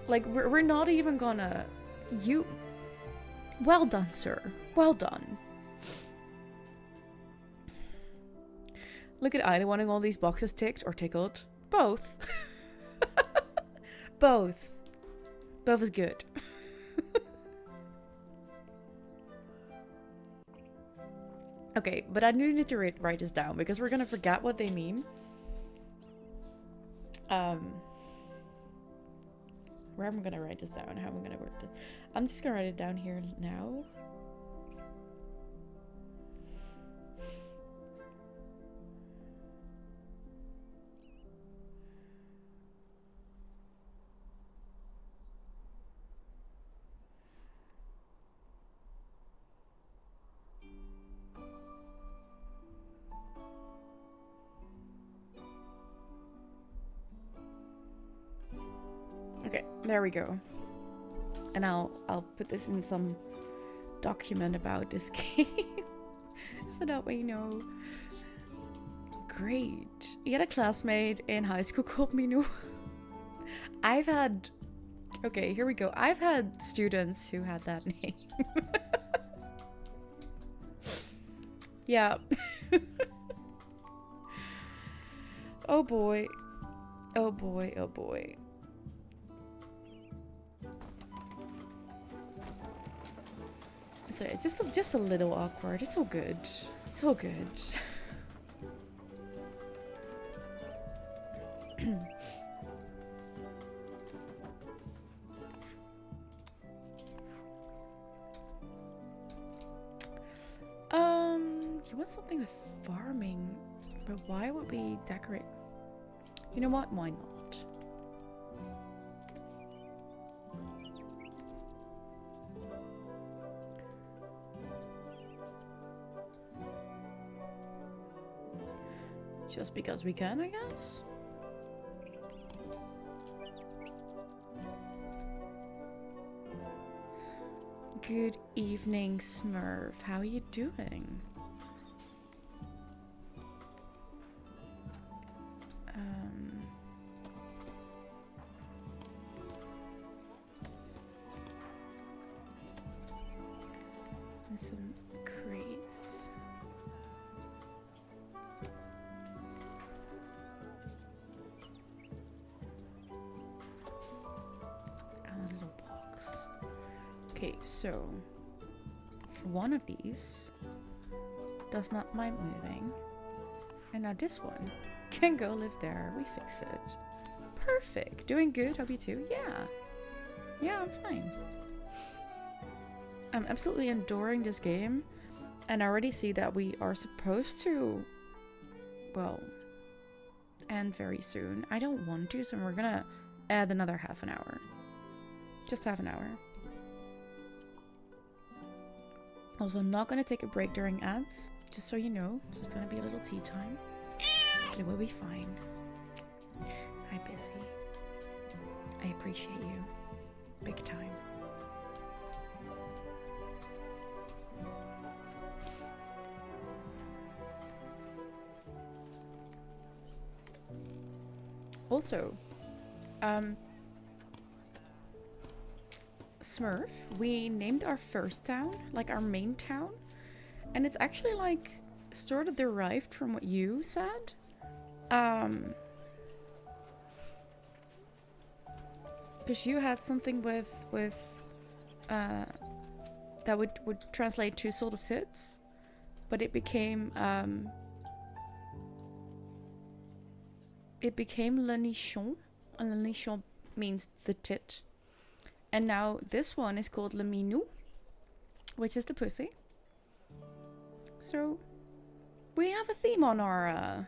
Like we're not even gonna. Well done, sir. Well done. Look at Ida wanting all these boxes ticked or tickled. Both. Both. Both is good. Okay, but I do need to write this down because we're gonna forget what they mean. Where am I gonna write this down? How am I gonna work this? I'm just gonna write it down here now. Okay, there we go. And I'll put this in some document about this game. So that way you know. Great. You had a classmate in high school called Minou. I've had... Okay, here we go. I've had students who had that name. Yeah. Oh boy. Oh boy, oh boy. So it's just a little awkward. It's all good. It's all good. You want something with farming, but why would we decorate? You know what? Why not? Just because we can, I guess? Good evening, Smurf. How are you doing? And some crates. And a little box. Okay, so one of these does not mind moving. And now this one can go live there. We fixed it. Perfect. Doing good. Hope you too. Yeah. Yeah, I'm fine. I'm absolutely adoring this game. And I already see that we are supposed to, well, end very soon. I don't want to, so we're gonna add another half an hour. Just half an hour. Also, I'm not gonna take a break during ads, just so you know. So it's gonna be a little tea time. It will be fine. Hi, Busy. I appreciate you. Big time. Also, Smurf, we named our first town, like our main town, and it's actually like sort of derived from what you said. Because you had something with that would translate to sort of tits, but it became le nichon, and le nichon means the tit. And now this one is called le minou, which is the pussy. So we have a theme on our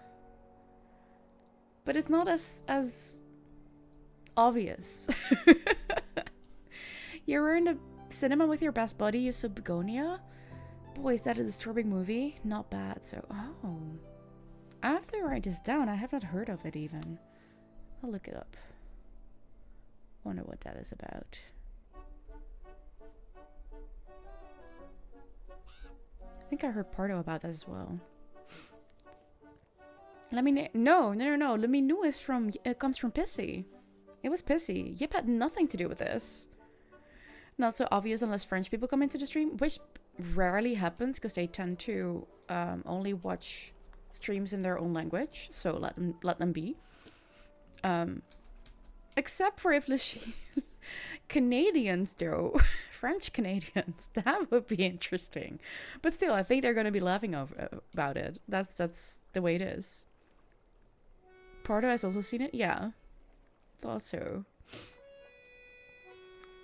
but it's not as obvious. You were in the cinema with your best buddy, you saw Begonia. Boy, is that a disturbing movie? Not bad. So, oh. I have to write this down. I have not heard of it even. I'll look it up. Wonder what that is about. I think I heard Pardo about that as well. No. Le Minou is from, it comes from Pissy. It was Pissy. Yip had nothing to do with this. Not so obvious unless French people come into the stream, which rarely happens because they tend to only watch streams in their own language. So let them be. Except for if Canadians though, French Canadians, that would be interesting. But still, I think they're going to be laughing about it. That's the way it is. Pardo has also seen it? Yeah. Thought so.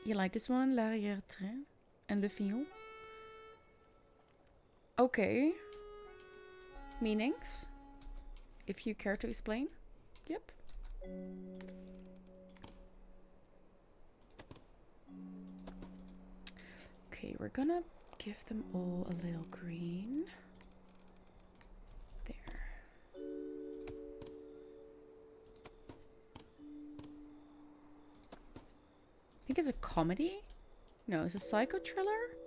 You like this one? L'arrière-train and Le Fillon? Okay. Meanings? If you care to explain? Yep. Okay, we're gonna give them all a little green. There. I think it's a comedy? No, it's a psycho thriller?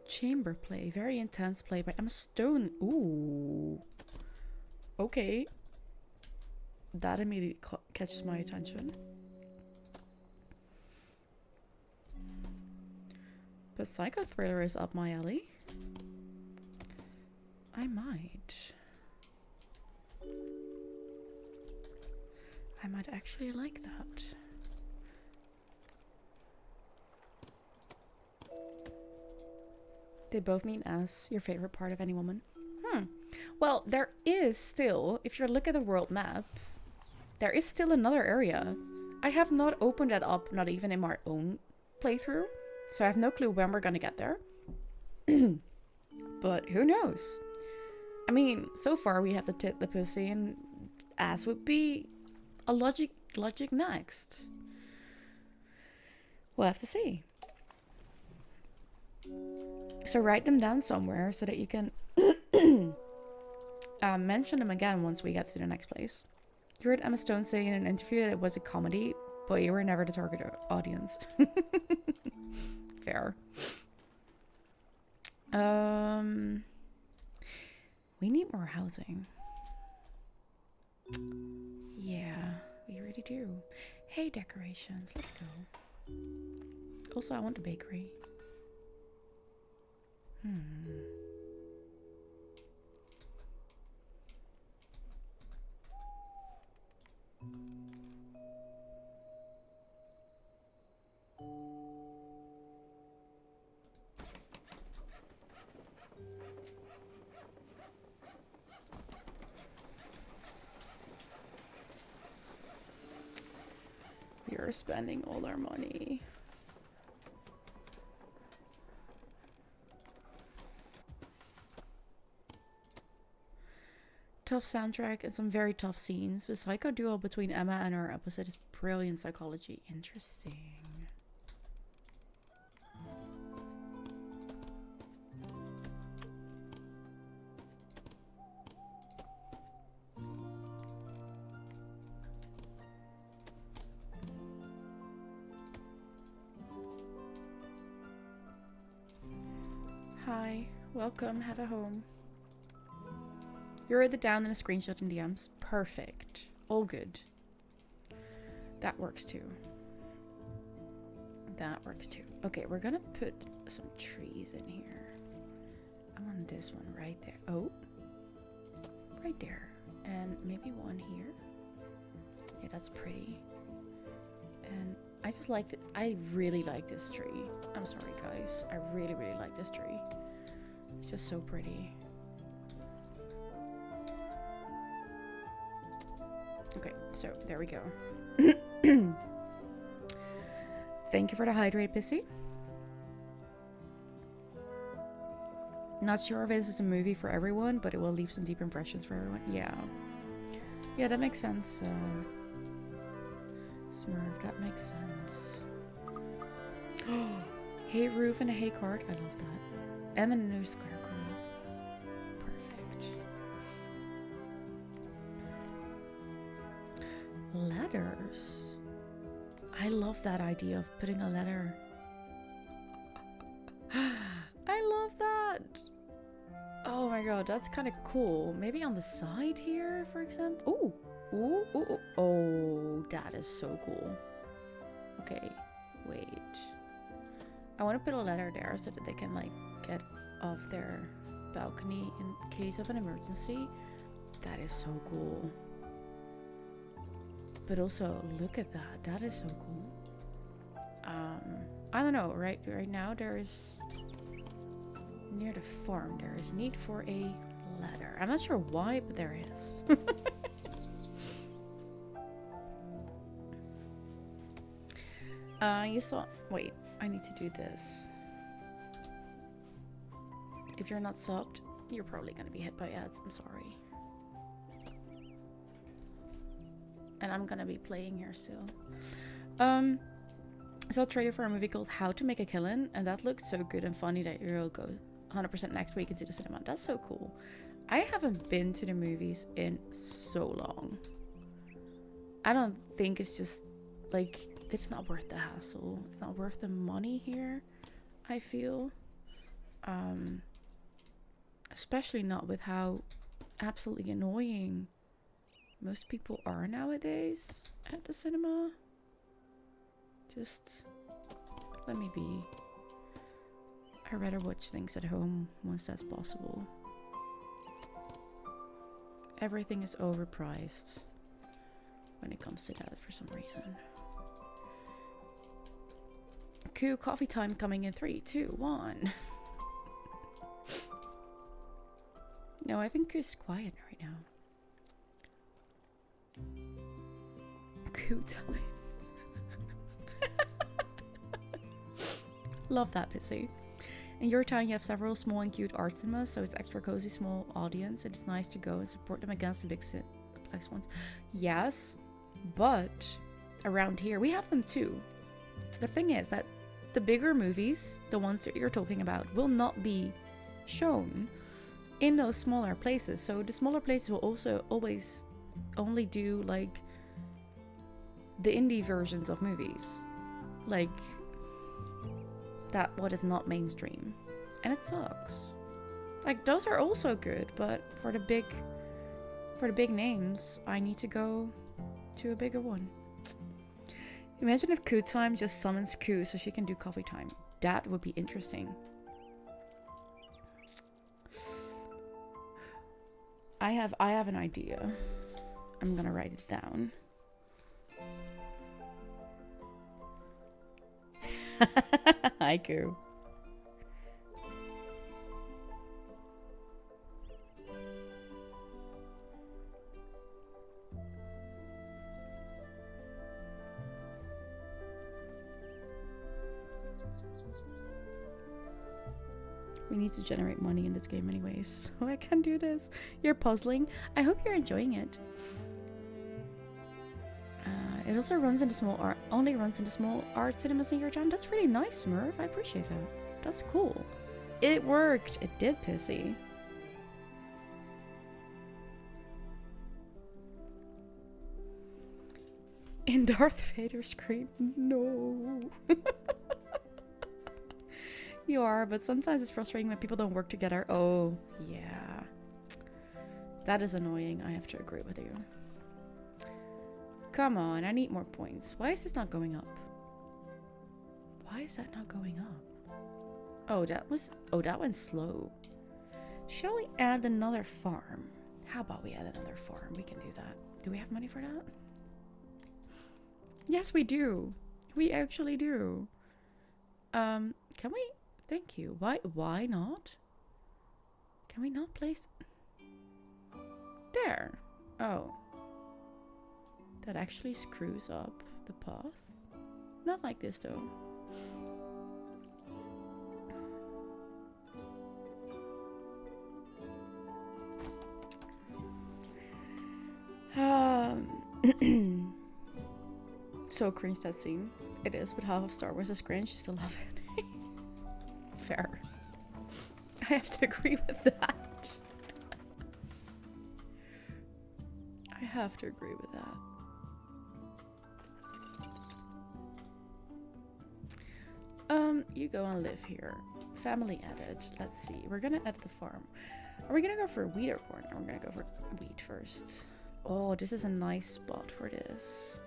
Chamber play. Very intense play by Emma Stone. Ooh. Okay. That immediately catches my attention. But psycho thriller is up my alley. I might actually like that. They both mean ass. Your favorite part of any woman. Well, there is still, if you look at the world map, there is still another area. I have not opened that up, not even in my own playthrough. So I have no clue when we're gonna get there. But who knows? I mean, so far we have the tit, the pussy, and ass would be a logic next. We'll have to see. So write them down somewhere so that you can mention them again once we get to the next place. You heard Emma Stone say in an interview that it was a comedy, but you were never the target audience. Fair. We need more housing. Yeah, we really do. Hey, decorations, let's go. Also, I want a bakery. We are spending all our money. Tough soundtrack and some very tough scenes. The psycho duo between Emma and her opposite is brilliant psychology. Interesting. Hi, welcome, have a home. You wrote it down in a screenshot in DMs. Perfect. All good. That works too. That works too. Okay, we're gonna put some trees in here. I want this one right there. Oh. Right there. And maybe one here. Yeah, that's pretty. And I just like it. I really like this tree. I'm sorry, guys. I really, really like this tree. It's just so pretty. Okay, so there we go. Thank you for the hydrate, Pissy. Not sure if this is a movie for everyone, but it will leave some deep impressions for everyone. Yeah. Yeah, that makes sense. Smurf, that makes sense. Hey roof and a hay cart. I love that. And the new scarecrow. Perfect. Letters. I love that idea of putting a letter. I love that. Oh my god, that's kind of cool. Maybe on the side here, for example. Ooh. Ooh, ooh, ooh. Oh, that is so cool. Okay, wait. I want to put a letter there so that they can like get off their balcony in case of an emergency. That is so cool. But also, look at that. That is so cool. I don't know. Right now, there is near the farm. There is need for a ladder. I'm not sure why, but there is. You saw. Wait, I need to do this. If you're not subbed, you're probably gonna be hit by ads. I'm sorry. And I'm gonna be playing here still. So I traded for a movie called How to Make a Killin', and that looked so good and funny that you'll go 100% next week into the cinema. That's so cool. I haven't been to the movies in so long. I don't think it's just like it's not worth the hassle. It's not worth the money here, I feel. Especially not with how absolutely annoying most people are nowadays at the cinema. Just let me be. I'd rather watch things at home once that's possible. Everything is overpriced when it comes to that for some reason. Cool, coffee time coming in 3, 2, 1. No, I think it's quiet right now. Coo time. Love that, Pissy. In your town, you have several small and cute art cinemas, so it's extra cozy, small audience. It's nice to go and support them against the big complex ones. Yes, but around here, we have them too. The thing is that the bigger movies, the ones that you're talking about, will not be shown in those smaller places. So the smaller places will also always only do like the indie versions of movies. Like that what is not mainstream. And it sucks. Like those are also good, but for the big names, I need to go to a bigger one. Imagine if Coo Time just summons Coo so she can do coffee time. That would be interesting. I have an idea. I'm gonna write it down. Hi, Coo. We need to generate money in this game anyways, so I can do this. You're puzzling. I hope you're enjoying it. It also runs into only runs into small art cinemas in your town. That's really nice, Smurf. I appreciate that. That's cool. It worked. It did, Pissy. In Darth Vader's scream, no. You are, but sometimes it's frustrating when people don't work together. Oh, yeah. That is annoying. I have to agree with you. Come on, I need more points. Why is this not going up? Why is that not going up? Oh, that went slow. Shall we add another farm? How about we add another farm? We can do that. Do we have money for that? Yes, we do. We actually do. Can we? Thank you. Why not? Can we not place? There. Oh. That actually screws up the path. Not like this though. So cringe that scene. It is, but half of Star Wars is cringe. You still love it. Fair. I have to agree with that. I have to agree with that. You go and live here. Family added. Let's see. We're gonna add the farm. Are we gonna go for wheat or corn? Or we're gonna go for wheat first. Oh, this is a nice spot for this.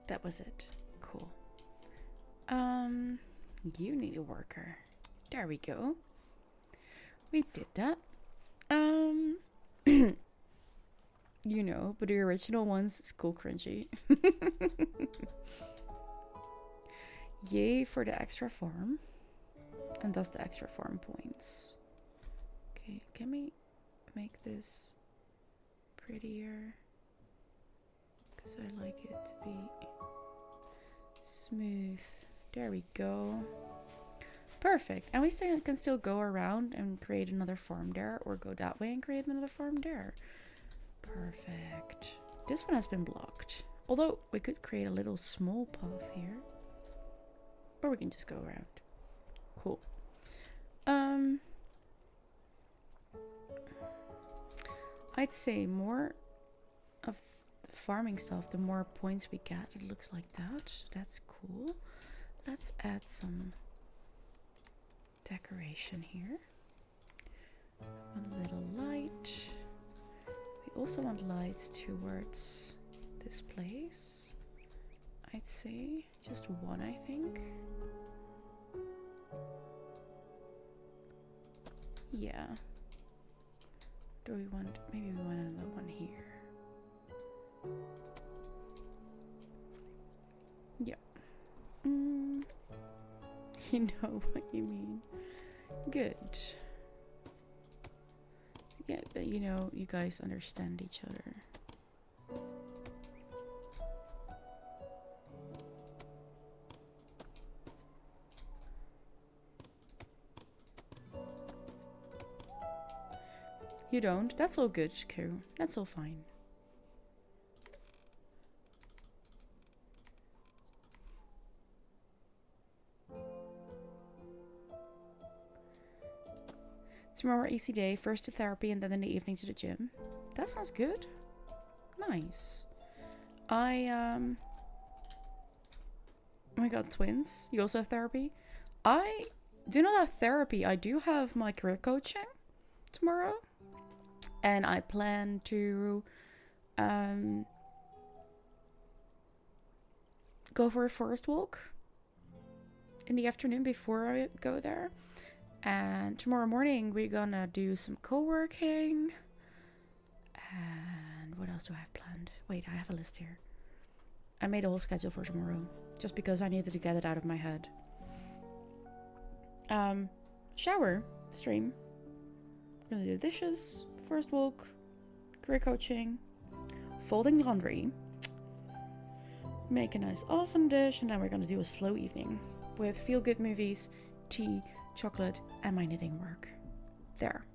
That was it. Cool. You need a worker. There we go. We did that. You know, but the original ones is cool cringy. Yay for the extra farm. And thus the extra farm points. Okay, can we make this prettier? Because I like it to be smooth. There we go. Perfect. And we can still go around and create another farm there, or go that way and create another farm there. Perfect. This one has been blocked. Although we could create a little small path here. Or we can just go around. Cool. I'd say more of the farming stuff, the more points we get. It looks like that. That's cool. Let's add some decoration here. A little light. We also want lights towards this place. I'd say just one, I think. Yeah. Do we want, maybe we want another one here. Yeah. You know what you mean. Good. Yeah, that you know you guys understand each other. You don't? That's all good, Koo. That's all fine. Tomorrow AC day, first to therapy and then in the evening to the gym. That sounds good. Nice. Oh my god, twins. You also have therapy? I do not have therapy. I do have my career coaching tomorrow. And I plan to go for a forest walk in the afternoon before I go there. And tomorrow morning we're gonna do some co-working. And what else do I have planned? Wait, I have a list here. I made a whole schedule for tomorrow just because I needed to get it out of my head. Shower, stream. Gonna do dishes, first walk, career coaching, folding laundry, make a nice oven dish, and then we're gonna do a slow evening with feel-good movies, tea, chocolate, and my knitting work. There.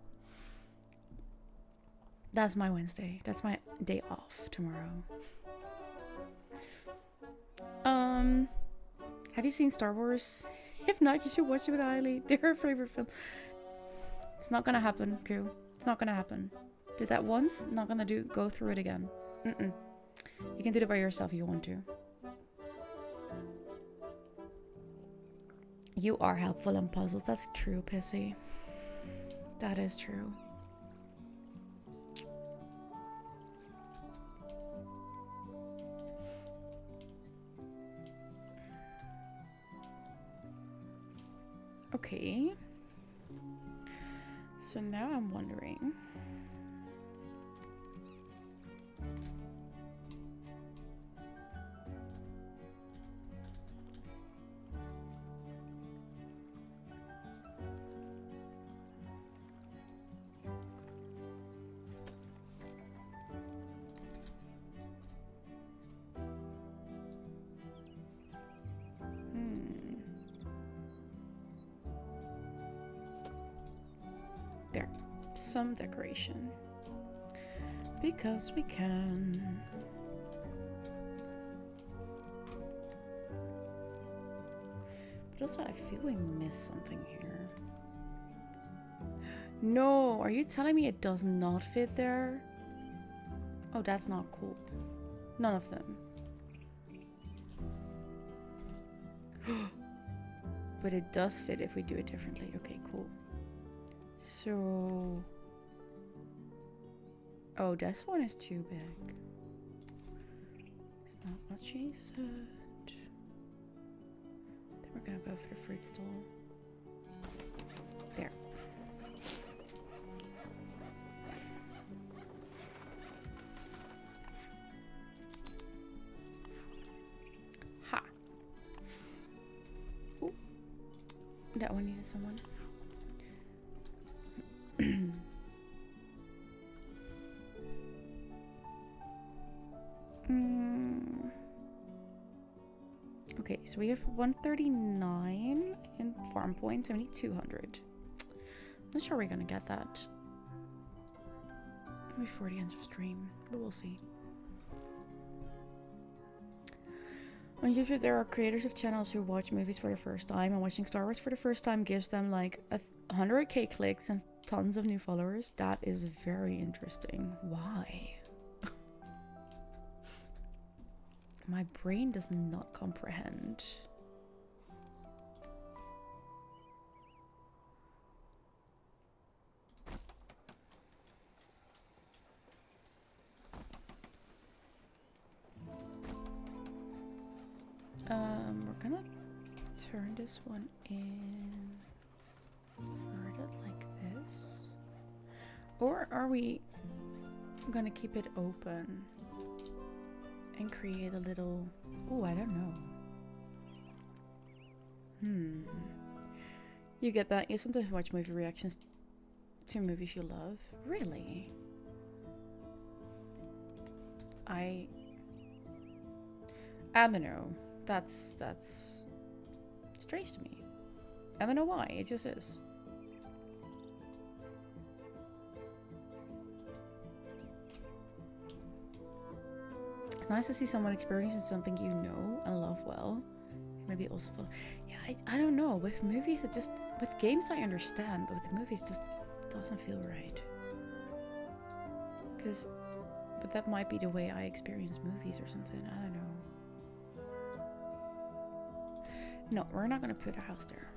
That's my Wednesday. That's my day off tomorrow. Have you seen Star Wars? If not, you should watch it with Eileen. They're her favorite film. It's not gonna happen, Koo. It's not gonna happen. Did that once, not gonna go through it again. You can do it by yourself if you want to. You are helpful in puzzles. That's true, Pissy. That is true. Okay. So now I'm wondering. There. Some decoration. Because we can. But also I feel we missed something here. No, are you telling me it does not fit there? Oh, that's not cool. None of them. But it does fit if we do it differently. Okay, cool. So... Oh, this one is too big. It's not what she said. Then we're gonna go for the fruit stall. There. Ha! Ooh. That one needed someone. Okay, so we have 139 in farm points. I need 200. Not sure we're gonna get that before the end of stream, but we'll see. On YouTube, there are creators of channels who watch movies for the first time, and watching Star Wars for the first time gives them like 100k clicks and tons of new followers. That is very interesting. Why? My brain does not comprehend. We're gonna turn this one in. Invert it like this. Or are we gonna keep it open and create a little... Oh, I don't know. You get that? You sometimes watch movie reactions to movies you love? Really? I don't know. That's strange to me. I don't know why. It just is. It's nice to see someone experiencing something you know and love well. Maybe also feel... Yeah, I don't know. With movies, it just... With games, I understand. But with movies, it just doesn't feel right. But that might be the way I experience movies or something. I don't know. No, we're not going to put a house there.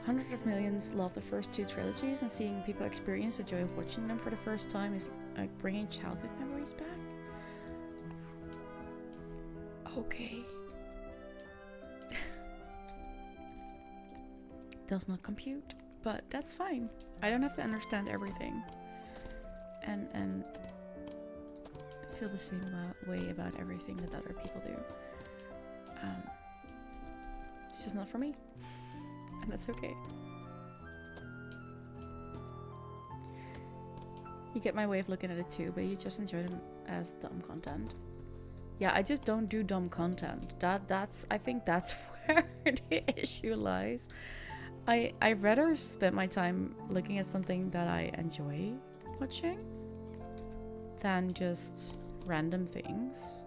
Hundreds of millions love the first two trilogies, and seeing people experience the joy of watching them for the first time is like bringing childhood memories back. Okay. Does not compute, but that's fine. I don't have to understand everything and feel the same way about everything that other people do. It's just not for me. And that's okay. You get my way of looking at it too, but you just enjoy them as dumb content. Yeah, I just don't do dumb content. I think that's where the issue lies. I'd rather spend my time looking at something that I enjoy watching than just random things.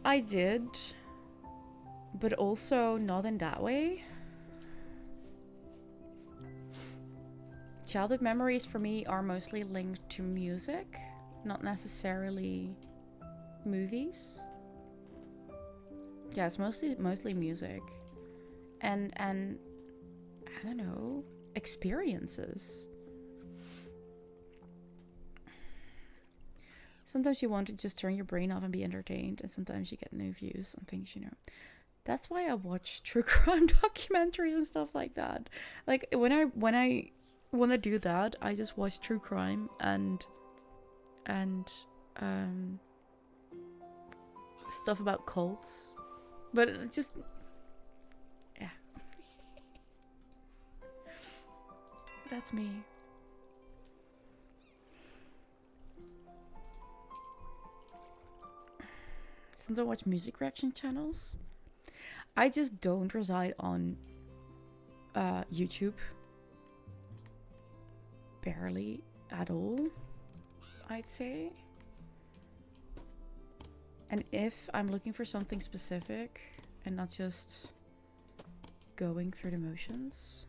I did, but also not in that way. Childhood memories for me are mostly linked to music, not necessarily movies. Yeah, it's mostly music, and I don't know, experiences. Sometimes you want to just turn your brain off and be entertained, and sometimes you get new views on things, you know. That's why I watch true crime documentaries and stuff like that. Like when I want to do that, I just watch true crime and stuff about cults. But it just, yeah. That's me. Since I watch music reaction channels, I just don't reside on YouTube. Barely at all, I'd say. And if I'm looking for something specific and not just going through the motions,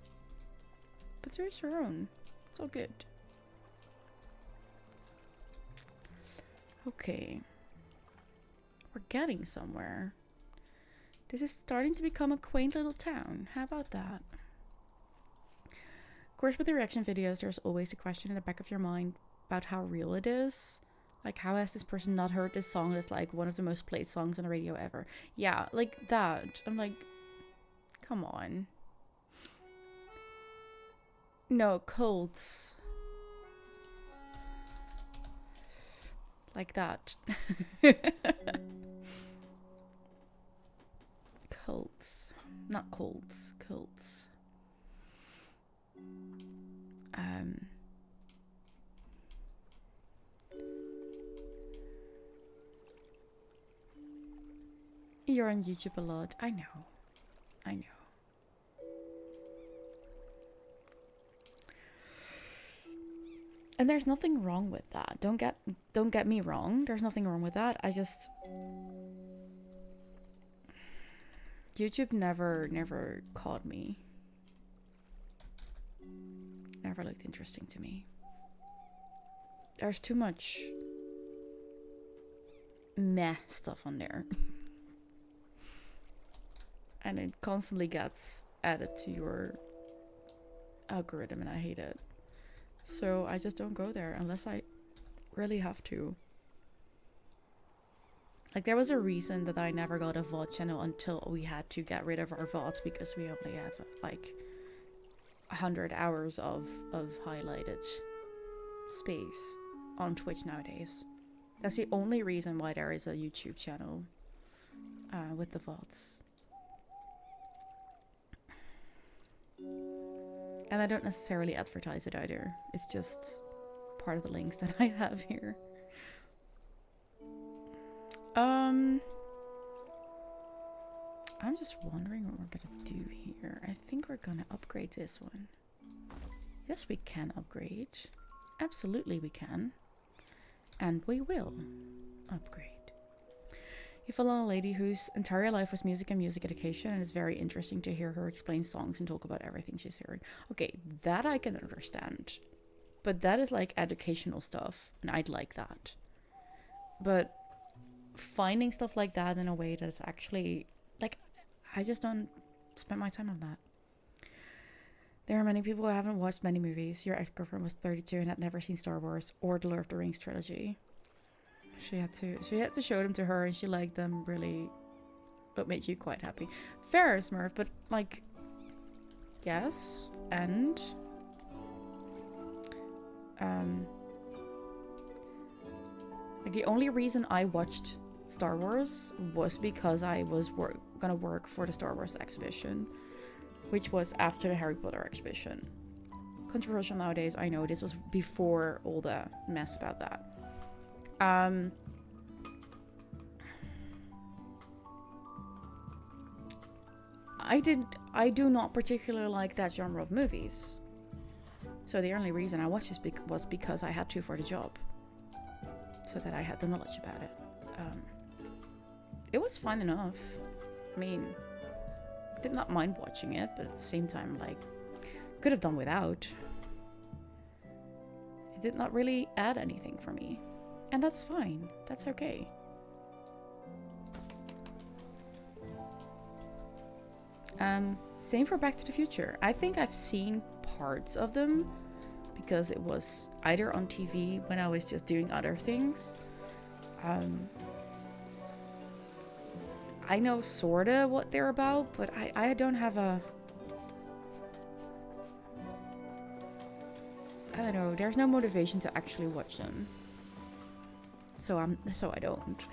but there's your own. It's all good. Okay. We're getting somewhere. This is starting to become a quaint little town. How about that? Of course, with the reaction videos, there's always a question in the back of your mind about how real it is. Like, how has this person not heard this song that's like one of the most played songs on the radio ever? Yeah, like that. I'm like, come on. No, cults. Like that. Cults. Not cults. Cults. You're on YouTube a lot. I know. I know. And there's nothing wrong with that. Don't get me wrong. There's nothing wrong with that. I just YouTube never caught me. Never looked interesting to me. There's too much meh stuff on there. And it constantly gets added to your algorithm, and I hate it. So I just don't go there unless I really have to. Like, there was a reason that I never got a VOD channel until we had to get rid of our VODs, because we only have like 100 hours of highlighted space on Twitch nowadays. That's the only reason why there is a YouTube channel with the VODs. And I don't necessarily advertise it either. It's just part of the links that I have here. I'm just wondering what we're gonna do here. I think we're gonna upgrade this one. Yes, we can upgrade. Absolutely we can. And we will upgrade. You follow a lady whose entire life was music and music education, and it's very interesting to hear her explain songs and talk about everything she's hearing. Okay, that I can understand. But that is like educational stuff, and I'd like that. But finding stuff like that in a way that's actually, like, I just don't spend my time on that. There are many people who haven't watched many movies. Your ex-girlfriend was 32 and had never seen Star Wars or the Lord of the Rings trilogy. She had to show them to her, and she liked them really. What made you quite happy? Fair, Smurf, but like, yes, and like, the only reason I watched Star Wars was because I was gonna work for the Star Wars exhibition, which was after the Harry Potter exhibition. Controversial nowadays, I know. This was before all the mess about that. I do not particularly like that genre of movies. So the only reason I watched this was because I had to for the job. So that I had the knowledge about it. It was fun enough. I mean, did not mind watching it, but at the same time, like, could have done without. It did not really add anything for me. And that's fine. That's okay. Same for Back to the Future. I think I've seen parts of them because it was either on TV when I was just doing other things. I know sorta what they're about, but I don't have a... I don't know, there's no motivation to actually watch them. So I don't.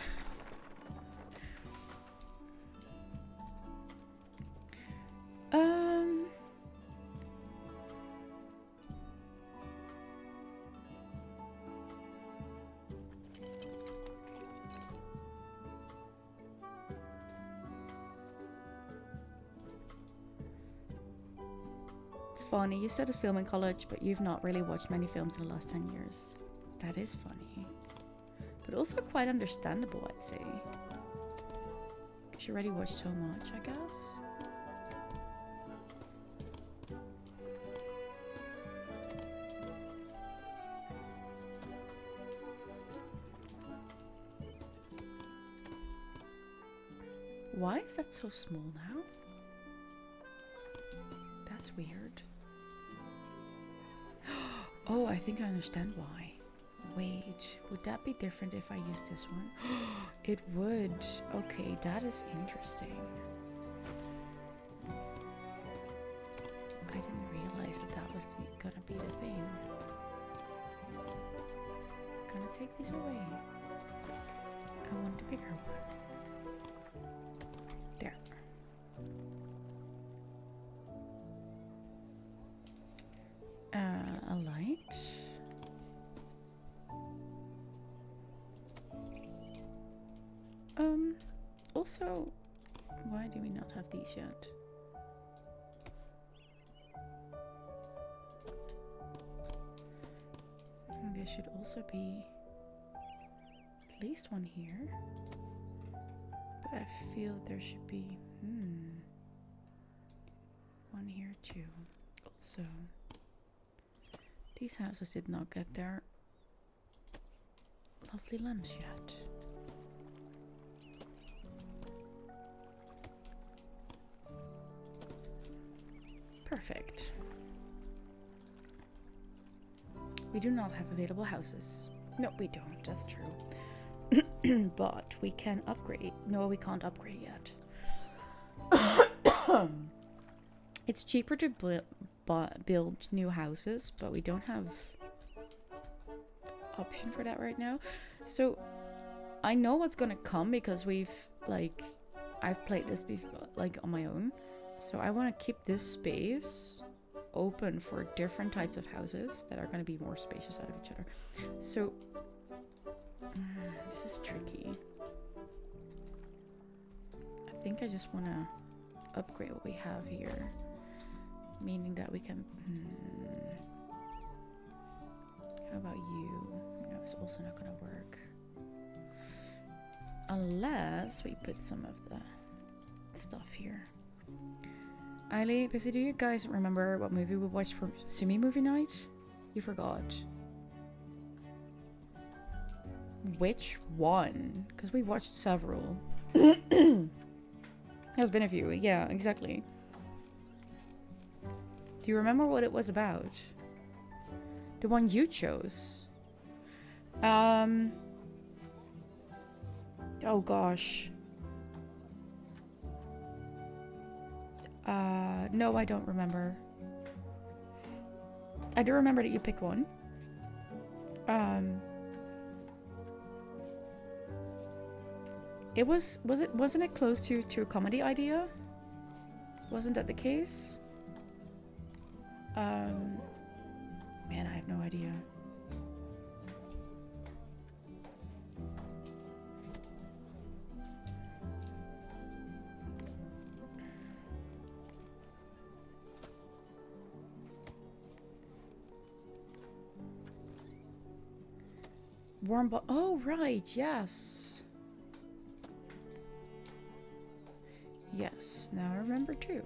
It's funny, you studied film in college, but you've not really watched many films in the last 10 years. That is funny. But also quite understandable, I'd say. Because you already watched so much, I guess. Why is that so small now? That's weird. Oh, I think I understand why. Wait, would that be different if I used this one? It would. Okay, that is interesting. I didn't realize that was gonna be the thing. I'm gonna take these away. I want the bigger one. There. A light. Also, why do we not have these yet? And there should also be at least one here. But I feel there should be one here too. Also, these houses did not get their lovely lamps yet. Perfect. We do not have available houses. No, we don't. That's true. But we can upgrade. No, we can't upgrade yet. It's cheaper to build new houses, but we don't have option for that right now. So I know what's gonna come because I've played this before, like on my own. So I want to keep this space open for different types of houses that are going to be more spacious out of each other. So this is tricky. I think I just want to upgrade what we have here, meaning that we can how about you? No, it's also not going to work unless we put some of the stuff here. Eiley, Pissy, do you guys remember what movie we watched for Sumi movie night? You forgot. Which one? Because we watched several. There's been a few. Yeah, exactly. Do you remember what it was about? The one you chose. Oh gosh. No, I don't remember. I do remember that you picked one. Wasn't it close to a comedy idea? Wasn't that the case? Man, I have no idea. Oh, right, yes. Yes, now I remember too.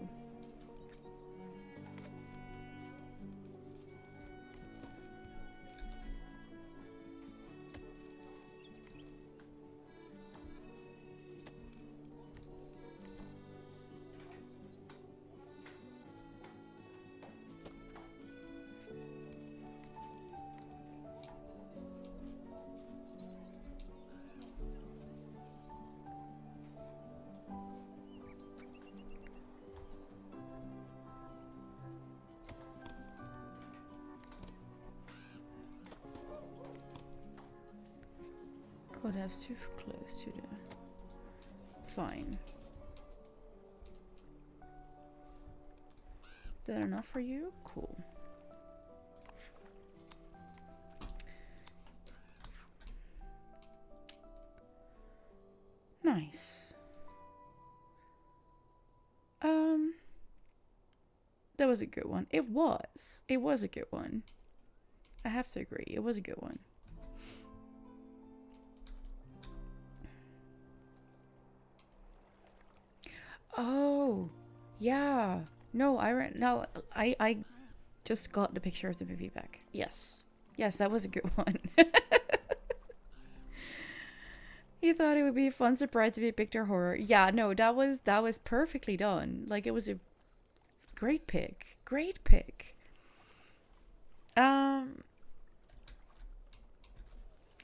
Oh, that's too close to the... Fine. Is that enough for you? Cool. Nice. That was a good one. It was. It was a good one. I have to agree. It was a good one. Oh, yeah. No, I just got the picture of the movie back. Yes. Yes, that was a good one. You thought it would be a fun surprise if you picked our horror. Yeah, no, that was perfectly done. Like, it was a great pick. Great pick.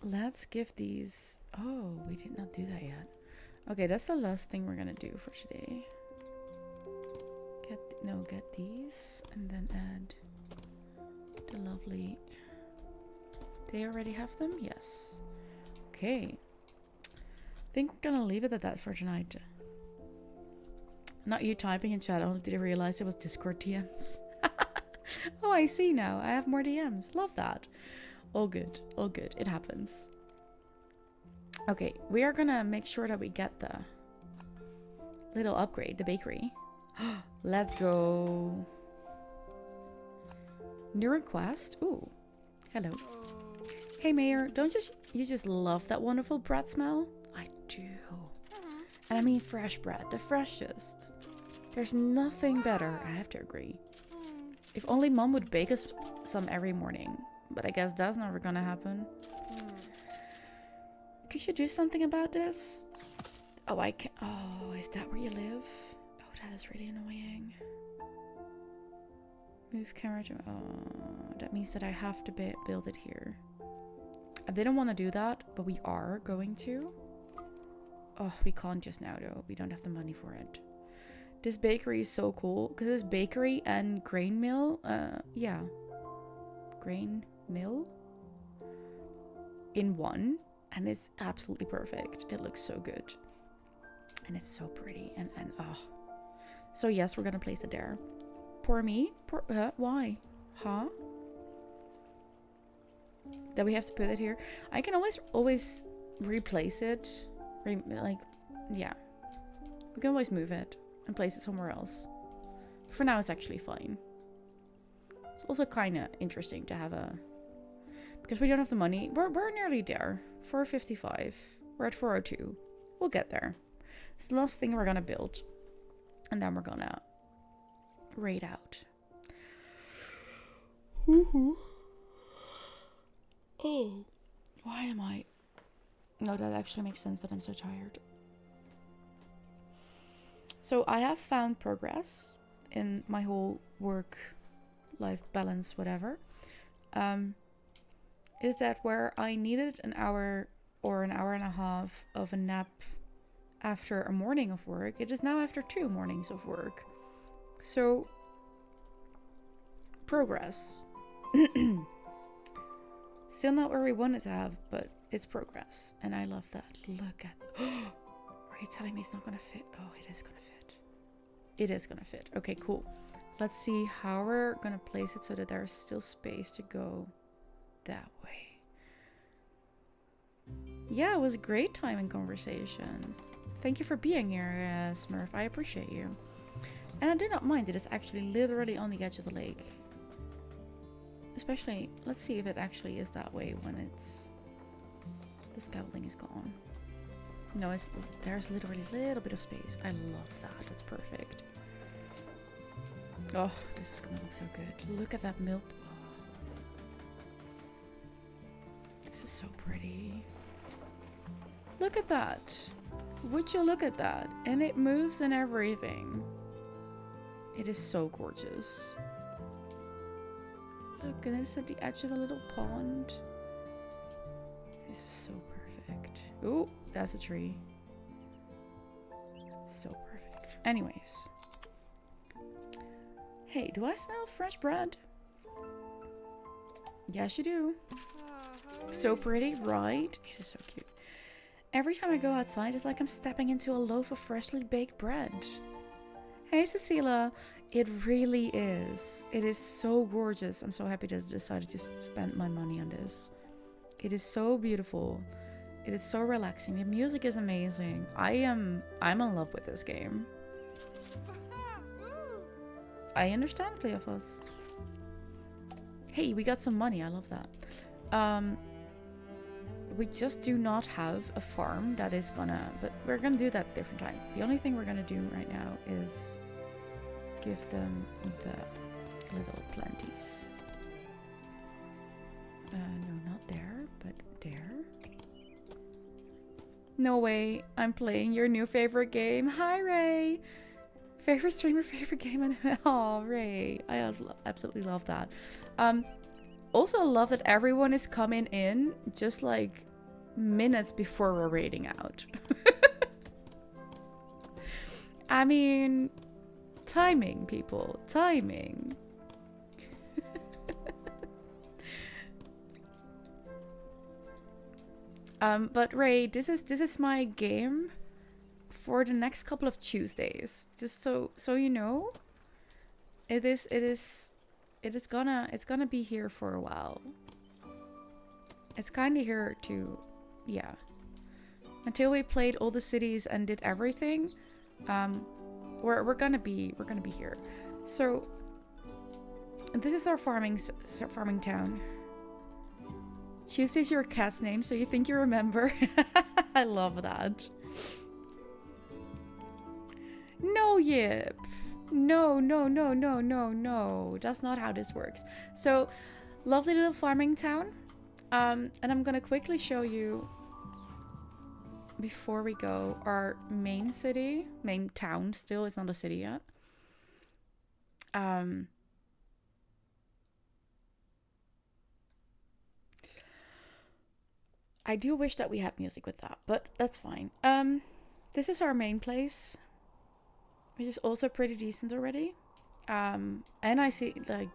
Let's give these... Oh, we did not do that yet. Okay, that's the last thing we're gonna do for today. Get these and then add the lovely... They already have them? Yes. Okay. I think we're gonna leave it at that for tonight. Not you typing in chat, only did I realize it was Discord DMs. Oh, I see now. I have more DMs. Love that. All good. All good. It happens. Okay, we are gonna make sure that we get the little upgrade, the bakery. Let's go. New request. Ooh. Hello. Hey, Mayor. Don't you just love that wonderful bread smell? I do. And I mean fresh bread, the freshest. There's nothing better, I have to agree. If only Mom would bake us some every morning. But I guess that's never gonna happen. Could you do something about this? Oh, I can. Oh, is that where you live? Oh, that is really annoying. Move camera to... that means that I have to build it here. I didn't want to do that, but we are going to. Oh, we can't just now though. We don't have the money for it. This bakery is so cool because it's bakery and grain mill. Yeah. Grain mill in one. And it's absolutely perfect. It looks so good. And it's so pretty. And oh. So yes, we're going to place it there. Poor me? Why? Huh? That we have to put it here. I can always replace it. Yeah. We can always move it and place it somewhere else. For now, it's actually fine. It's also kind of interesting to have a... Because we don't have the money. We're nearly there. 455. We're at 402. We'll get there. It's the last thing we're going to build. And then we're going to raid out. Woohoo. Oh. Why am I... No, that actually makes sense that I'm so tired. So I have found progress in my whole work-life balance, whatever. Is that where I needed an hour or an hour and a half of a nap after a morning of work, it is now after 2 mornings of work. So, progress. Still not where we wanted to have, but it's progress. And I love that. Look at... Are you telling me it's not going to fit? Oh, it is going to fit. It is going to fit. Okay, cool. Let's see how we're going to place it so that there's still space to go that way. Yeah, it was a great time in conversation. Thank you for being here, Smurf. I appreciate you. And I do not mind. It is actually literally on the edge of the lake. Especially, let's see if it actually is that way when it's... The scaffolding is gone. No, there's literally a little bit of space. I love that. That's perfect. Oh, this is gonna look so good. Look at that milk. This is so pretty. Look at that. Would you look at that? And it moves and everything. It is so gorgeous. Look, and it's at the edge of a little pond. This is so perfect. Ooh, that's a tree. So perfect. Anyways. Hey, do I smell fresh bread? Yes, you do. So pretty, right? It is so cute. Every time I go outside, it's like I'm stepping into a loaf of freshly baked bread. Hey, Cecilia. It really is. It is so gorgeous. I'm so happy that I decided to spend my money on this. It is so beautiful. It is so relaxing. The music is amazing. I'm in love with this game. I understand, Cleophas. Hey, we got some money. I love that. We just do not have a farm that is gonna... But we're gonna do that different time. The only thing we're gonna do right now is give them the little planties. No, not there, but there. No way. I'm playing your new favorite game. Hi, Ray. Favorite streamer, favorite game. And oh, Ray. I absolutely love that. Also love that everyone is coming in just like minutes before we're raiding out. I mean, timing, people. Timing. But Ray, this is my game for the next couple of Tuesdays. Just so you know, it's gonna be here for a while. It's kind of here to, yeah. Until we played all the cities and did everything, we're gonna be here. So this is our farming town. Tuesday's your cat's name, so you think you remember. I love that. No, Yip. No. That's not how this works. So, lovely little farming town. And I'm gonna quickly show you, before we go, our main town still. It's not a city yet. I do wish that we had music with that, but that's fine. This is our main place, which is also pretty decent already. And I see, like,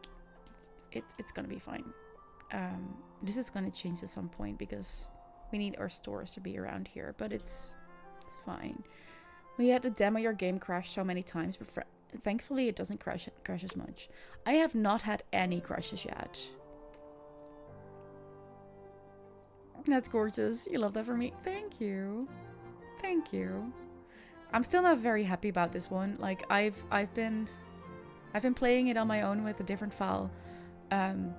it's gonna be fine. This is gonna change at some point because we need our stores to be around here, but it's fine. We had to demo your game crash so many times, but thankfully it doesn't crash as much. I have not had any crashes yet. That's gorgeous. You love that for me. Thank you. Thank you. I'm still not very happy about this one. Like I've been playing it on my own with a different file. And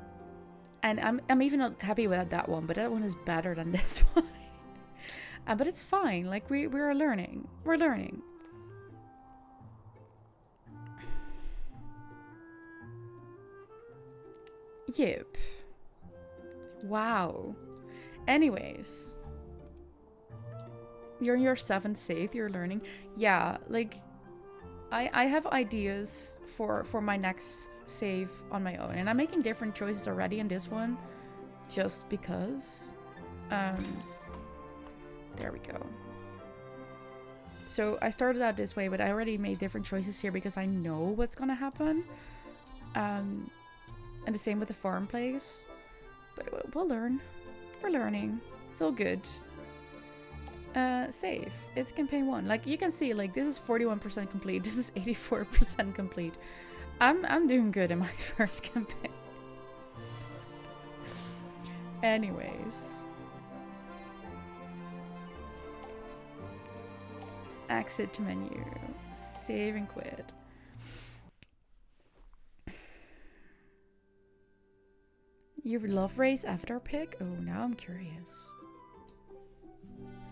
I'm even not happy with that one, but that one is better than this one. But it's fine. Like we're learning. We're learning. Yep. Wow. Anyways. You're in your 7th save, you're learning. Yeah, like I have ideas for my next save on my own, and I'm making different choices already in this one just because. There we go. So I started out this way, but I already made different choices here because I know what's gonna happen. And the same with the farm place. But we'll learn. We're learning. It's all good. Save. It's campaign 1. Like you can see, like this is 41% complete. This is 84% complete. I'm doing good in my first campaign. Anyways. Exit to menu. Save and quit. You love race avatar pick? Oh, now I'm curious.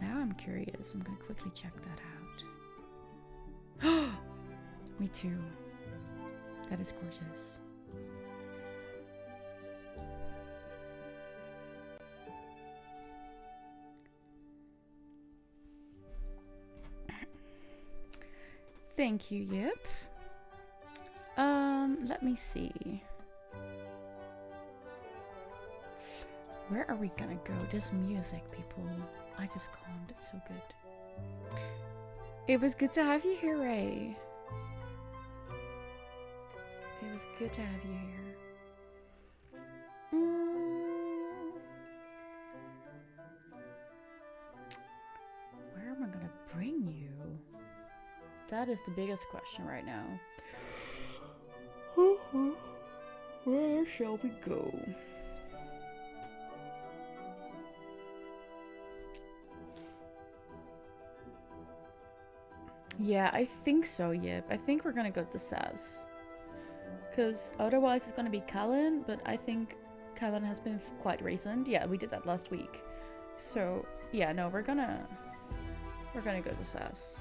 Now I'm curious. I'm gonna quickly check that out. Me too. That is gorgeous. Thank you, Yip. Let me see. Where are we gonna go? This music, people. I just calmed. It's so good. It was good to have you here, Ray. It was good to have you here. Where am I gonna bring you? That is the biggest question right now. Where shall we go? Yeah, I think so, Yip. I think we're gonna go to Saz. Because otherwise it's gonna be Callan, but I think Callan has been quite recent. Yeah, we did that last week. So, yeah, no, we're gonna go to Saz.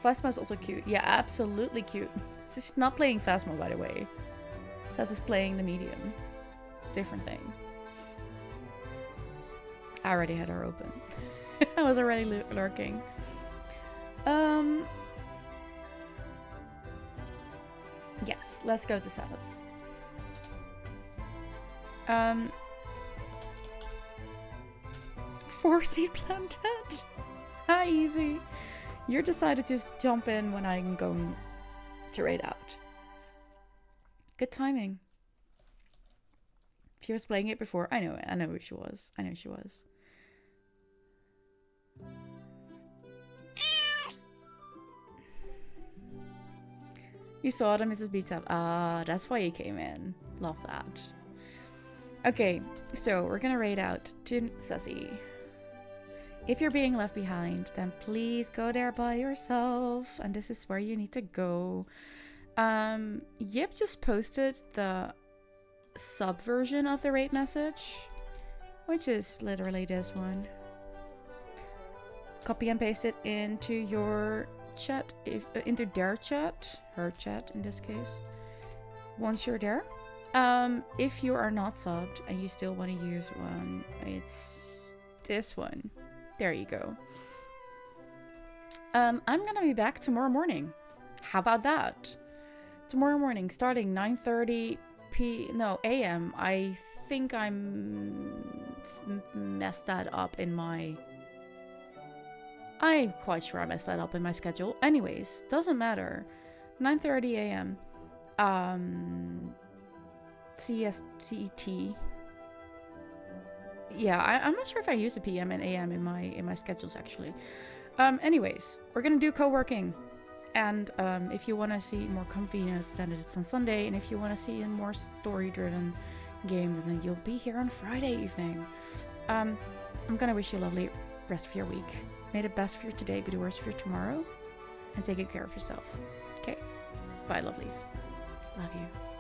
Phasma's also cute. Yeah, absolutely cute. She's not playing Phasma, by the way. Saz is playing the medium. Different thing. I already had her open. I was already lurking. Yes, let's go to Saz. Four-seed planted? Hi, easy. You decided to just jump in when I'm going to raid out. Good timing. She was playing it before. I know who she was. I know she was. You saw the Mrs. Beats up. Ah, that's why you came in. Love that. Okay, so we're gonna raid out to Sussy. If you're being left behind, then please go there by yourself. And this is where you need to go. Yip just posted the sub version of the raid message, which is literally this one. Copy and paste it into your chat, into their chat, her chat in this case, once you're there. If you are not subbed and you still want to use one, it's this one. There you go. I'm gonna be back tomorrow morning. How about that? Tomorrow morning, starting 9:30 a.m. I think I'm messed that up in my... I'm quite sure I messed that up in my schedule. Anyways, doesn't matter. 9:30 a.m. CST. Yeah, I'm not sure if I use the PM and AM in my schedules actually. Anyways, we're gonna do co-working, and if you want to see more comfiness, then it's on Sunday, and if you want to see a more story-driven game, then you'll be here on Friday evening. I'm gonna wish you a lovely rest of your week. May the best for your today be the worst for your tomorrow, and take good care of yourself. Okay, bye, lovelies. Love you.